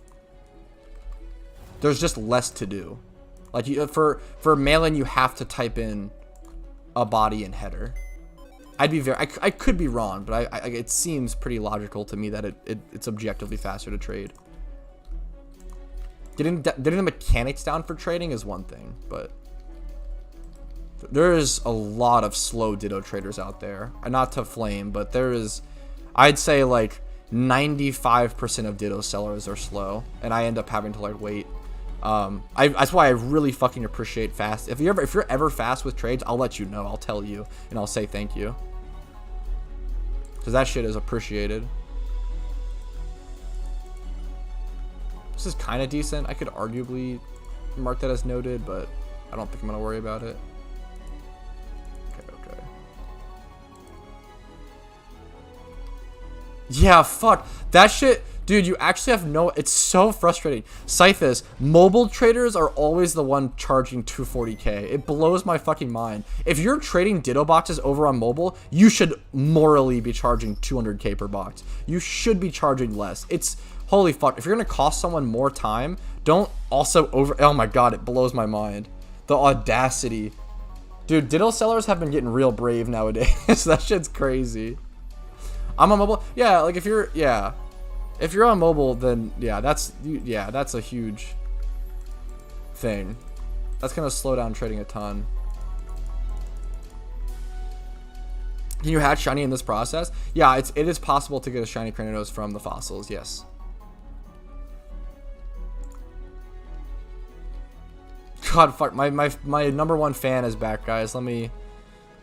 there's just less to do. Like for mail-in, you have to type in a body and header. I could be wrong, but it seems pretty logical to me that it's objectively faster to trade. Getting the mechanics down for trading is one thing, but there is a lot of slow Ditto traders out there. Not to flame, but there is, I'd say like 95% of Ditto sellers are slow, and I end up having to like wait. That's why I really fucking appreciate fast. If you're ever fast with trades, I'll let you know. I'll tell you, and I'll say thank you, because that shit is appreciated. This is kind of decent. I could arguably mark that as noted, but I don't think I'm gonna worry about it. Okay. Yeah, fuck that shit. Dude, you actually have no... It's so frustrating. Scythus, mobile traders are always the one charging 240k. It blows my fucking mind. If you're trading Ditto boxes over on mobile, you should morally be charging 200k per box. You should be charging less. It's... Holy fuck. If you're going to cost someone more time, don't also over... Oh my god, it blows my mind. The audacity. Dude, Ditto sellers have been getting real brave nowadays. That shit's crazy. I'm on mobile. Yeah, like if you're... Yeah. If you're on mobile, then yeah, that's a huge thing. That's gonna slow down trading a ton. Can you hatch shiny in this process? Yeah, it is possible to get a shiny Cranidos from the fossils. Yes. God, fuck, my number one fan is back, guys. Let me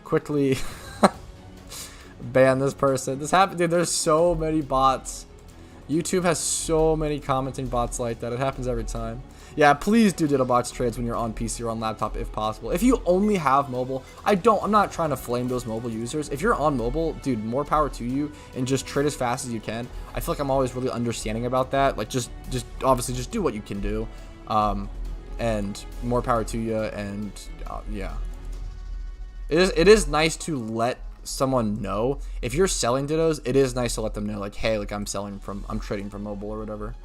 quickly ban this person. This happened, dude. There's so many bots. YouTube has so many commenting bots like that. It happens every time. Yeah, please do Ditto box trades when you're on PC or on laptop if possible. If you only have mobile, I'm not trying to flame those mobile users. If you're on mobile, dude, more power to you, and just trade as fast as you can. I feel like I'm always really understanding about that. Like just obviously just do what you can do. And more power to you, and yeah. It is nice to let someone know if you're selling Dittos. It is nice to let them know, like, hey, like I'm trading from mobile or whatever.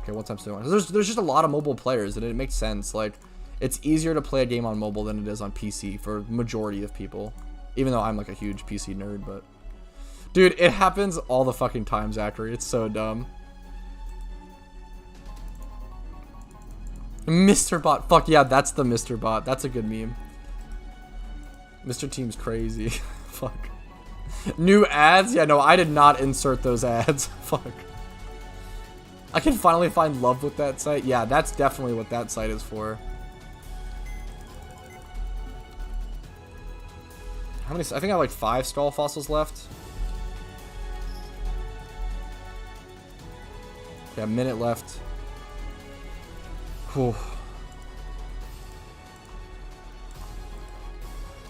Okay, what's up doing? There's just a lot of mobile players, and it makes sense. Like, it's easier to play a game on mobile than it is on PC for majority of people, even though I'm like a huge PC nerd. But dude, it happens all the fucking time, Zachary. It's so dumb. Mr. Bot, fuck yeah, that's the Mr. Bot. That's a good meme. Mr. Team's crazy. Fuck. New ads? Yeah, no, I did not insert those ads. Fuck. I can finally find love with that site. Yeah, that's definitely what that site is for. How many? I think I have like 5 skull fossils left. Okay, a minute left. Whew.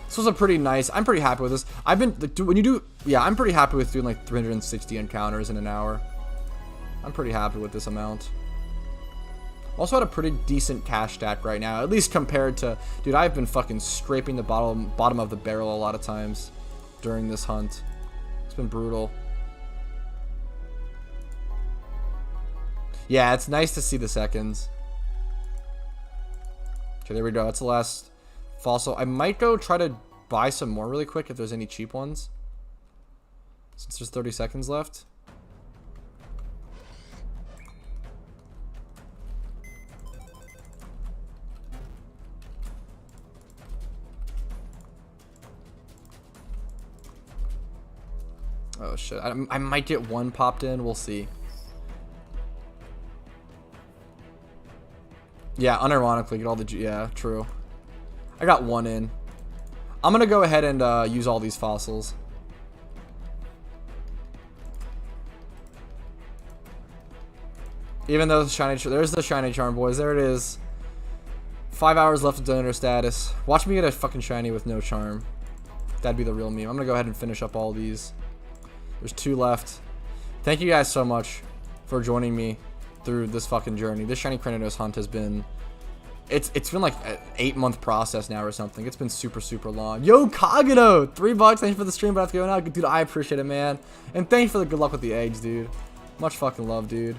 This was a pretty nice. I'm pretty happy with this. I've been when you do. Yeah, I'm pretty happy with doing like 360 encounters in an hour. I'm pretty happy with this amount. Also had a pretty decent cash stack right now, at least compared to. Dude, I've been fucking scraping the bottom of the barrel a lot of times during this hunt. It's been brutal. Yeah, it's nice to see the seconds. Okay, there we go. That's the last fossil. I might go try to buy some more really quick if there's any cheap ones, since there's 30 seconds left. Oh shit, I might get one popped in. We'll see. Yeah, unironically get all the yeah, true. I got one in. I'm going to go ahead and use all these fossils. Even though the shiny, there's the shiny charm, boys. There it is. 5 hours left of donor status. Watch me get a fucking shiny with no charm. That'd be the real meme. I'm going to go ahead and finish up all these. There's 2 left. Thank you guys so much for joining me through this fucking journey. This shiny Cranidos hunt has been... It's been like an 8-month process now or something. It's been super, super long. Yo, Kagano! $3. Thanks for the stream, but I have to go now. Dude, I appreciate it, man. And thanks for the good luck with the eggs, dude. Much fucking love, dude.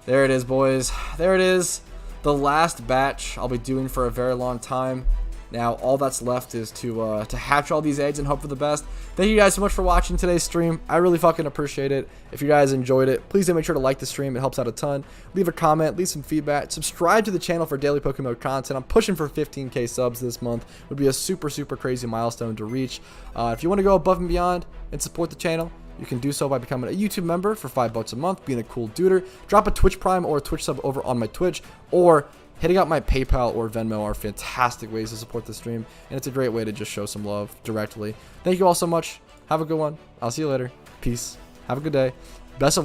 There it is, boys. There it is. The last batch I'll be doing for a very long time. Now, all that's left is to hatch all these eggs and hope for the best. Thank you guys so much for watching today's stream. I really fucking appreciate it. If you guys enjoyed it, please do make sure to like the stream. It helps out a ton. Leave a comment, leave some feedback. Subscribe to the channel for daily PokeMMO content. I'm pushing for 15k subs this month. It would be a super, super crazy milestone to reach. If you want to go above and beyond and support the channel, you can do so by becoming a YouTube member for $5 a month, being a cool duder. Drop a Twitch Prime or a Twitch sub over on my Twitch, or hitting up my PayPal or Venmo are fantastic ways to support the stream, and it's a great way to just show some love directly. Thank you all so much. Have a good one. I'll see you later. Peace. Have a good day. Best of luck.